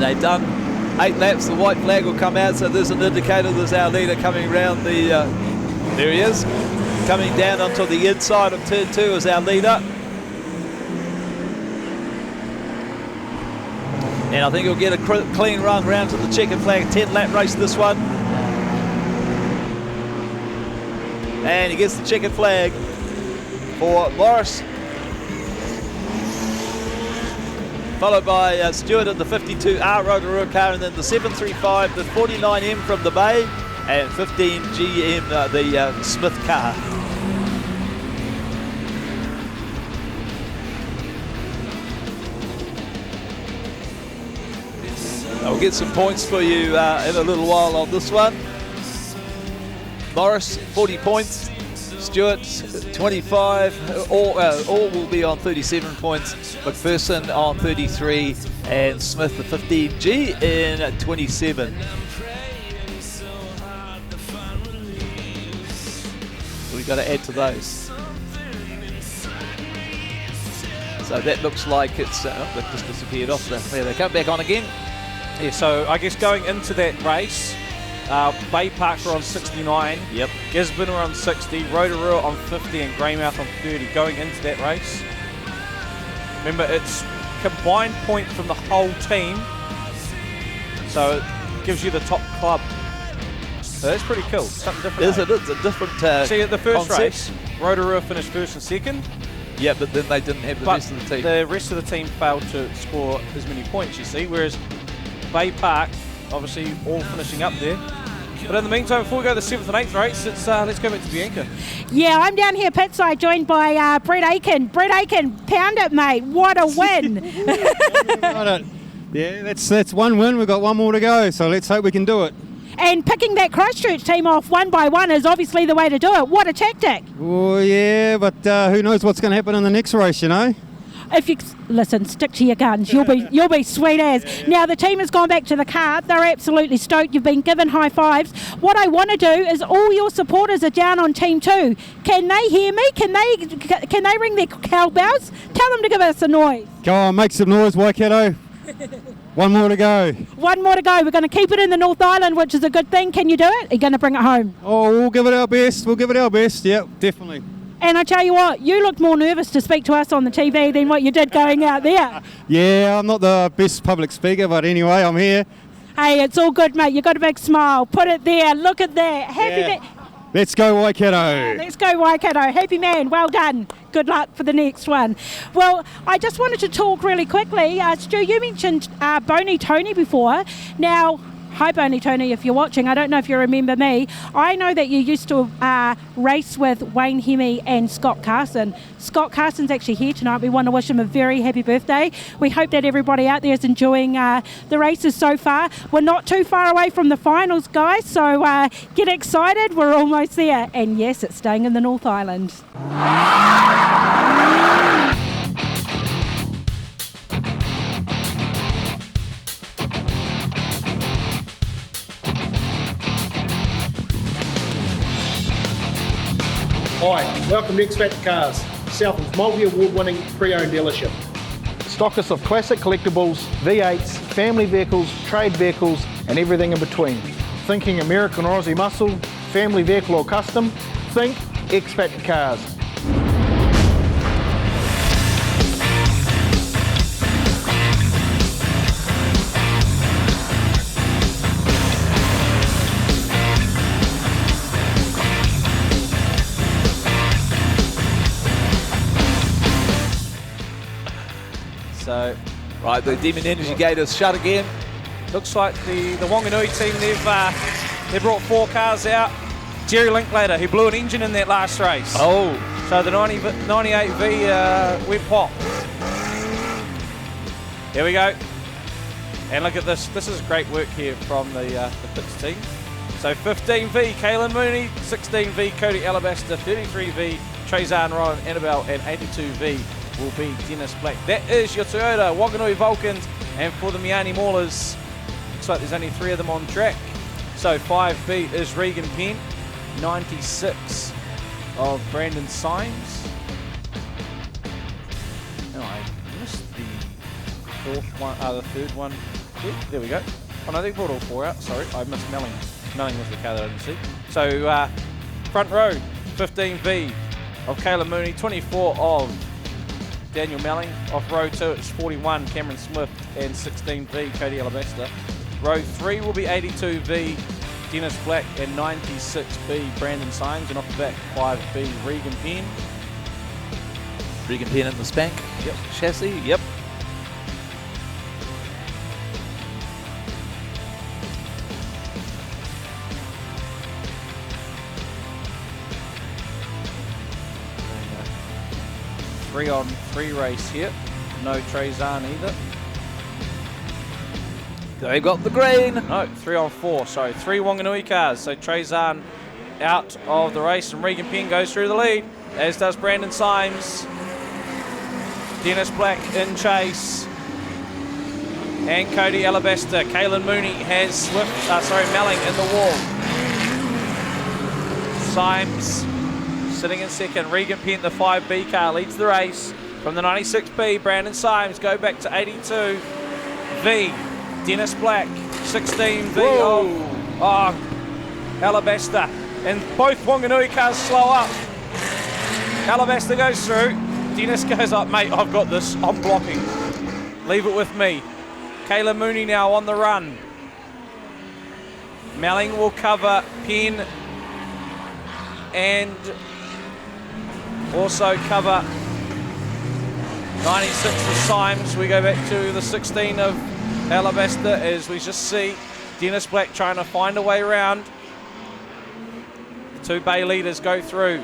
They've done 8 laps, the white flag will come out, so there's an indicator. There's our leader coming around the, there he is, coming down onto the inside of turn 2 is our leader. And I think he'll get a clean run round to the checkered flag, 10-lap race this one. And he gets the checkered flag for Morris. Followed by Stewart in the 52R Rotorua car, and then the 735, the 49M from the Bay, and 15GM, the Smith car. I'll get some points for you in a little while on this one. Morris, 40 points. Stewart, 25, all will be on 37 points. McPherson on 33 and Smith the 15G in 27. We've got to add to those. So that looks like it's, they've just disappeared off there. They come back on again. Yeah, so I guess going into that race, Bay Park were on 69. Yep. Gisborne were on 60. Rotorua on 50 and Greymouth on 30 going into that race. Remember, it's combined point from the whole team, so it gives you the top club. So that's pretty cool. Something different. Is it? It's a different See, at the first concept. race, Rotorua finished first and second. Yeah, but then they didn't have the rest of the team. The rest of the team failed to score as many points, you see, whereas Bay Park, obviously, all finishing up there. But in the meantime, before we go to the 7th and 8th race, let's go back to Bianca. Yeah, I'm down here pit side joined by Brett Aiken. Brett Aiken, pound it, mate. What a win. Yeah, that's one win. We've got one more to go, so let's hope we can do it. And picking that Christchurch team off one by one is obviously the way to do it. What a tactic. Oh, yeah, but who knows what's going to happen in the next race, you know? If you listen, stick to your guns. You'll be sweet as. Yeah. Now the team has gone back to the car. They're absolutely stoked. You've been given high fives. What I want to do is all your supporters are down on Team 2. Can they hear me? Can they ring their cowbells? Tell them to give us a noise. Go on, make some noise, Waikato. One more to go. One more to go. We're going to keep it in the North Island, which is a good thing. Can you do it? Are you going to bring it home? Oh, we'll give it our best. We'll give it our best. Yep, definitely. And I tell you what, you looked more nervous to speak to us on the TV than what you did going out there. Yeah, I'm not the best public speaker, but anyway, I'm here. Hey, it's all good, mate. You got a big smile. Put it there. Look at that. Happy Let's go, Waikato. Let's go, Waikato. Happy man. Well done. Good luck for the next one. Well, I just wanted to talk really quickly. Stu, you mentioned Boney Tony before. Now, Hi, Bonnie Tony, if you're watching. I don't know if you remember me. I know that you used to race with Wayne Hemme and Scott Carson. Scott Carson's actually here tonight. We want to wish him a very happy birthday. We hope that everybody out there is enjoying the races so far. We're not too far away from the finals, guys, so get excited. We're almost there. And yes, it's staying in the North Island. Hi, welcome to X Factor Cars, Southland's multi-award-winning pre-owned dealership. Stockists of classic collectibles, V8s, family vehicles, trade vehicles, and everything in between. Thinking American or Aussie muscle, family vehicle or custom? Think X Factor Cars. So, right, the Demon Energy Gate is shut again. Looks like the Wanganui team, they've brought 4 cars out. Jerry Linklater, he blew an engine in that last race. Oh. So the 98V went pop. Here we go. And look at this. This is great work here from the pits team. So 15V, Kaylin Mooney. 16V, Cody Alabaster. 33V, Trezan Ron Annabelle. And 82V will be Dennis Black. That is your Toyota Wanganui Vulcans. And for the Miani Maulers, looks like there's only 3 of them on track. So 5B is Regan Penn. 96 of Brandon Symes. No, I missed the third one. Yeah, there we go. Oh no, they brought all 4 out. Sorry, I missed Melling. Melling was the car that I didn't see. So front row, 15V of Kayla Mooney, 24 of Daniel Melling. Off row 2, it's 41 Cameron Smith and 16V Cody Alabaster. Row 3 will be 82V Dennis Black and 96B Brandon Symes, and off the back 5B Regan Penn. Regan Penn in the spank. Yep. Chassis. Yep. Three on 3 race here. No Trezan either. They've got the green. No, 3 on 4. Sorry, 3 Wanganui cars. So Trezan out of the race, and Regan Penn goes through the lead, as does Brandon Symes. Dennis Black in chase. And Cody Alabaster. Kaylin Mooney has Melling in the wall. Symes sitting in second. Regan Penn, the 5B car, leads the race. From the 96B, Brandon Symes go back to 82V. Dennis Black, 16V of Alabaster. And both Wanganui cars slow up. Alabaster goes through. Dennis goes up, mate, I've got this. I'm blocking. Leave it with me. Kayla Mooney now on the run. Melling will cover Penn and also cover 96 for Symes. We go back to the 16 of Alabaster as we just see Dennis Black trying to find a way around. The 2 bay leaders go through.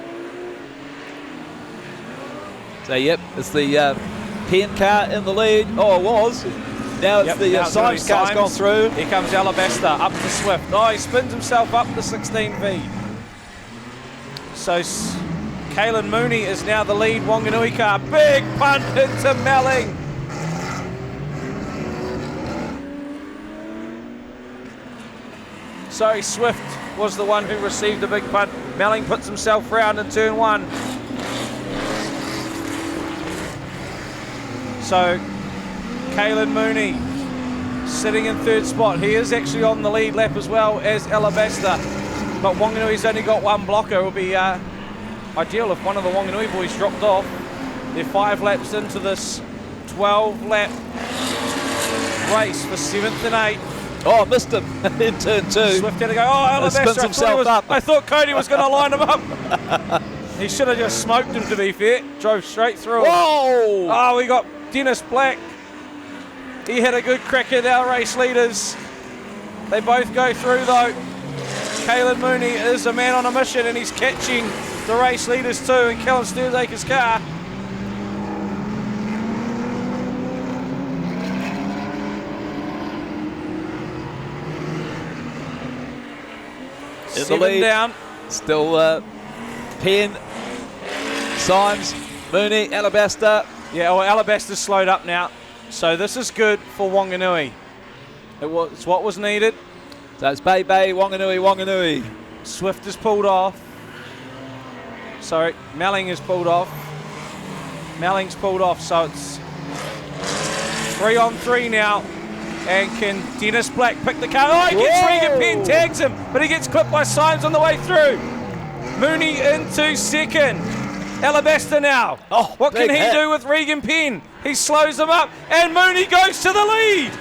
So yep, it's the Penn car in the lead. Oh, it was. Now it's the Symes car's gone through. Here comes Alabaster up to Swift. Oh, he spins himself up the 16V. So Kaylin Mooney is now the lead Wanganui car. Big punt into Melling. Sorry, Swift was the one who received the big punt. Melling puts himself round in turn 1. So, Kaylin Mooney sitting in 3rd spot. He is actually on the lead lap as well as Alabaster. But Wanganui's only got 1 blocker. It would be ideal if one of the Wanganui boys dropped off. They're 5 laps into this 12-lap race for 7th and 8th. Oh, missed him in turn 2. Swift had to go, Alabaster, I thought Cody was going to line him up. He should have just smoked him, to be fair. Drove straight through him. Whoa! Oh, we got Dennis Black. He had a good crack at our race leaders. They both go through though. Caelan Mooney is a man on a mission and he's catching the race leaders too in Callum Sturzaker's car. In the 7 lead. down. Still Penn, Symes, Mooney, Alabaster. Yeah, well, Alabaster's slowed up now. So this is good for Wanganui. It's what was needed. So it's Bay, Wanganui. Swift is pulled off. Sorry, Melling is pulled off. Melling's pulled off, so it's 3 on 3 now. And can Dennis Black pick the car? Oh, he gets Regan Penn, tags him, but he gets clipped by Symes on the way through. Mooney into second. Alabaster now. Oh, what can he hit. do with Regan Penn? He slows him up, and Mooney goes to the lead.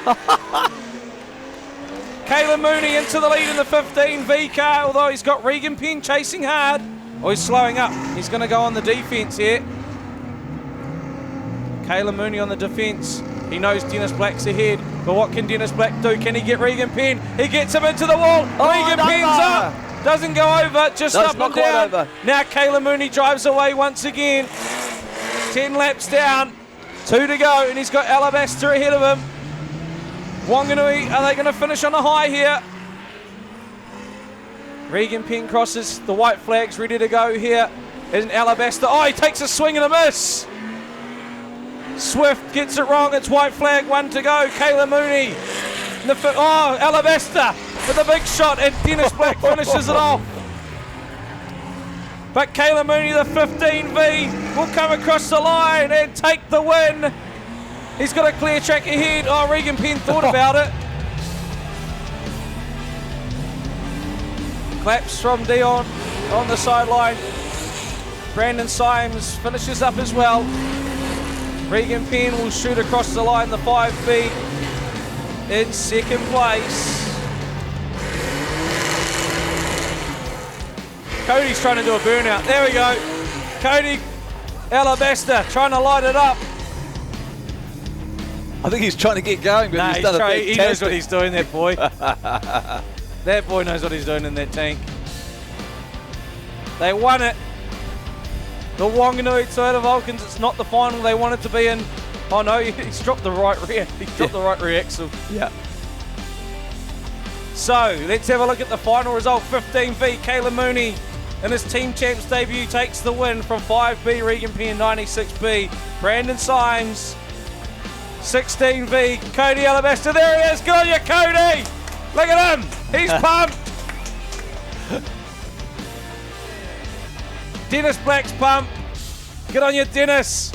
Caelan Mooney into the lead in the 15V car, although he's got Regan Penn chasing hard. Oh, he's slowing up. He's going to go on the defence here. Caelan Mooney on the defence. He knows Dennis Black's ahead, but what can Dennis Black do? Can he get Regan Penn? He gets him into the wall. Regan Penn's up. Doesn't go over, just up and down. Over. Now Caelan Mooney drives away once again. 10 laps down, 2 to go, and he's got Alabaster ahead of him. Wanganui, are they going to finish on a high here? Regan Penn crosses, the white flag's ready to go here. Isn't Alabaster? Oh, he takes a swing and a miss. Swift gets it wrong, it's white flag, 1 to go. Caelan Mooney. Alabaster with a big shot, and Dennis Black finishes it off. But Caelan Mooney, the 15V, will come across the line and take the win. He's got a clear track ahead. Oh, Regan Penn thought about it. Claps from Dion on the sideline. Brandon Symes finishes up as well. Regan Penn will shoot across the line, the 5B in second place. Cody's trying to do a burnout. There we go. Cody Alabaster trying to light it up. I think he's trying to get going, but he's done a fantastic. He knows what he's doing, that boy. That boy knows what he's doing in that tank. They won it. The Wanganui Toyota Vulcans, it's not the final they wanted to be in. Oh no, he's dropped the right rear. He's dropped the right rear axle. Yeah. So, let's have a look at the final result. 15V, Caelan Mooney in his Team Champs debut takes the win from 5B, Regan Penn 96B. Brandon Symes, 16V, Cody Alabaster. There he is. Good on you, Cody. Look at him. He's pumped. Dennis Black's pumped. Good on you, Dennis.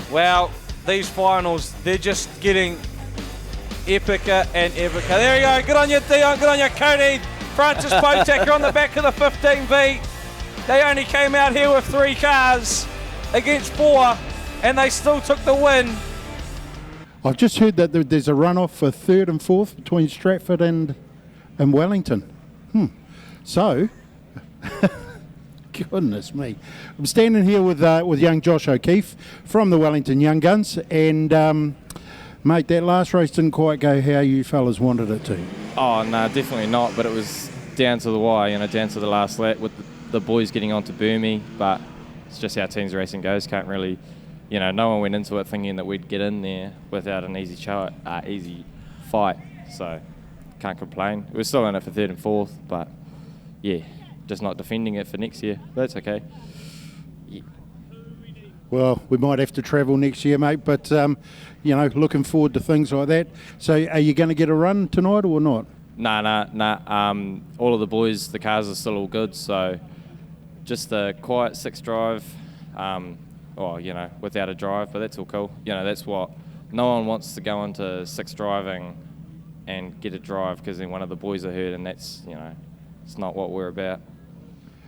Well, these finals, they're just getting epicer and epicer. There you go. Good on you, Dion. Good on you, Cody. Francis Potaker on the back of the 15V. They only came out here with 3 cars against 4, and they still took the win. I've just heard that there's a runoff for 3rd and 4th between Stratford and Wellington. So, goodness me. I'm standing here with young Josh O'Keefe from the Wellington Young Guns, and mate, that last race didn't quite go how you fellas wanted it to. Oh, no, definitely not, but it was down to the wire, down to the last lap with the boys getting onto Burmy, but it's just how teams racing goes. Can't really, no one went into it thinking that we'd get in there without an easy fight, so can't complain. We're still in it for 3rd and 4th, but yeah, just not defending it for next year, but it's okay. Yeah. Well, we might have to travel next year, mate, but, looking forward to things like that. So are you going to get a run tonight or not? Nah. All of the boys, the cars are still all good, so just a quiet 6 drive, without a drive, but that's all cool. That's what, no one wants to go into 6 driving and get a drive because then one of the boys are hurt, and that's, it's not what we're about.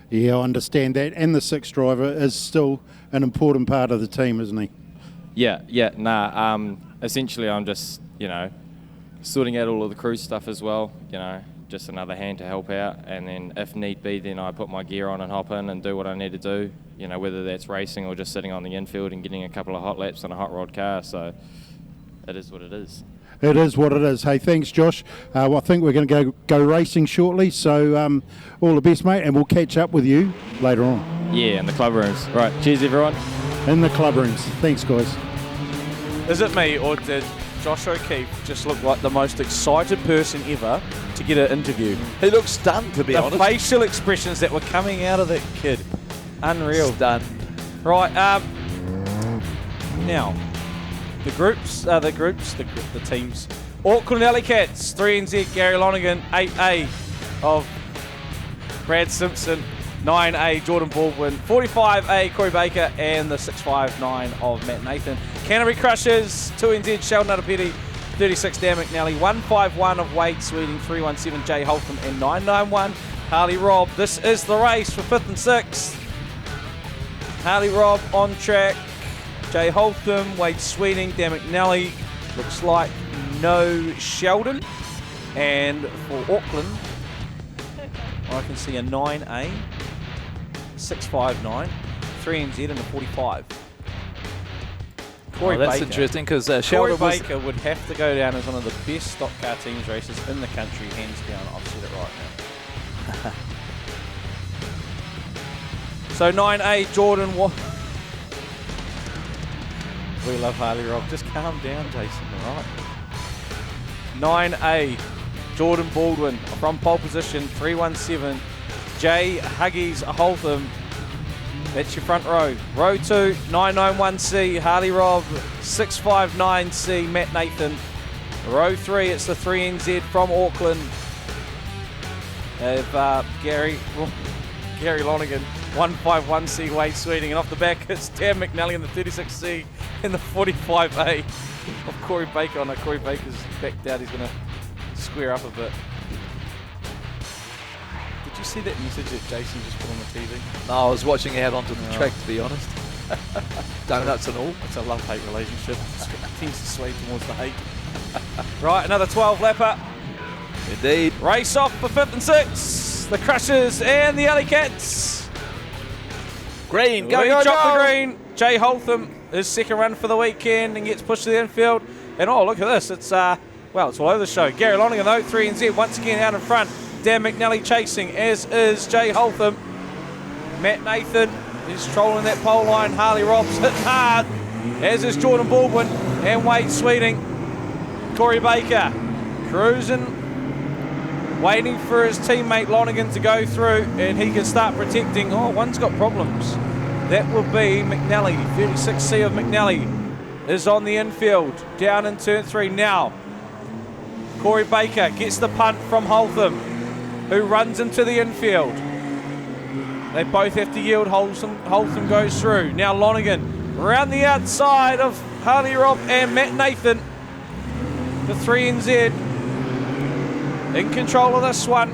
Yeah, I understand that. And the 6th driver is still an important part of the team, isn't he? Yeah. Essentially, I'm just, sorting out all of the crew stuff as well, just another hand to help out. And then if need be, then I put my gear on and hop in and do what I need to do, you know, whether that's racing or just sitting on the infield and getting a couple of hot laps on a hot rod car. So it is what it is. It is what it is. Hey, thanks, Josh. I think we're going to go racing shortly, so all the best, mate, and we'll catch up with you later on. Yeah, in the club rooms. Right, cheers, everyone. In the club rooms. Thanks, guys. Is it me, or did Josh O'Keefe just look like the most excited person ever to get an interview? He looks stunned, to be honest. The facial expressions that were coming out of that kid. Unreal. Stunned. Right, now, the teams. Auckland Alley Cats, 3NZ, Gary Lonergan, 8A of Brad Simpson, 9A, Jordan Baldwin, 45A, Corey Baker, and the 659 of Matt Nathan. Canterbury Crushers, 2NZ, Sheldon Arapeti, 36, Dan McNally, 151 of Wade Sweeting, 317, Jay Holtham, and 991, Harley Robb. This is the race for 5th and 6th. Harley Robb on track. Jay Holtham, Wade Sweeting, Dan McNally. Looks like no Sheldon. And for Auckland, I can see a 9A, 659, 3NZ, and a 45. Corey that's Baker. interesting because Corey Sheldon was... Baker would have to go down as one of the best stock car teams races in the country, hands down. I've said it right now. So 9A, Jordan. We love Harley Robb. Just calm down, Jason. All right. 9A, Jordan Baldwin from pole position, 317. Jay Huggies Holtham. That's your front row. Row 2, 991C, Harley Robb, 659C, Matt Nathan. Row 3, it's the 3NZ from Auckland. Gary Lonergan, 151C, Wade Sweeting. And off the back, it's Dan McNally in the 36C and the 45A of Corey Baker. Oh no, Corey Baker's backed out. He's going to square up a bit. Did you see that message that Jason just put on the TV? No, I was watching out onto the track, to be honest. Donuts and all. It's a love-hate relationship. It tends to sway towards the hate. Right, another 12-lapper. Indeed. Race off for 5th and 6th. The Crushers and the Alley Cats. Green, go, Lead go, drop go. the green. Jay Holtham, his second run for the weekend, and gets pushed to the infield. And oh, look at this. It's it's all over the show. Gary Lonergan, though, 3NZ, once again out in front. Dan McNally chasing, as is Jay Holtham. Matt Nathan is trolling that pole line. Harley Robb's hitting hard, as is Jordan Baldwin and Wade Sweeting. Corey Baker cruising, waiting for his teammate Lonergan to go through, and he can start protecting. Oh, one's got problems. That will be McNally. 36C of McNally is on the infield, down in turn 3 now. Corey Baker gets the punt from Holtham, who runs into the infield. They both have to yield. Holtham goes through. Now Lonergan around the outside of Harley Robb and Matt Nathan. The 3NZ in control of this one.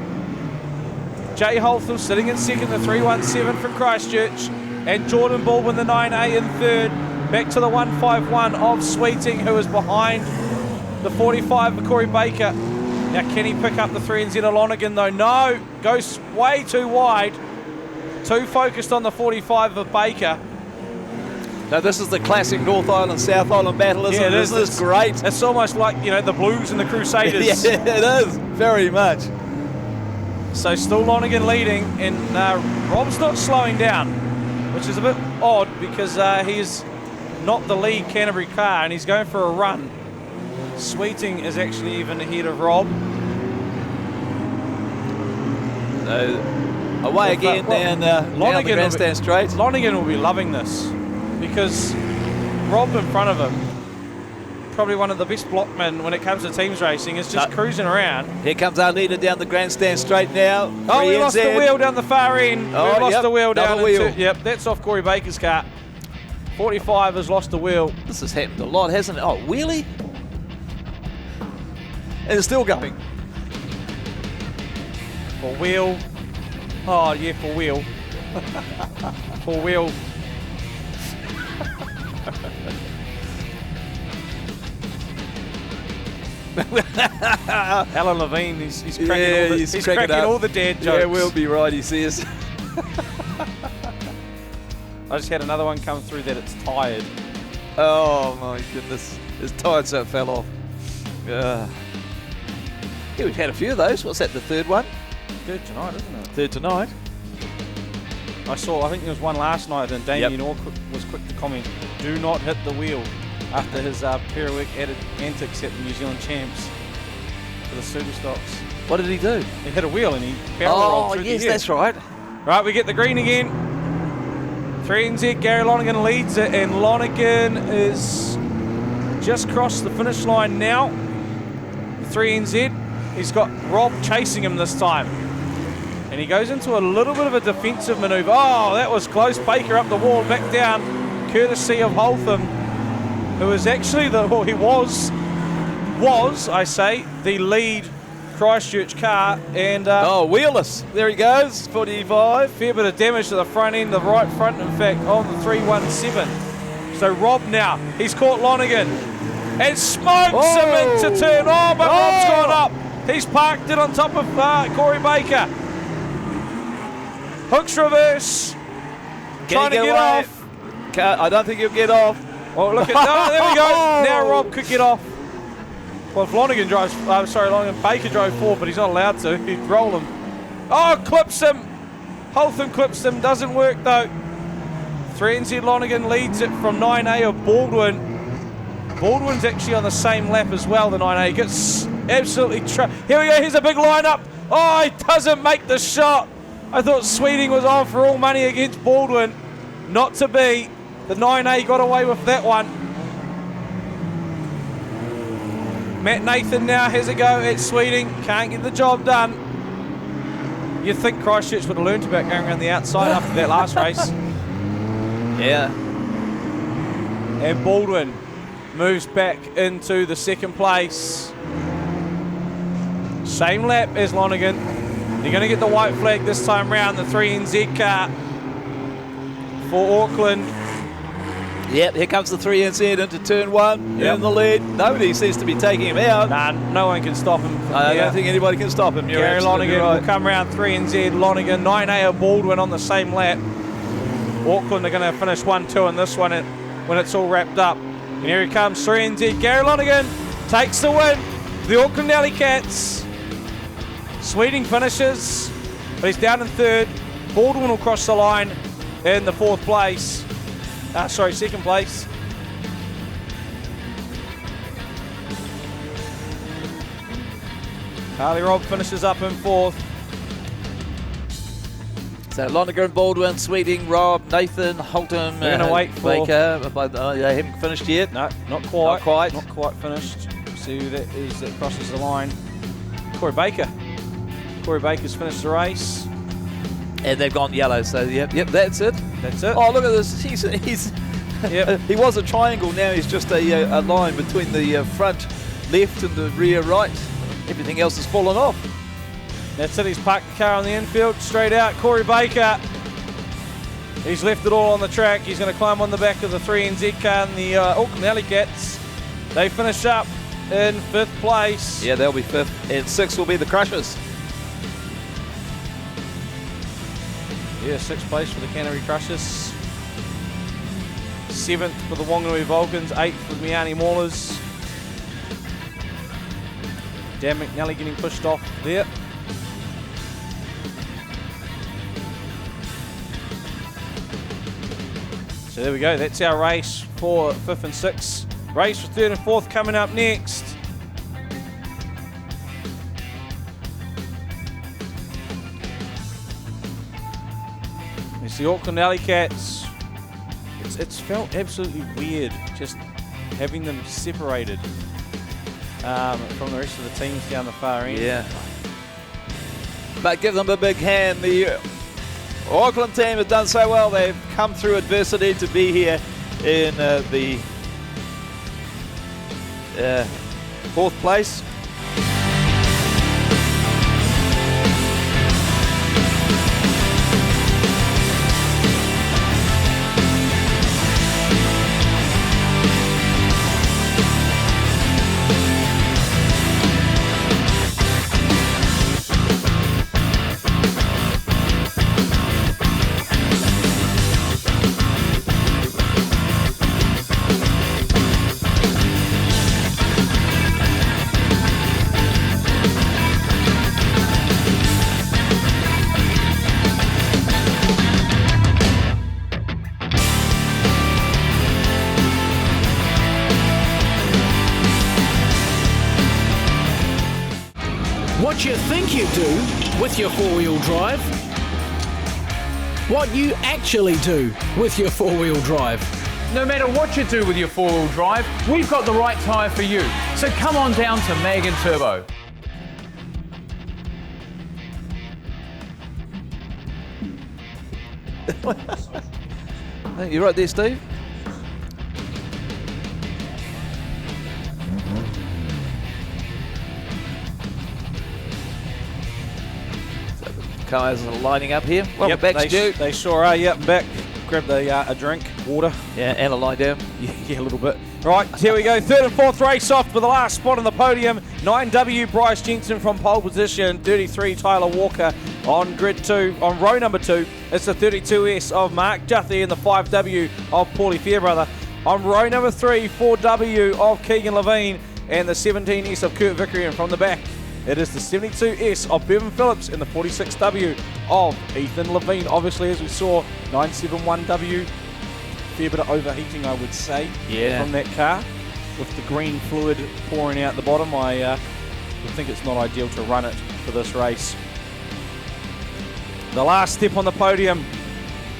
Jay Holtham sitting in second, the 317 from Christchurch. And Jordan Baldwin, the 9A, in third. Back to the 151 of Sweeting, who is behind the 45 of Corey Baker. Now, can he pick up the 3NZ of Lonergan, though? No, goes way too wide. Too focused on the 45 of Baker. Now, this is the classic North Island, South Island battle, isn't it? Isn't this great? It's almost like, the Blues and the Crusaders. Yeah, it is. Very much. So still Lonergan leading, and Rob's not slowing down, which is a bit odd because he's not the lead Canterbury car, and he's going for a run. Sweeting is actually even ahead of Rob. Away again down the grandstand straight. Lonergan will be loving this because Rob in front of him, probably one of the best blockmen when it comes to teams racing, is just cruising around. Here comes our leader down the grandstand straight now. Oh, we lost the wheel down the far end. Oh, we lost the wheel down. Wheel. That's off Corey Baker's car. 45 has lost the wheel. This has happened a lot, hasn't it? Oh, wheelie? And it's still going. For wheel. Oh, yeah, for wheel. For wheel. Alan Levine, he's cracking, all the dad jokes. Yeah, we'll be right, he says. I just had another one come through that it's tired. Oh my goodness. It's tired so it fell off. Yeah, we've had a few of those. What's that, the third one? Third tonight, isn't it? Third tonight. I think there was one last night, and Damien was quick to comment, do not hit the wheel, after his pirouette antics at the New Zealand champs for the super stocks. What did he do? He hit a wheel and he barrel rolled through the air. That's right. Right, we get the green again. 3NZ, Gary Lonergan leads it, and Lonergan is just crossed the finish line now. 3NZ, he's got Rob chasing him this time. And he goes into a little bit of a defensive manoeuvre. Oh, that was close. Baker up the wall, back down, courtesy of Holtham, who is actually the lead Christchurch car. And wheelless. There he goes, 45. Fair bit of damage to the front end, the right front, in fact, on the 317. So Rob now, he's caught Lonergan and smokes him into turn. But Rob's gone up. He's parked it on top of Corey Baker. Hooks reverse. Trying to get off. I don't think he'll get off. Oh, look at that. There we go. Now Rob could get off. Well, if Lonergan Baker drove forward, but he's not allowed to. He'd roll him. Oh, clips him. Holtham clips him. Doesn't work, though. 3NZ Lonergan leads it from 9A of Baldwin. Baldwin's actually on the same lap as well, the 9A. He gets absolutely Here we go. Here's a big lineup. Oh, he doesn't make the shot. I thought Sweeting was on for all money against Baldwin. Not to be. The 9A got away with that one. Matt Nathan now has a go at Sweeting. Can't get the job done. You'd think Christchurch would have learned about going around the outside after that last race. Yeah. And Baldwin moves back into the second place. Same lap as Lonergan. They're going to get the white flag this time round, the 3NZ car for Auckland. Yep, here comes the 3NZ into turn one, in the lead. Nobody seems to be taking him out. Nah, no one can stop him. I don't think anybody can stop him. Gary Lonergan will come round 3NZ. Lonergan, 9A of Baldwin on the same lap. Auckland are going to finish 1-2 in this one when it's all wrapped up. And here he comes, 3NZ. Gary Lonergan takes the win. The Auckland Alley Cats. Sweeting finishes, but he's down in third. Baldwin will cross the line in the second place. Harley Robb finishes up in fourth. So Lonergan, Baldwin, Sweeting, Rob, Nathan, Holton, We're going to wait for Baker. They haven't finished yet. No, not quite. Not quite finished. See who that is that crosses the line. Corey Baker. Corey Baker's finished the race. And they've gone yellow, so yep, that's it. That's it. Oh, look at this. He's he was a triangle, now he's just a line between the front left and the rear right. Everything else has fallen off. That's it, he's parked the car on the infield, straight out. Corey Baker, he's left it all on the track. He's going to climb on the back of the 3NZ car, and the Auckland Alley Cats, they finish up in fifth place. Yeah, they'll be fifth, and sixth will be the Crushers. Yeah, sixth place for the Canterbury Crushers. Seventh for the Wanganui Vulcans. Eighth for the Miani Maulers. Dan McNally getting pushed off there. So there we go. That's our race for fifth and sixth. Race for third and fourth coming up next. It's the Auckland Alley Cats. It's felt absolutely weird just having them separated from the rest of the teams down the far end. Yeah. But give them a big hand. The Auckland team has done so well. They've come through adversity to be here in the fourth place. you do with your four-wheel drive. What you actually do with your four-wheel drive. No matter what you do with your four-wheel drive, we've got the right tyre for you. So come on down to Mag and Turbo. You're right there, Steve. Cars are lining up here. Welcome back, Stu. They sure are. Yep, back. Grab the a drink, water. Yeah, and a lie down. Yeah, a little bit. Right, here we go. Third and fourth race off for the last spot on the podium. 9W Bryce Jensen from pole position. 33 Tyler Walker on grid 2, on row number 2. It's the 32S of Mark Duthie and the 5W of Paulie Fairbrother. On row number 3, 4W of Keegan Levine and the 17S of Kurt Vickery. And from the back, it is the 72S of Bevan Phillips and the 46W of Ethan Levine. Obviously, as we saw, 971W, fair bit of overheating, I would say, from that car. With the green fluid pouring out the bottom, I would think it's not ideal to run it for this race. The last step on the podium,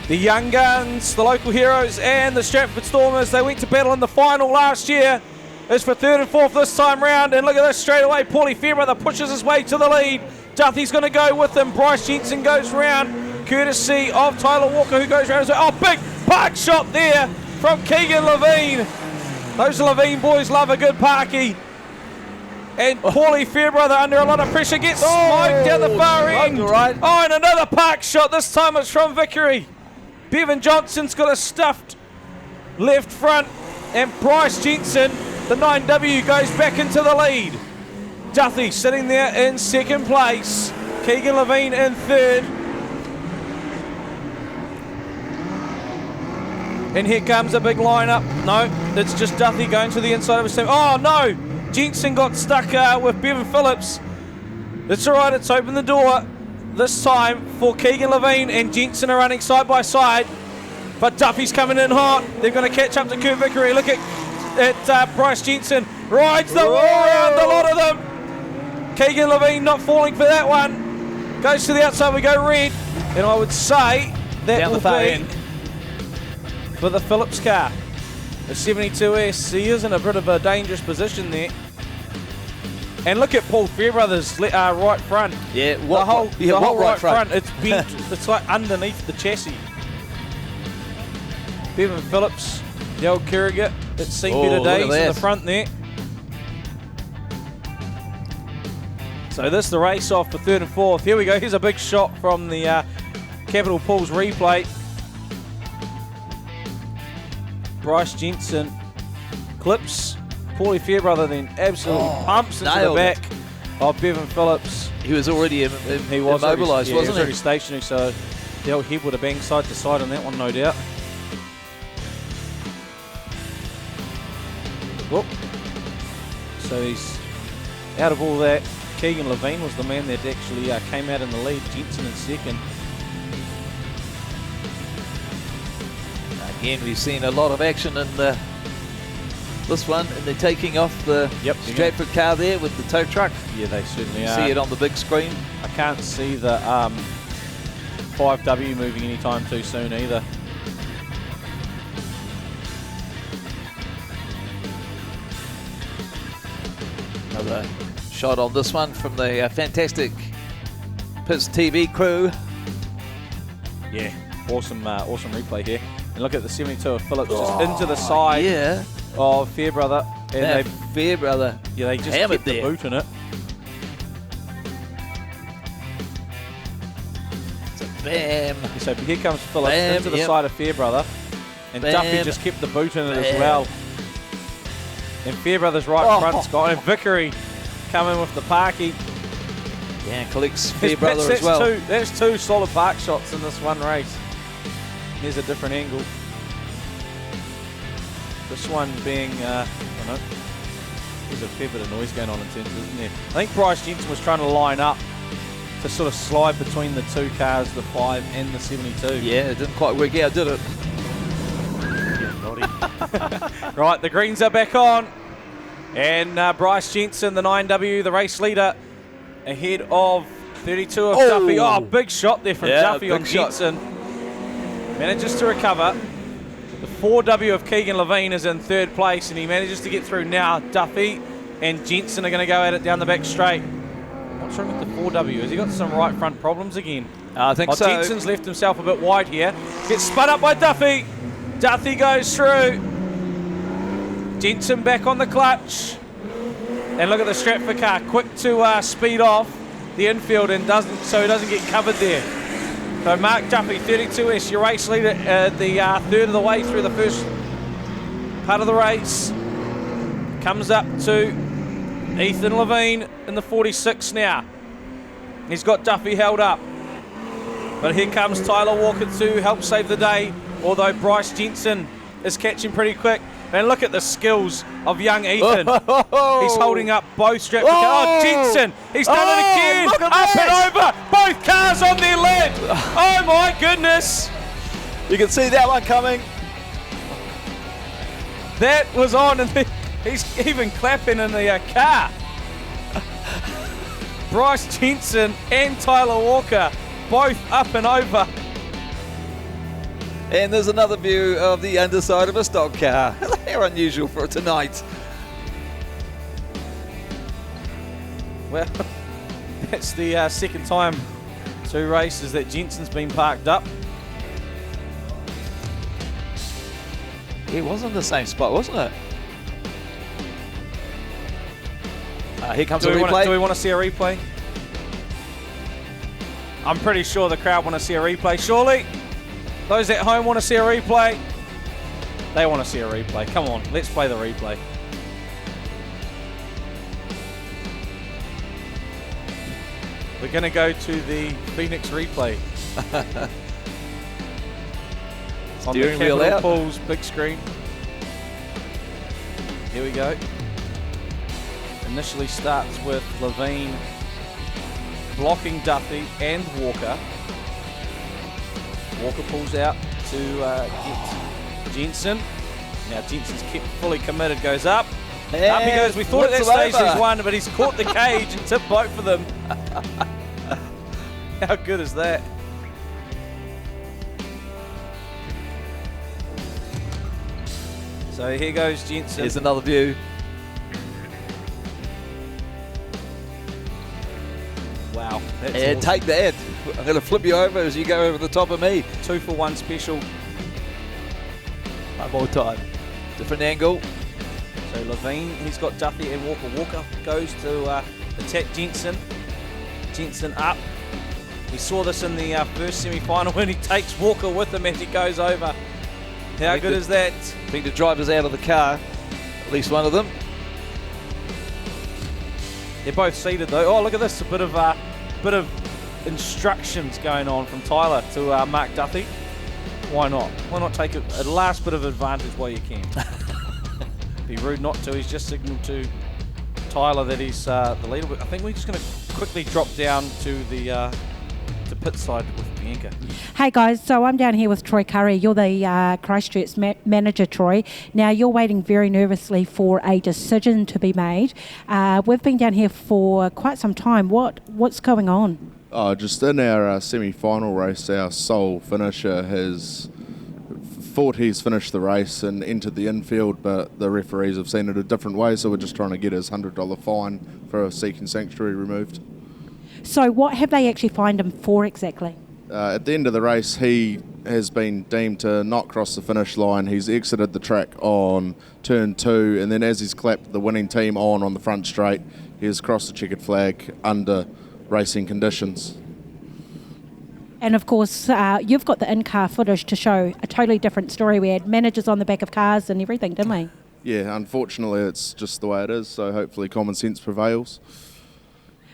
the Young Guns, the local heroes, and the Stratford Stormers. They went to battle in the final last year. It's for third and fourth this time round, and look at this straight away. Paulie Fairbrother pushes his way to the lead. Duthie's going to go with him. Bryce Jensen goes round, courtesy of Tyler Walker, who goes round as well. Oh, big park shot there from Keegan Levine. Those Levine boys love a good parky. And Paulie Fairbrother, under a lot of pressure, gets smoked down the far end. Right. Oh, and another park shot. This time it's from Vickery. Bevan Johnson's got a stuffed left front, and Bryce Jensen, the 9W, goes back into the lead. Duthie sitting there in second place. Keegan Levine in third. And here comes a big lineup. No, it's just Duthie going to the inside of his team. Oh no! Jensen got stuck with Bevan Phillips. It's alright, it's opened the door this time for Keegan Levine, and Jensen are running side by side. But Duffy's coming in hot. They're going to catch up to Kurt Vickery. Look at Bryce Jensen. Rides the wall around a lot of them. Keegan Levine not falling for that one. Goes to the outside, we go red. And I would say that down will the far be end for the Phillips car. The 72S, he is in a bit of a dangerous position there. And look at Paul Fairbrother's right front. Yeah, the whole right front, it's bent. It's like underneath the chassis. Bevan Phillips, the old Kerrigan, it's seen better days in the front there. So this is the race off for third and fourth. Here we go, here's a big shot from the Capital Pools replay. Bryce Jensen clips. Paulie Fairbrother then absolutely pumps into the back of Bevan Phillips. He was already immobilised, wasn't he? He was already stationary, so the old head would have banged side to side on that one, no doubt. Whoop. So he's out of all that. Keegan Levine was the man that actually came out in the lead. Jensen in second. Again, we've seen a lot of action in this one, and they're taking off the Stratford car there with the tow truck. Yeah, they certainly are. See it on the big screen. I can't see the 5W moving anytime too soon either. Another shot on this one from the fantastic Pits TV crew. Yeah, awesome replay here. And look at the 72 of Phillips just into the side of Fairbrother. And Fairbrother, they just kept the boot in it. Bam. So here comes Phillips into the side of Fairbrother. And Duffy just kept the boot in it as well. And Fairbrother's right front's gone. And Vickery coming with the parky. Yeah, and collects Fairbrother as well. That's two solid park shots in this one race. Here's a different angle. This one being, I don't know, there's a fair bit of noise going on in terms of, isn't there? I think Bryce Jensen was trying to line up to sort of slide between the two cars, the 5 and the 72. Yeah, it didn't quite work out, did it? Right, the greens are back on. And Bryce Jensen, the 9W, the race leader, ahead of 32 of Duffy. Oh, big shot there from Duffy on Jensen. Manages to recover. The 4W of Keegan Levine is in third place, and he manages to get through now. Duffy and Jensen are going to go at it down the back straight. What's wrong with the 4W? Has he got some right front problems again? I think so. Jensen's left himself a bit wide here. Gets spun up by Duffy. Duffy goes through. Jensen back on the clutch. And look at the Stratford car, quick to speed off the infield and so he doesn't get covered there. So Mark Duffy, 32S, your race leader, the third of the way through the first part of the race. Comes up to Ethan Levine in the 46 now. He's got Duffy held up. But here comes Tyler Walker to help save the day, although Bryce Jensen is catching pretty quick. And look at the skills of young Ethan. He's holding up both Stratford cars. Oh, Jensen, he's done it again. Up and over. Both cars on their lid. Oh, my goodness. You can see that one coming. That was on, and he's even clapping in the car. Bryce Jensen and Tyler Walker, both up and over. And there's another view of the underside of a stock car. They're unusual for tonight. Well, that's the second time 2 races that Jensen's been parked up. He was in the same spot, wasn't it? Here comes a replay. Do we want to see a replay? I'm pretty sure the crowd want to see a replay. Surely? Those at home want to see a replay? They want to see a replay. Come on, let's play the replay. We're going to go to the Phoenix replay. On the Steering wheel Capital out. Pools big screen. Here we go. Initially starts with Levine blocking Duffy and Walker. Walker pulls out to get Jensen. Now Jensen's kept fully committed, goes up. And up he goes. We thought at that stage he's won, but he's caught the cage and tipped both of them. How good is that? So here goes Jensen. Here's another view. Wow. That's And awesome. take that. I'm going to flip you over as you go over the top of me. 2-for-1 special. One more time. Different angle. So Levine, he's got Duffy and Walker. Walker goes to attack Jensen. Jensen up. We saw this in the first semi-final when he takes Walker with him as he goes over. How good is that? I think the driver's out of the car. At least one of them. They're both seated though. Oh, look at this. A bit of instructions going on from Tyler to Mark Duffy. Why not? Why not take a last bit of advantage while you can? Be rude not to. He's just signalled to Tyler that he's the leader. I think we're just going to quickly drop down to the to pit side with Bianca. Hey guys, so I'm down here with Troy Curry. You're the Christchurch manager, Troy. Now you're waiting very nervously for a decision to be made. We've been down here for quite some time. What's going on? Just in our semi-final race, our sole finisher has thought he's finished the race and entered the infield, but the referees have seen it a different way, so we're just trying to get his $100 fine for seeking sanctuary removed. So what have they actually fined him for exactly? At the end of the race, he has been deemed to not cross the finish line. He's exited the track on turn 2, and then as he's clapped the winning team on the front straight, he has crossed the checkered flag under racing conditions. And of course, you've got the in-car footage to show a totally different story. We had managers on the back of cars and everything, didn't we? Yeah, unfortunately, it's just the way it is, so hopefully common sense prevails.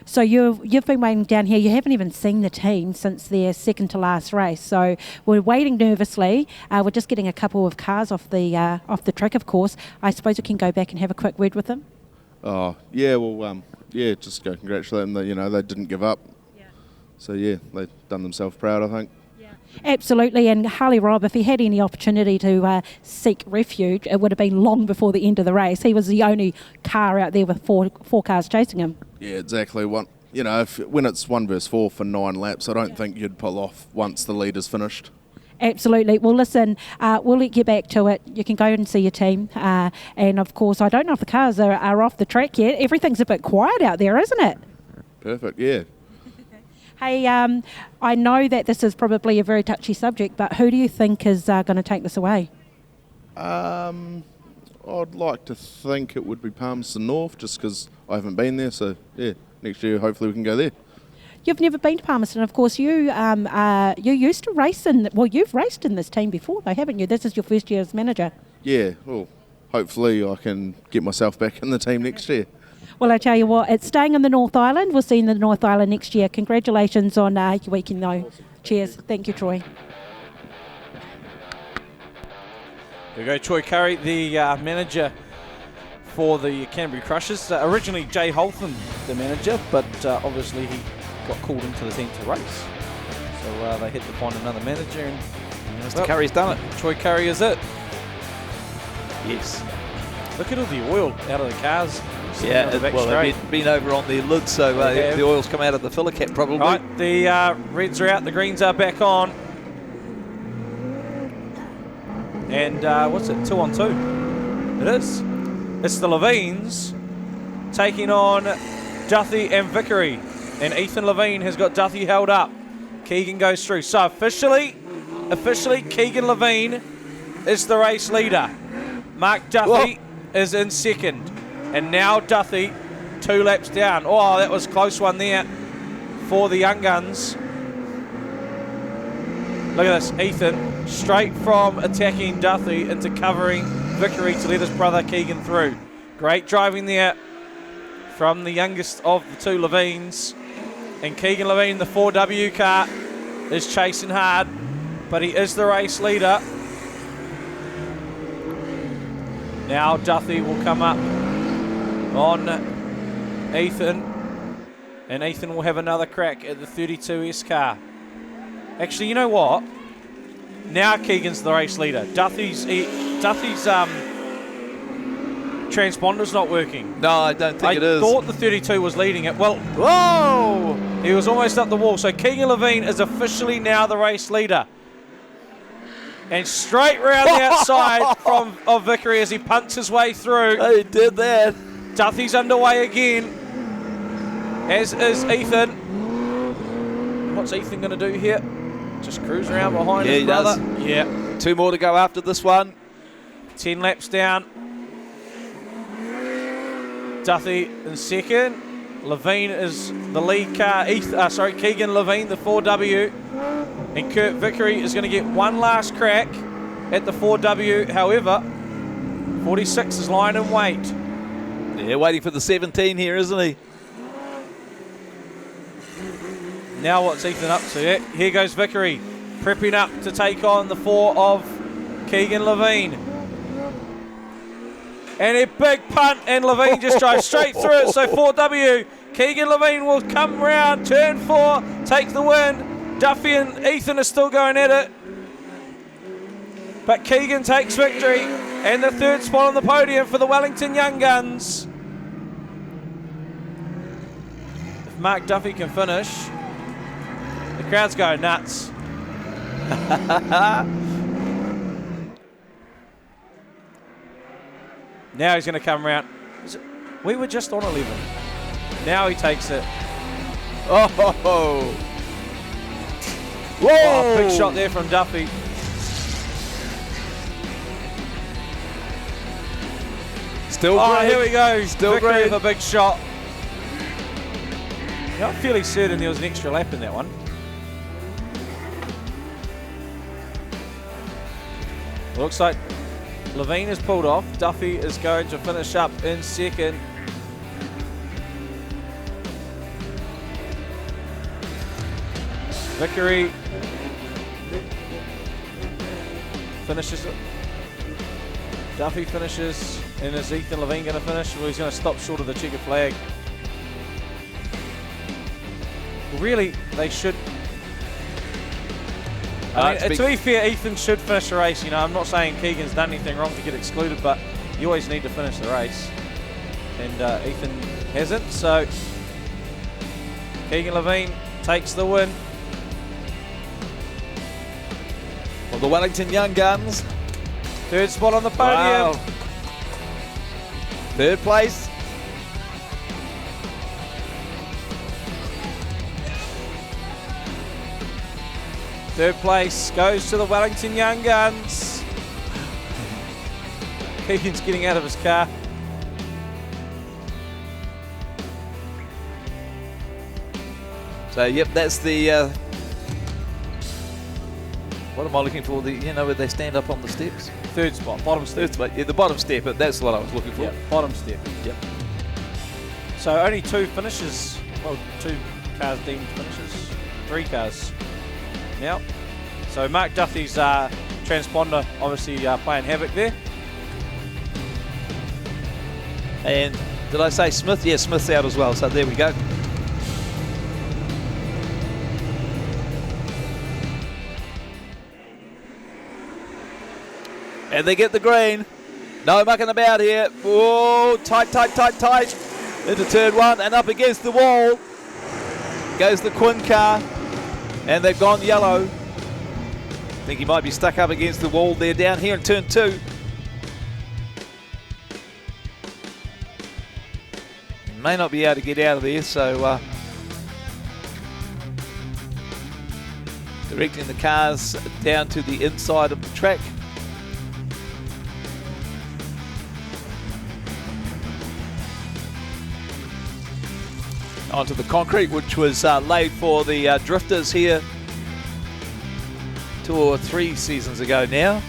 So you've been waiting down here. You haven't even seen the team since their second to last race. So we're waiting nervously. We're just getting a couple of cars off the track, of course. I suppose we can go back and have a quick word with them. Oh yeah, well just go congratulate them that they didn't give up. Yeah. So yeah, they've done themselves proud, I think. Absolutely, and Harley Robb, if he had any opportunity to seek refuge, it would have been long before the end of the race. He was the only car out there with four cars chasing him. Yeah, exactly. One you know, when it's 1 versus 4 for 9 laps, I don't think you'd pull off once the leader's finished. Absolutely. Well, listen, we'll let you back to it. You can go and see your team. And, of course, I don't know if the cars are off the track yet. Everything's a bit quiet out there, isn't it? Perfect, yeah. Hey, I know that this is probably a very touchy subject, but who do you think is going to take this away? I'd like to think it would be Palmerston North, just because I haven't been there. So, yeah, next year hopefully we can go there. You've never been to Palmerston, of course. You used to race you've raced in this team before, though, haven't you? This is your first year as manager. Yeah, well, hopefully I can get myself back in the team next year. Well, I tell you what, it's staying in the North Island. We'll see you in the North Island next year. Congratulations on your weekend, though. Awesome. Cheers. Thank you, Troy. There we go, Troy Curry, the manager for the Canterbury Crushers. Originally Jay Holtham, the manager, but obviously he got called into the team to race. So they had to find another manager, and Mr. Curry's done it. Troy Curry is it. Yes. Look at all the oil out of the cars. Yeah, they've been over on the lid, so the oil's come out of the filler cap probably. Right, the reds are out, the greens are back on. And what's it, 2 on 2? It is. It's the Levines taking on Duthie and Vickery. And Ethan Levine has got Duthie held up. Keegan goes through. So officially, Keegan Levine is the race leader. Mark Duthie is in second. And now Duthie 2 laps down. Oh, that was a close one there for the Young Guns. Look at this, Ethan straight from attacking Duthie into covering Vickery to let his brother Keegan through. Great driving there from the youngest of the 2 Levines. And Keegan Levine, the 4W car, is chasing hard, but he is the race leader. Now Duthie will come up on Ethan, and Ethan will have another crack at the 32S car. Actually, you know what? Now Keegan's the race leader. Duthie's transponder's not working. No, I don't think it is. I thought the 32 was leading it. Well, whoa! He was almost up the wall. So Keegan Levine is officially now the race leader. And straight round the outside of Vickery as he punts his way through. He did that. Duthie's underway again, as is Ethan. What's Ethan going to do here? Just cruise around behind his brother. Does. Yeah. 2 more to go after this one. 10 laps down. Duthie in second. Levine is the lead car. Keegan Levine, the 4W. And Kurt Vickery is going to get one last crack at the 4W. However, 46 is lying in wait. Yeah, waiting for the 17 here, isn't he? Now what's Ethan up to? Here goes Vickery, prepping up to take on the 4 of Keegan Levine. And a big punt, and Levine just drives straight through it. So 4W, Keegan Levine will come round, turn 4, take the win. Duffy and Ethan are still going at it. But Keegan takes victory and the 3rd spot on the podium for the Wellington Young Guns. If Mark Duffy can finish, the crowd's going nuts. Now he's going to come around. We were just on 11. Now he takes it. Oh! Whoa! Oh, big shot there from Duffy. Still great. Here we go. Still Vickery great. with a big shot. Yeah, I'm fairly certain there was an extra lap in that one. Looks like Levine is pulled off. Duffy is going to finish up in second. Vickery finishes it. Duffy finishes, and is Ethan Levine going to finish? Well, he's going to stop short of the checkered flag. Really, they should. I mean, to be fair, Ethan should finish the race. You know, I'm not saying Keegan's done anything wrong to get excluded, but you always need to finish the race. And Ethan hasn't, so Keegan Levine takes the win. Well, the Wellington Young Guns. Third spot on the podium. Wow. Third place. Third place goes to the Wellington Young Guns. Keegan's getting out of his car. So, yep, that's the... what am I looking for? Where they stand up on the steps? Third spot, bottom step. Third spot, yeah, the bottom step, but that's what I was looking for. Yep, bottom step. Yep. So only 2 finishes. Well, 2 cars deemed finishes. 3 cars now. So Mark Duffy's transponder obviously playing havoc there. And did I say Smith? Yeah, Smith's out as well, so there we go. And they get the green. No mucking about here. Whoa, tight. Into turn 1 and up against the wall. Goes the Quinn car. And they've gone yellow. I think he might be stuck up against the wall there down here in turn 2. He may not be able to get out of there, so directing the cars down to the inside of the track. Onto the concrete, which was laid for the drifters here 2 or 3 seasons ago now.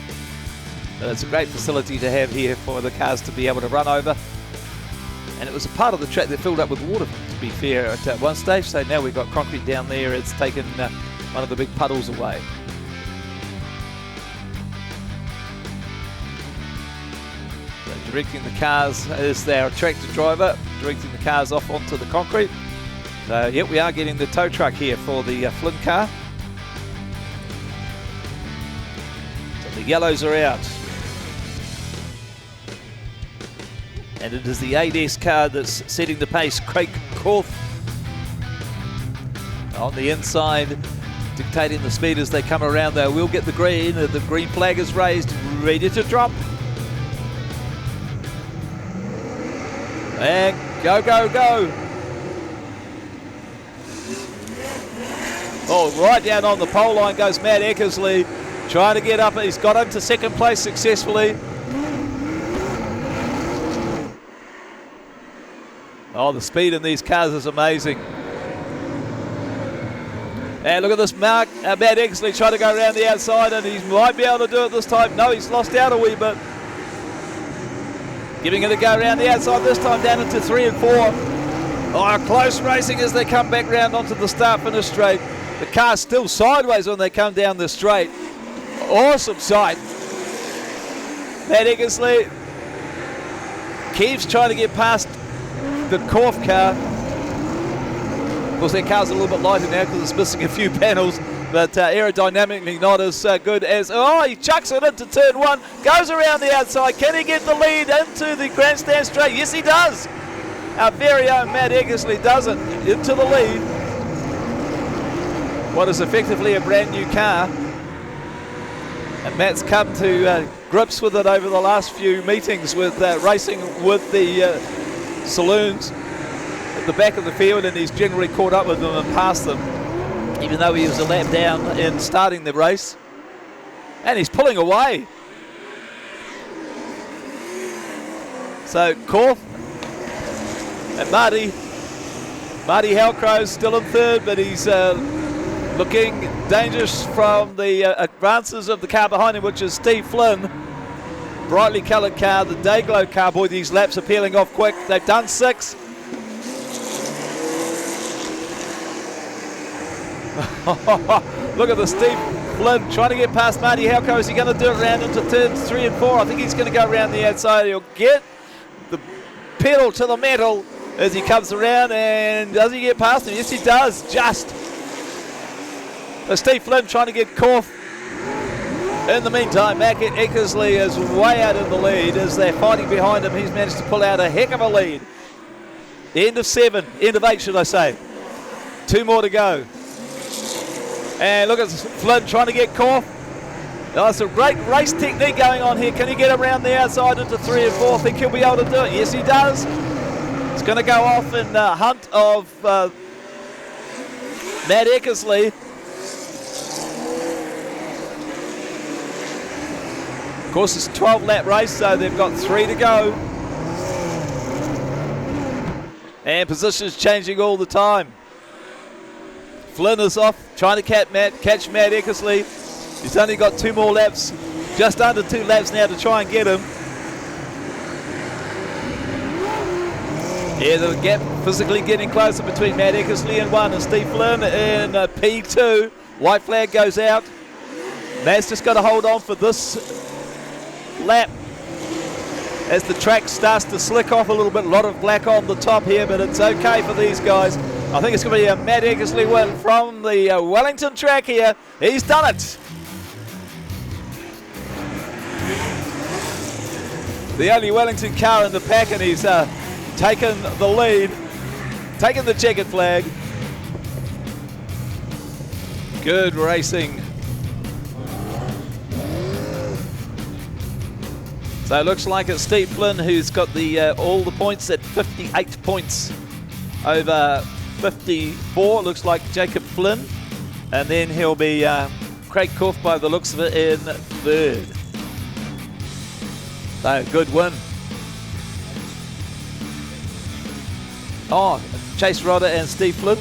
But it's a great facility to have here for the cars to be able to run over. And it was a part of the track that filled up with water, to be fair, at one stage. So now we've got concrete down there. It's taken one of the big puddles away. So directing the cars is their tractor driver, directing the cars off onto the concrete. So, yep, we are getting the tow truck here for the Flynn car. So the yellows are out. And it is the 8S car that's setting the pace. Craig Korth on the inside, dictating the speed as they come around. They will get the green. The green flag is raised, ready to drop. And go. Oh, right down on the pole line goes Matt Eckersley, trying to get up. He's got him to second place successfully. Oh, the speed in these cars is amazing. And look at this Matt Eckersley trying to go around the outside, and he might be able to do it this time. No, he's lost out a wee bit. Giving it a go around the outside this time, down into 3 and 4. Oh, close racing as they come back round onto the start-finish straight. The car's still sideways when they come down the straight. Awesome sight. Matt Eckersley keeps trying to get past the Korf car. Of course, their car's a little bit lighter now because it's missing a few panels, but aerodynamically not as good as... Oh, he chucks it into turn 1, goes around the outside. Can he get the lead into the grandstand straight? Yes, he does. Our very own Matt Eckersley does it into the lead. What is effectively a brand new car. And Matt's come to grips with it over the last few meetings with racing with the saloons at the back of the field, and he's generally caught up with them and passed them, even though he was a lap down in starting the race. And he's pulling away. So Korf and Marty Halcrow's still in third, but he's looking dangerous from the advances of the car behind him, which is Steve Flynn. Brightly coloured car, the Dayglow car. Boy, these laps are peeling off quick. They've done 6. Look at the Steve Flynn trying to get past Marty Halcrow. Is he going to do it round into turns 3 and 4? I think he's going to go around the outside. He'll get the pedal to the metal as he comes around, and does he get past him? Yes, he does, just. So Steve Flynn trying to get Korf. In the meantime, Matt Eckersley is way out in the lead as they're fighting behind him. He's managed to pull out a heck of a lead. End of 7, end of 8 should I say. 2 more to go. And look at Flynn trying to get caught. Oh, some great race technique going on here. Can he get around the outside into 3 and 4? I think he'll be able to do it. Yes, he does. It's going to go off in hunt of Matt Eckersley. Of course, it's a 12-lap race, so they've got 3 to go. And positions changing all the time. Flynn is off, trying to catch Matt Eckersley. He's only got 2 more laps, just under 2 laps now to try and get him. Yeah, the gap physically getting closer between Matt Eckersley in 1 and Steve Flynn in P2. White flag goes out. Matt's just got to hold on for this lap as the track starts to slick off a little bit. A lot of black on the top here, but it's okay for these guys. I think it's going to be a Matt Eckersley win from the Wellington track here. He's done it. The only Wellington car in the pack, and he's taken the lead, taken the checkered flag. Good racing. So it looks like it's Steve Flynn who's got the all the points at 58 points over 54. Looks like Jacob Flynn, and then he'll be Craig Cuff by the looks of it in 3rd. So good win. Oh, Chase Rodder and Steve Flynn.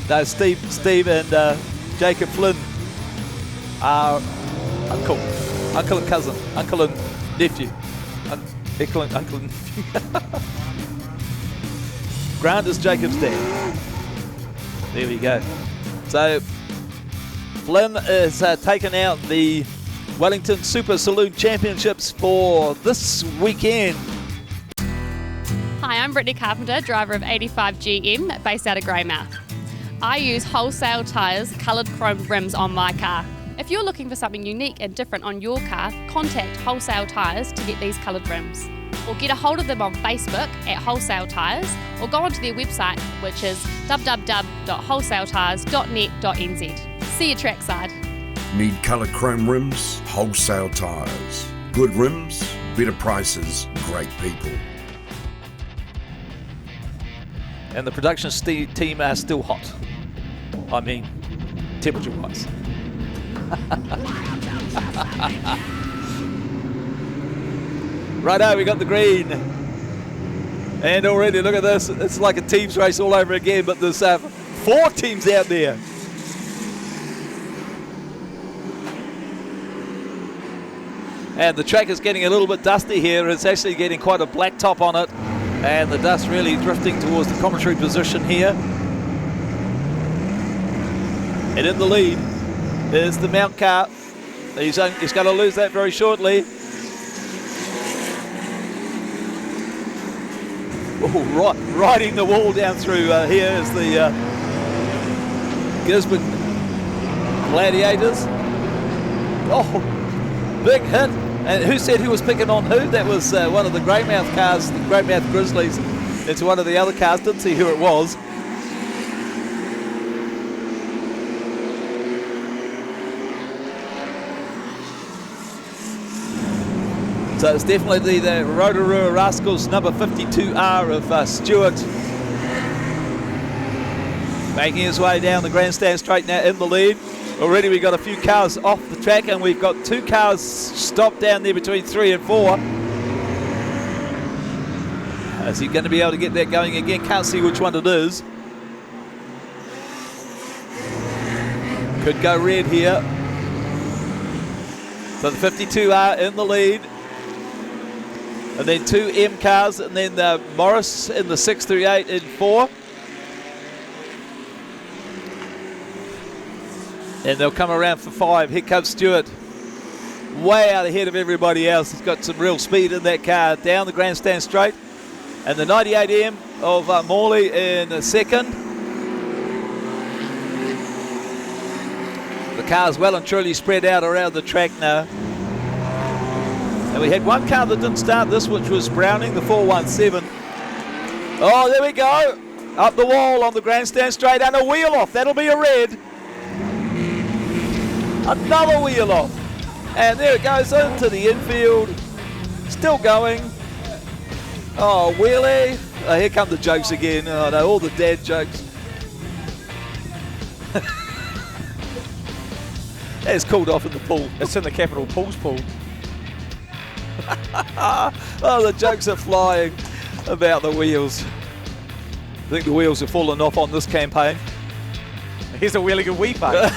No, Steve and Jacob Flynn are uncle and cousin, uncle and nephew, uncle and nephew. Grant is Jacob's dad. There we go. So Flynn has taken out the Wellington Super Saloon Championships for this weekend. Hi, I'm Brittany Carpenter, driver of 85 GM, based out of Greymouth. I use wholesale tyres, coloured chrome rims on my car. If you're looking for something unique and different on your car, contact Wholesale Tyres to get these coloured rims. Or get a hold of them on Facebook at Wholesale Tyres, or go onto their website, which is www.wholesaletyres.net.nz. See you trackside. Need coloured chrome rims? Wholesale Tyres. Good rims, better prices, great people. And the production team are still hot. I mean, temperature-wise. Righto, we got the green. And already, look at this. It's like a teams race all over again, but there's 4 teams out there. And the track is getting a little bit dusty here. It's actually getting quite a black top on it. And the dust really drifting towards the commentary position here. And in the lead is the Mount car. He's going to lose that very shortly. Oh, riding the wall down through here is the Gisborne Gladiators. Oh, big hit. And who said who was picking on who? That was one of the Greymouth cars, the Greymouth Grizzlies, into one of the other cars. Didn't see who it was. So it's definitely the Rotorua Rascals number 52R of Stewart. Making his way down the grandstand straight now in the lead. Already we've got a few cars off the track, and we've got 2 cars stopped down there between 3 and 4. Is he going to be able to get that going again? Can't see which one it is. Could go red here. So the 52R in the lead. And then 2 M cars, and then Morris in the 638 in 4. And they'll come around for 5. Here comes Stewart. Way out ahead of everybody else. He's got some real speed in that car. Down the grandstand straight. And the 98M of Morley in 2nd. The car's well and truly spread out around the track now. And we had one car that didn't start this, which was Browning, the 417. Oh, there we go. Up the wall on the grandstand straight and a wheel off. That'll be a red. Another wheel off. And there it goes into the infield. Still going. Oh, wheelie. Oh, here come the jokes again. Oh no, all the dad jokes. It's called off in the pool. It's in the Capital Pools pool. Oh, the jokes are flying about the wheels. I think the wheels have fallen off on this campaign. Here's a wheelie good weeper.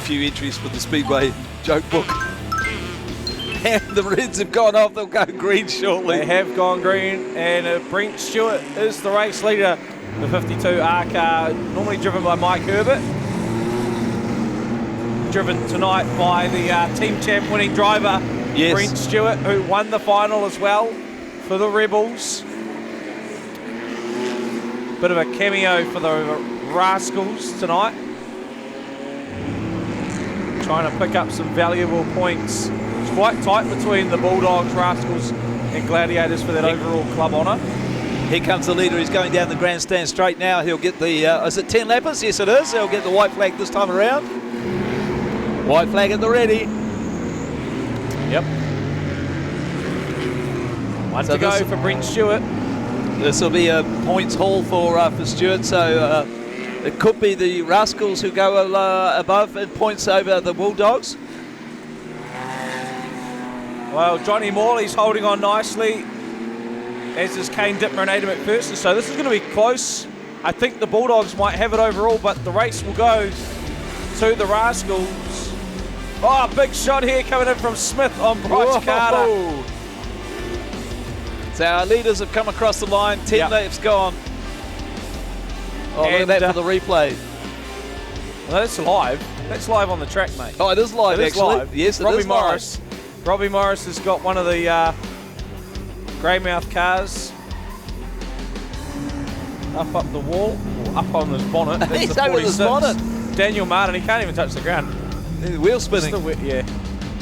Few entries for the Speedway joke book. And the Reds have gone off, they'll go green shortly. They have gone green, and Brent Stewart is the race leader. The 52 R car, normally driven by Mike Herbert. Driven tonight by the team champ winning driver, yes, Brent Stewart, who won the final as well for the Rebels. Bit of a cameo for the Rascals tonight. Trying to pick up some valuable points. It's quite tight between the Bulldogs, Rascals and Gladiators for that overall club honour. Here comes the leader. He's going down the grandstand straight now. He'll get the, is it 10 lappers? Yes, it is. He'll get the white flag this time around. White flag at the ready. Yep. One to go for Brent Stewart. This will be a points haul for Stewart. So it could be the Rascals who go above in points over the Bulldogs. Well, Johnny Morley's holding on nicely, as is Kane Dittmer and Adam McPherson. So this is going to be close. I think the Bulldogs might have it overall, but the race will go to the Rascals. Oh, big shot here coming in from Smith on Bryce Carter. So our leaders have come across the line. 10 laps gone. Oh, look at that for the replay. Well, that's live. That's live on the track, mate. Oh, it is live, it is actually. Live. Yes, it Robbie is Morris. live. Robbie Morris has got one of the Greymouth cars up the wall, or up on his bonnet. That's He's the over his 46. bonnet. Daniel Martin, he can't even touch the ground. The wheel spinning. Yeah.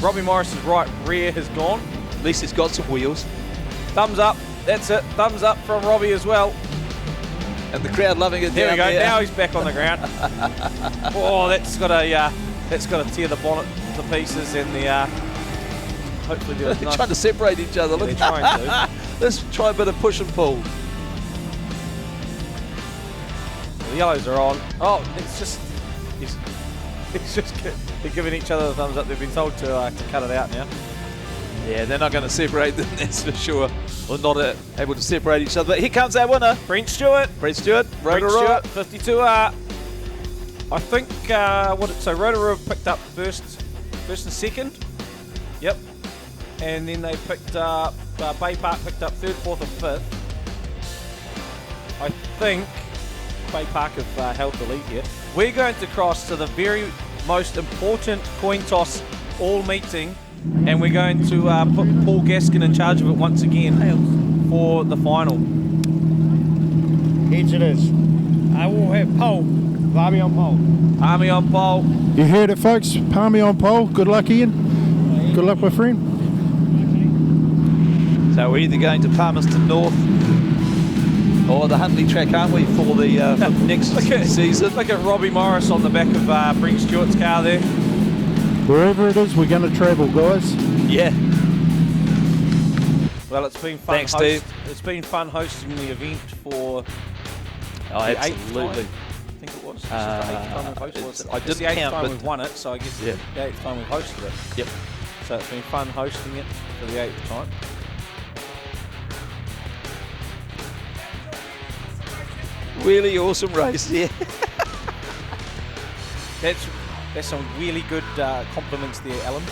Robbie Morris's right rear has gone. At least he's got some wheels. Thumbs up. That's it. Thumbs up from Robbie as well. And the crowd loving it. There we go. There. Now he's back on the ground. Oh, that's got to tear the bonnet to pieces, and the hopefully they're trying to separate each other. Look, they're trying to. Let's try a bit of push and pull. The yellows are on. Oh, it's just they're giving each other the thumbs up. They've been told to cut it out now. Yeah, they're not going to separate them, that's for sure. Or not able to separate each other. But here comes our winner. Brent Stewart. Brent Stewart. Brent Stewart, 52R. I think, Rotorua picked up first and second. Yep. And then they picked up, Bay Park picked up third, fourth and fifth. I think Bay Park have held the lead here. We're going to cross to the very most important coin toss all meeting, and we're going to put Paul Gaskin in charge of it once again for the final. Heads it is. I will have pole. Army on pole. Army on pole. You heard it, folks. Palmy on pole. Good luck, Ian. Good luck, my friend. So we're either going to Palmerston North Or the Huntley track, aren't we, for the for next season? Look at Robbie Morris on the back of Brent Stewart's car there. Wherever it is, we're going to travel, guys. Yeah. Well, it's been fun. Thanks, Steve. It's been fun hosting the event for the absolutely. 8th time. I think it was. This is the 8th time we've hosted it. I It's the didn't 8th count, time but we've won it, so I guess yeah. the 8th time we've hosted it. Yep. So it's been fun hosting it for the 8th time. Really awesome race, yeah. That's some really good compliments there, Alan.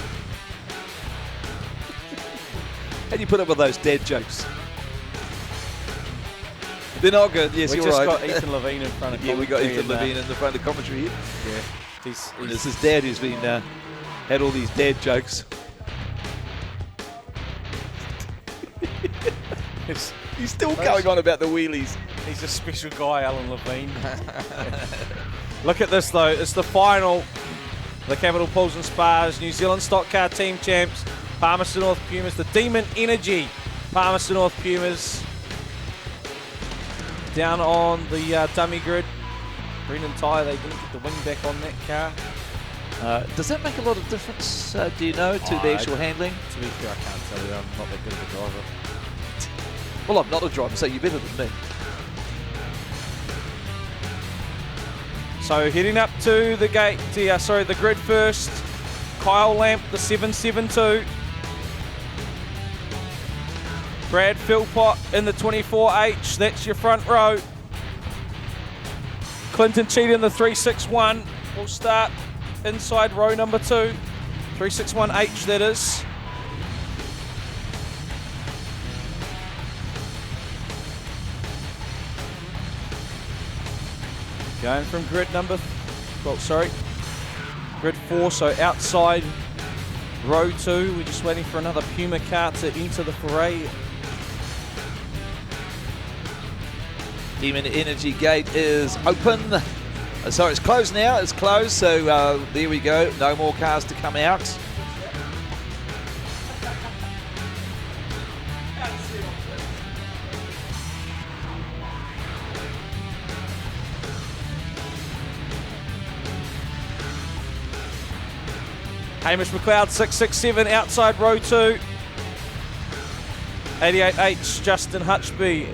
How do you put up with those dad jokes? They're not good. Yes, you're right. We just got Ethan Levine in front of yeah, we got commentary. Ethan Levine in the front of commentary here. Yeah. And it's his dad who's been had all these dad jokes. He's still going on about the wheelies. He's a special guy, Alan Levine. Look at this though. It's the final. The Capital Pools and Spas New Zealand Stockcar Team Champs, Palmerston North Pumas, the Demon Energy Palmerston North Pumas. Down on the dummy grid. Brendan Tyre, they didn't get the wing back on that car. Does that make a lot of difference, do you know, to the actual handling? To be fair, I can't tell you. I'm not that good of a driver. Well, I'm not a driver, so you're better than me. So heading up to the gate, the grid first. Kyle Lamp, the 772. Brad Philpott in the 24H, that's your front row. Clinton Cheatham, the 361, will start inside row number 2. 361H, that is. Going from grid grid 4, so outside row 2. We're just waiting for another Puma car to enter the foray. Demon Energy gate is open. Sorry, it's closed now. It's closed, so there we go. No more cars to come out. Hamish McLeod, 667, outside row 2. 88H, Justin Hutchby,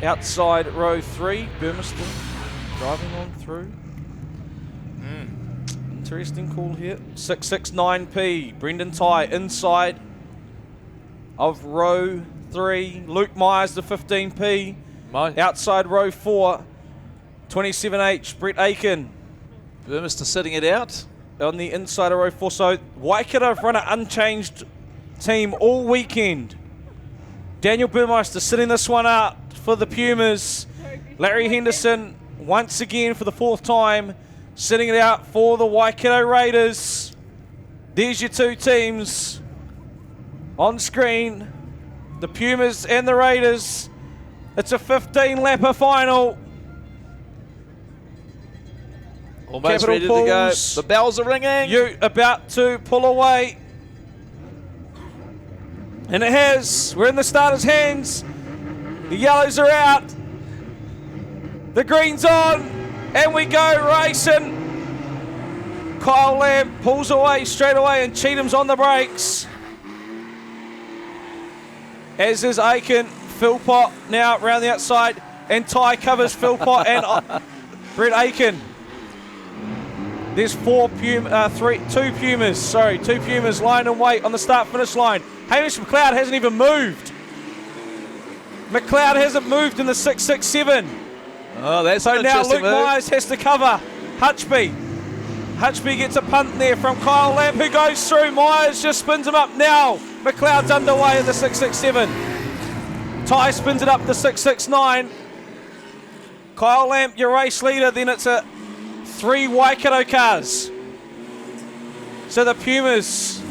outside row 3. Burmeston driving on through. Interesting call here. 669P, Brendan Tyre, inside of row 3. Luke Myers, the 15P, outside row 4. 27H, Brett Aiken. Burmeston sitting it out. On the inside of row 4. So Waikato have run an unchanged team all weekend. Daniel Burmeister sitting this one out for the Pumas. Larry Henderson once again for the 4th time sitting it out for the Waikato Raiders. There's your two teams on screen, the Pumas and the Raiders. It's a 15-lapper final. Almost Capital ready Pools, to go. The bells are ringing. You about to pull away. And it has. We're in the starter's hands. The yellows are out. The green's on. And we go racing. Kyle Lamb pulls away straight away and Cheatham's on the brakes. As is Aiken. Philpott now around the outside. And Ty covers Philpott and Brett Aiken. There's two Pumas lying in wait on the start-finish line. Hamish McLeod hasn't even moved. McLeod hasn't moved in the 667. Oh, that's so an now interesting Luke move. Myers has to cover Hutchby. Hutchby gets a punt there from Kyle Lamp, who goes through. Myers just spins him up now. McLeod's underway in the 667. Ty spins it up the 669. Kyle Lamp, your race leader. Then it's a 3 Waikato cars. So the Pumas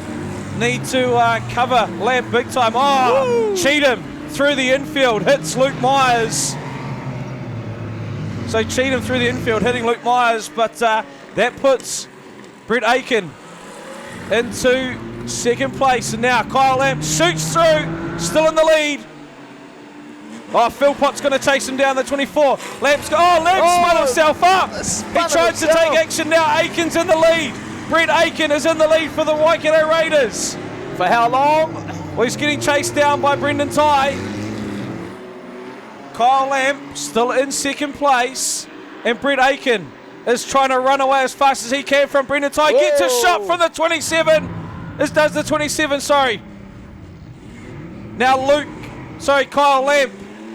need to cover Lamp big time. Oh, Cheatham through the infield hits Luke Myers. So Cheatham through the infield hitting Luke Myers, but that puts Brett Aiken into second place. And now Kyle Lamp shoots through, still in the lead. Oh, Philpott's going to chase him down the 24. Lamp spun himself up. He tries to take action now. Aiken's in the lead. Brett Aiken is in the lead for the Waikato Raiders. For how long? Well, he's getting chased down by Brendan Tighe. Kyle Lamp still in second place. And Brett Aiken is trying to run away as fast as he can from Brendan Tighe. Gets a shot from the 27. This does the 27, sorry. Now Kyle Lamp.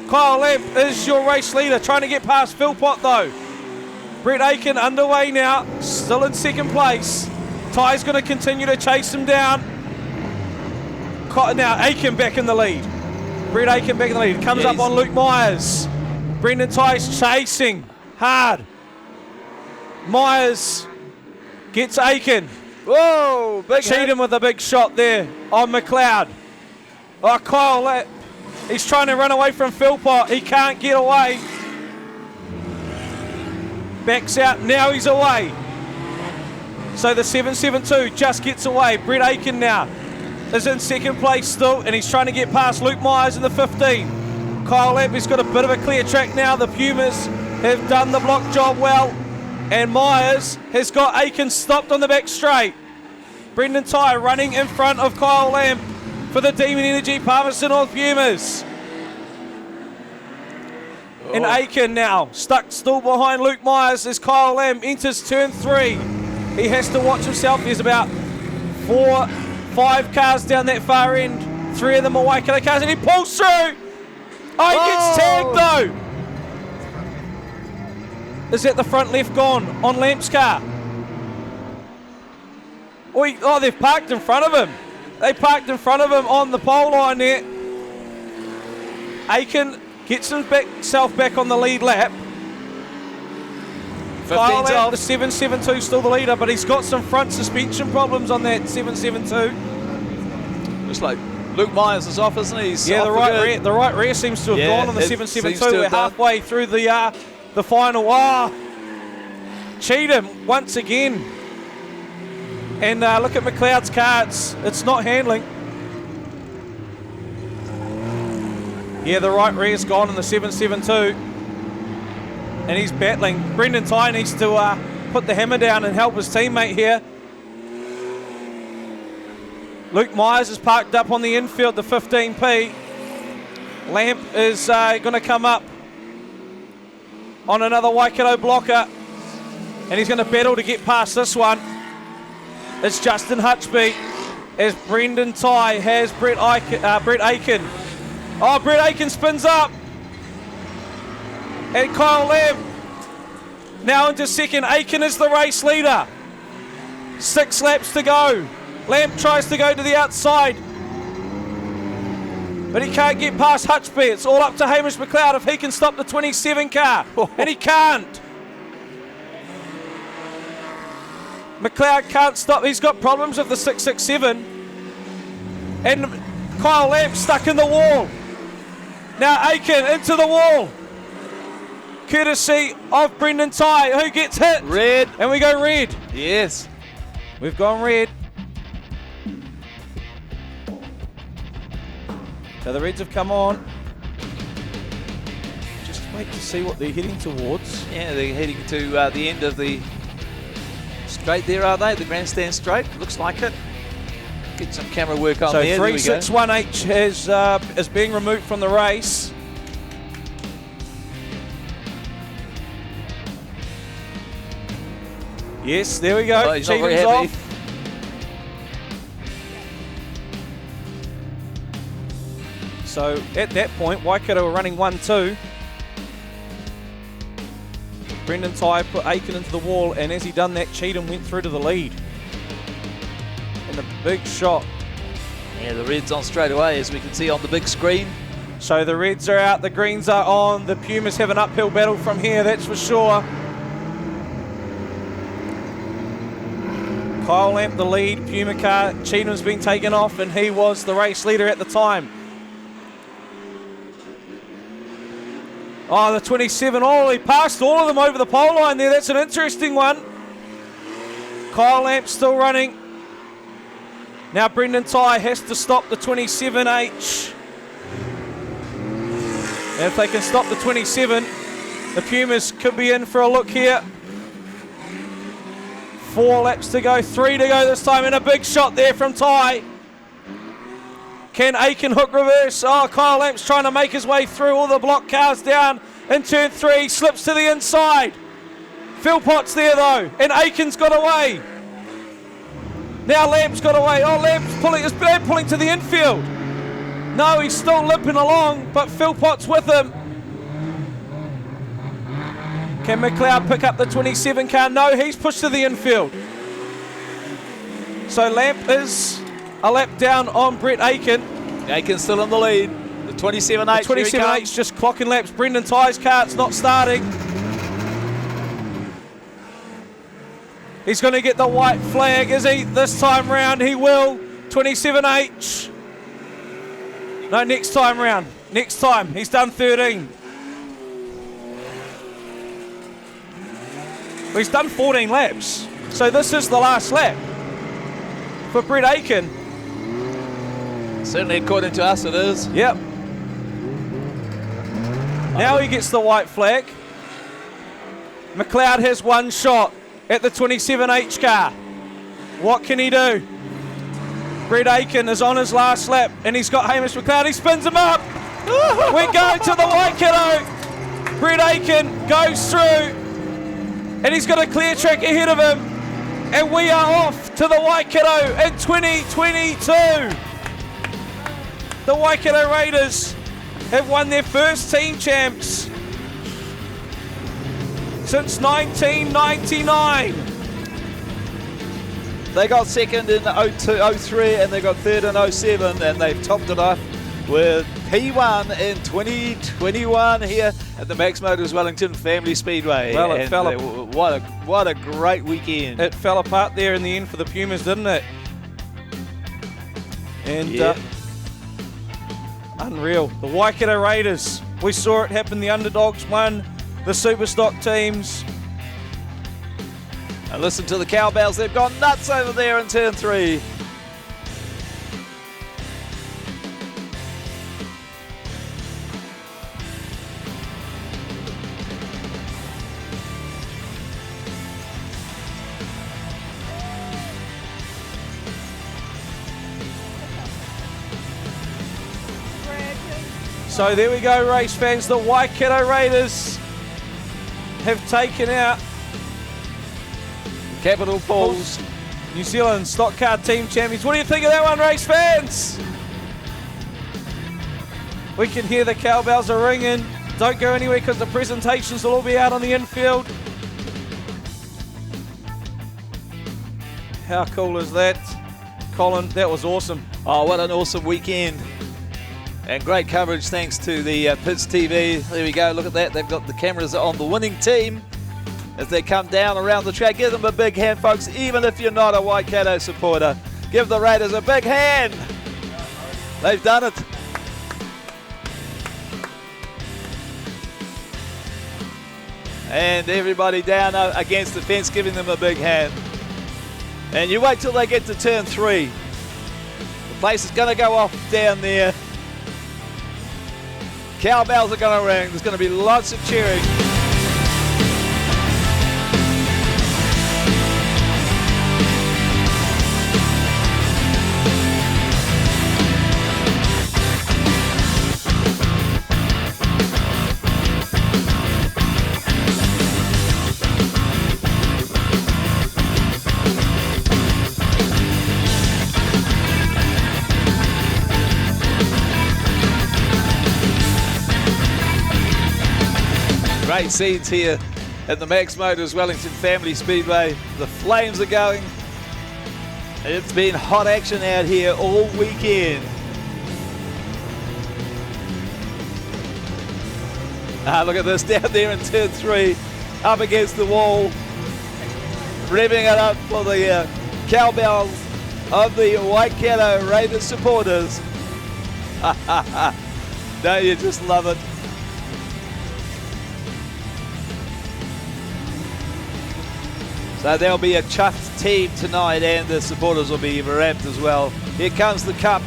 Kyle Lamp is your race leader, trying to get past Philpott though. Brett Aiken underway now, still in second place. Ty's going to continue to chase him down. Now Aiken back in the lead. Brett Aiken back in the lead. Comes up on Luke Myers. Brendan Ty's chasing hard. Myers gets Aiken. Whoa, big Cheatham with a big shot there on McLeod. Oh, Kyle Lamp. He's trying to run away from Philpott. He can't get away. Backs out. Now he's away. So the 772 just gets away. Brett Aiken now is in second place still, and he's trying to get past Luke Myers in the 15. Kyle Lamp has got a bit of a clear track now. The Pumas have done the block job well, and Myers has got Aiken stopped on the back straight. Brendan Tighe running in front of Kyle Lamp for the Demon Energy Palmerston North Pumas. And Aiken now stuck still behind Luke Myers as Kyle Lamb enters turn 3. He has to watch himself. There's about 4-5 cars down that far end. 3 of them are Waikato cars, and he pulls through. Oh, he gets tagged though. Is that the front left gone on Lamp's car? Oh, they've parked in front of him. They parked in front of him on the pole line there. Aiken gets himself back on the lead lap. 15's off. The 772 still the leader, but he's got some front suspension problems on that 772. Looks like Luke Myers is off, isn't he? He's yeah, off the right rear seems to have gone on the 772. We're halfway through the final. Cheatham once again. And look at McLeod's car, it's not handling. Yeah, the right rear's gone in the 772. And he's battling. Brendan Tighe needs to put the hammer down and help his teammate here. Luke Myers is parked up on the infield, the 15P. Lamp is going to come up on another Waikato blocker. And he's going to battle to get past this one. It's Justin Hutchby as Brendan Tighe has Brett Aiken. Oh, Brett Aiken spins up. And Kyle Lamb now into second. Aiken is the race leader. 6 laps to go. Lamb tries to go to the outside, but he can't get past Hutchby. It's all up to Hamish McLeod if he can stop the 27 car. And he can't. McLeod can't stop. He's got problems with the 667. And Kyle Lamp stuck in the wall. Now Aiken into the wall. Courtesy of Brendan Tighe, who gets hit. Red. And we go red. Yes. We've gone red. So the Reds have come on. Just wait to see what they're heading towards. Yeah, they're heading to the end of the straight there, are they? The grandstand straight. Looks like it. Get some camera work on there. So 361H is being removed from the race. Yes, there we go. Oh, he's not very Cheatham's happy. off. So at that point, Waikato are running 1-2. Brendan Tighe put Aiken into the wall, and as he done that, Cheatham went through to the lead. And a big shot. Yeah, the Reds on straight away, as we can see on the big screen. So the Reds are out, the Greens are on. The Pumas have an uphill battle from here, that's for sure. Kyle Lamp the lead, Puma car. Cheatham's been taken off, and he was the race leader at the time. Oh, the 27. Oh, he passed all of them over the pole line there. That's an interesting one. Kyle Lamp still running. Now Brendan Tighe has to stop the 27H. And if they can stop the 27, the Pumas could be in for a look here. 4 laps to go, 3 to go this time, and a big shot there from Ty. Can Aiken hook reverse? Oh, Kyle Lamp's trying to make his way through all the block cars down in turn 3, slips to the inside. Philpott's there though, and Aiken's got away. Now Lamp's got away. Oh, is Lamp pulling to the infield? No, he's still limping along, but Philpott's with him. Can McLeod pick up the 27 car? No, he's pushed to the infield. So Lamp is a lap down on Brett Aiken. Aiken's still in the lead. The 27H. The 27H just clocking laps. Brendan Ty's car's not starting. He's going to get the white flag, is he? This time round, he will. 27H. No, next time round. Next time. He's done 13. Well, he's done 14 laps. So this is the last lap for Brett Aiken. Certainly, according to us, it is. Yep. Now he gets the white flag. McLeod has one shot at the 27H car. What can he do? Brett Aiken is on his last lap, and he's got Hamish McLeod. He spins him up. We're going to the Waikato. Brett Aiken goes through, and he's got a clear track ahead of him. And we are off to the Waikato in 2022. The Waikato Raiders have won their first team champs since 1999. They got second in 02, 03, and they got third in 07, and they've topped it off with P1 in 2021 here at the Max Motors Wellington Family Speedway. Well, it fell what a great weekend. It fell apart there in the end for the Pumas, didn't it? And yeah. Unreal. The Waikato Raiders, we saw it happen. The underdogs won. The Superstock teams. And listen to the cowbells. They've gone nuts over there in turn 3. So there we go, race fans. The Waikato Raiders have taken out Capital Falls, New Zealand Stockcar team champions. What do you think of that one, race fans? We can hear the cowbells are ringing. Don't go anywhere because the presentations will all be out on the infield. How cool is that? Colin, that was awesome. Oh, what an awesome weekend. And great coverage thanks to the Pits TV. There we go, look at that. They've got the cameras on the winning team as they come down around the track. Give them a big hand, folks, even if you're not a Waikato supporter. Give the Raiders a big hand. They've done it. And everybody down against the fence giving them a big hand. And you wait till they get to turn 3. The place is going to go off down there. Cowbells are going to ring. There's going to be lots of cheering. Great scenes here at the Max Motors Wellington Family Speedway. The flames are going. It's been hot action out here all weekend. Look at this down there in turn 3, up against the wall, revving it up for the cowbells of the Waikato Raiders supporters. Don't you just love it? So there'll be a chuffed team tonight, and the supporters will be ramped as well. Here comes the cup.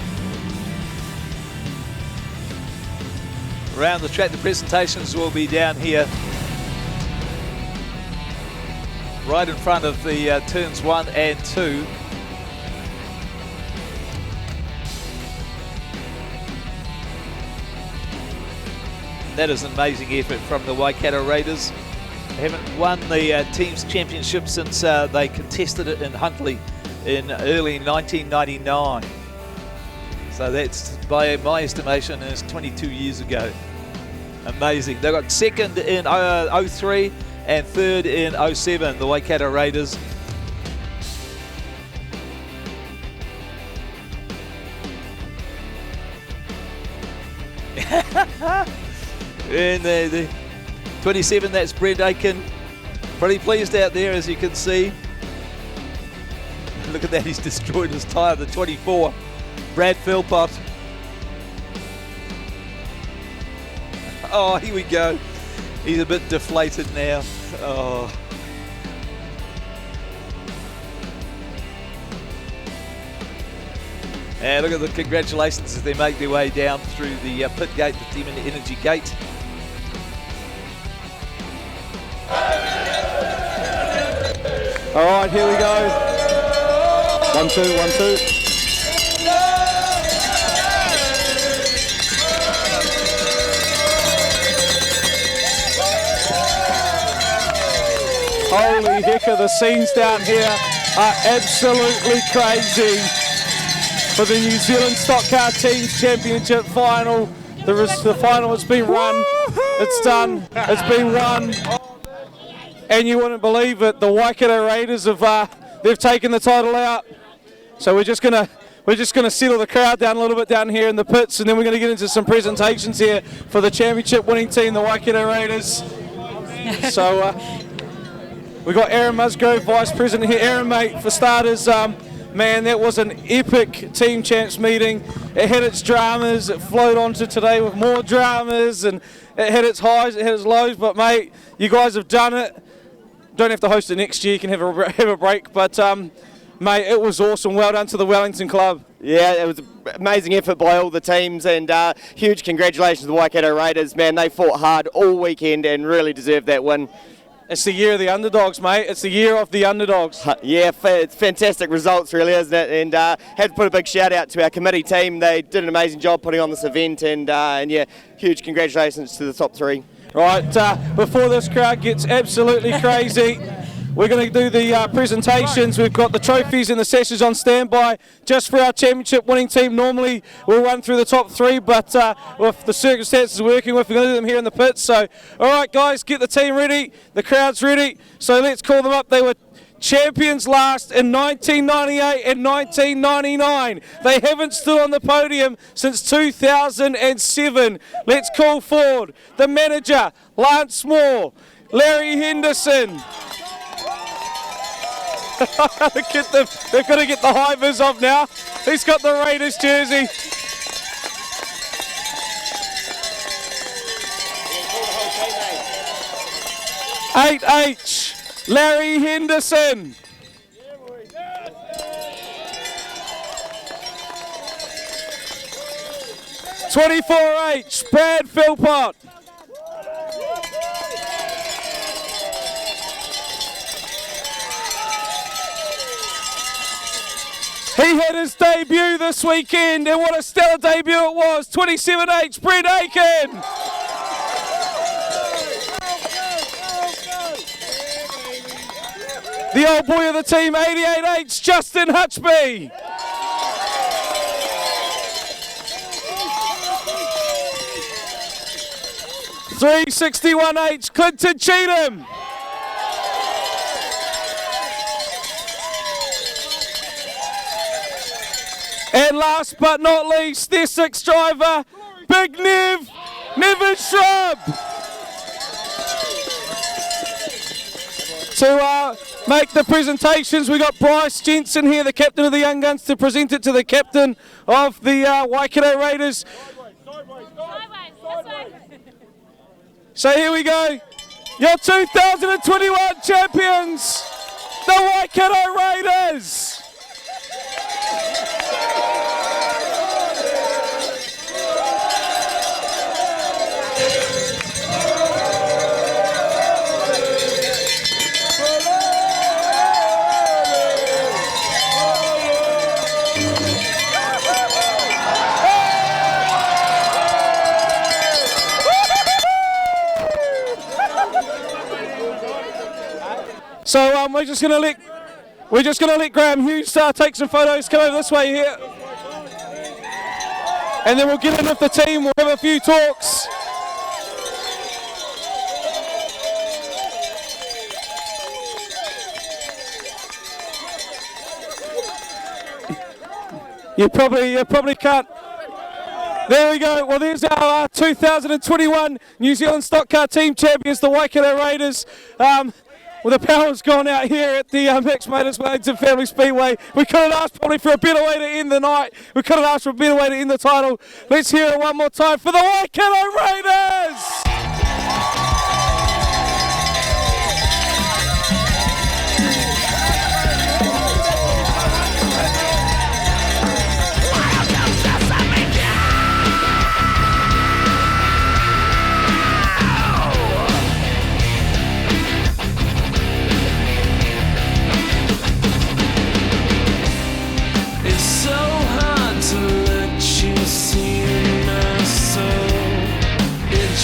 around the track. The presentations will be down here, right in front of the turns 1 and 2. That is an amazing effort from the Waikato Raiders. They haven't won the team's championship since they contested it in Huntly in early 1999. So that's, by my estimation, is 22 years ago. Amazing. They got second in 03 and third in 07, the Waikato Raiders. And the 27, that's Brent Aiken. Pretty pleased out there, as you can see. Look at that, he's destroyed his tyre. The 24, Brad Philpott. Oh, here we go. He's a bit deflated now. Oh. And look at the congratulations as they make their way down through the pit gate, the Team Energy gate. All right, here we go. 1, 2, 1, 2. Holy hecker, the scenes down here are absolutely crazy. For the New Zealand Stockcar Teams Championship final. The final has been run. It's done. It's been won. And you wouldn't believe it. The Waikato Raiders they've taken the title out. So we're just gonna settle the crowd down a little bit down here in the pits, and then we're gonna get into some presentations here for the championship winning team, the Waikato Raiders. So we got Aaron Musgrove, Vice President here. Aaron, mate, for starters, man, that was an epic Team Champs meeting. It had its dramas. It flowed on to today with more dramas, and it had its highs, it had its lows. But, mate, you guys have done it. Don't have to host it next year. You can have a break. But, mate, it was awesome. Well done to the Wellington club. Yeah, it was an amazing effort by all the teams, and huge congratulations to the Waikato Raiders. Man, they fought hard all weekend and really deserved that win. It's the year of the underdogs, mate. It's the year of the underdogs. Yeah, it's fantastic results, really, isn't it? And had to put a big shout out to our committee team. They did an amazing job putting on this event, and yeah, huge congratulations to the top three. Right, before this crowd gets absolutely crazy, we're going to do the presentations. We've got the trophies and the sashes on standby just for our championship winning team. Normally we'll run through the top three, but with the circumstances we're working with, we're going to do them here in the pits. So, all right, guys, get the team ready. The crowd's ready. So let's call them up. They were champions last in 1998 and 1999. They haven't stood on the podium since 2007. Let's call forward the manager, Lance Moore, Larry Henderson. They've got to get the high vis off now. He's got the Raiders jersey. Eight H, Larry Henderson. 24H, Brad Philpott. He had his debut this weekend, and what a stellar debut it was. 27H, Brent Aiken. The old boy of the team, 88H, Justin Hutchby. $361H, Clinton Cheatham. And last but not least, their sixth driver, Big Nev, Nevin Shrub. To make the presentations, we got Bryce Jensen here, the captain of the Young Guns, to present it to the captain of the Waikato Raiders. So here we go, your 2021 champions, the Waikato Raiders. So we're just going to let Graham Hughes take some photos. Come over this way here, and then we'll get in with the team. We'll have a few talks. You probably can't. There we go. Well, there's our 2021 New Zealand Stockcar Team Champions, the Waikato Raiders. Well, the power's gone out here at the Mixed Motors Wellington Family Speedway. We couldn't ask probably for a better way to end the night. We couldn't ask for a better way to end the title. Let's hear it one more time for the Waikato Raiders!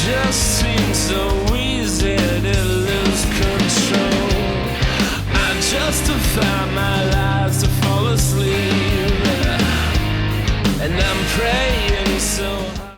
Just seems so easy to lose control. I justify my lies to fall asleep, and I'm praying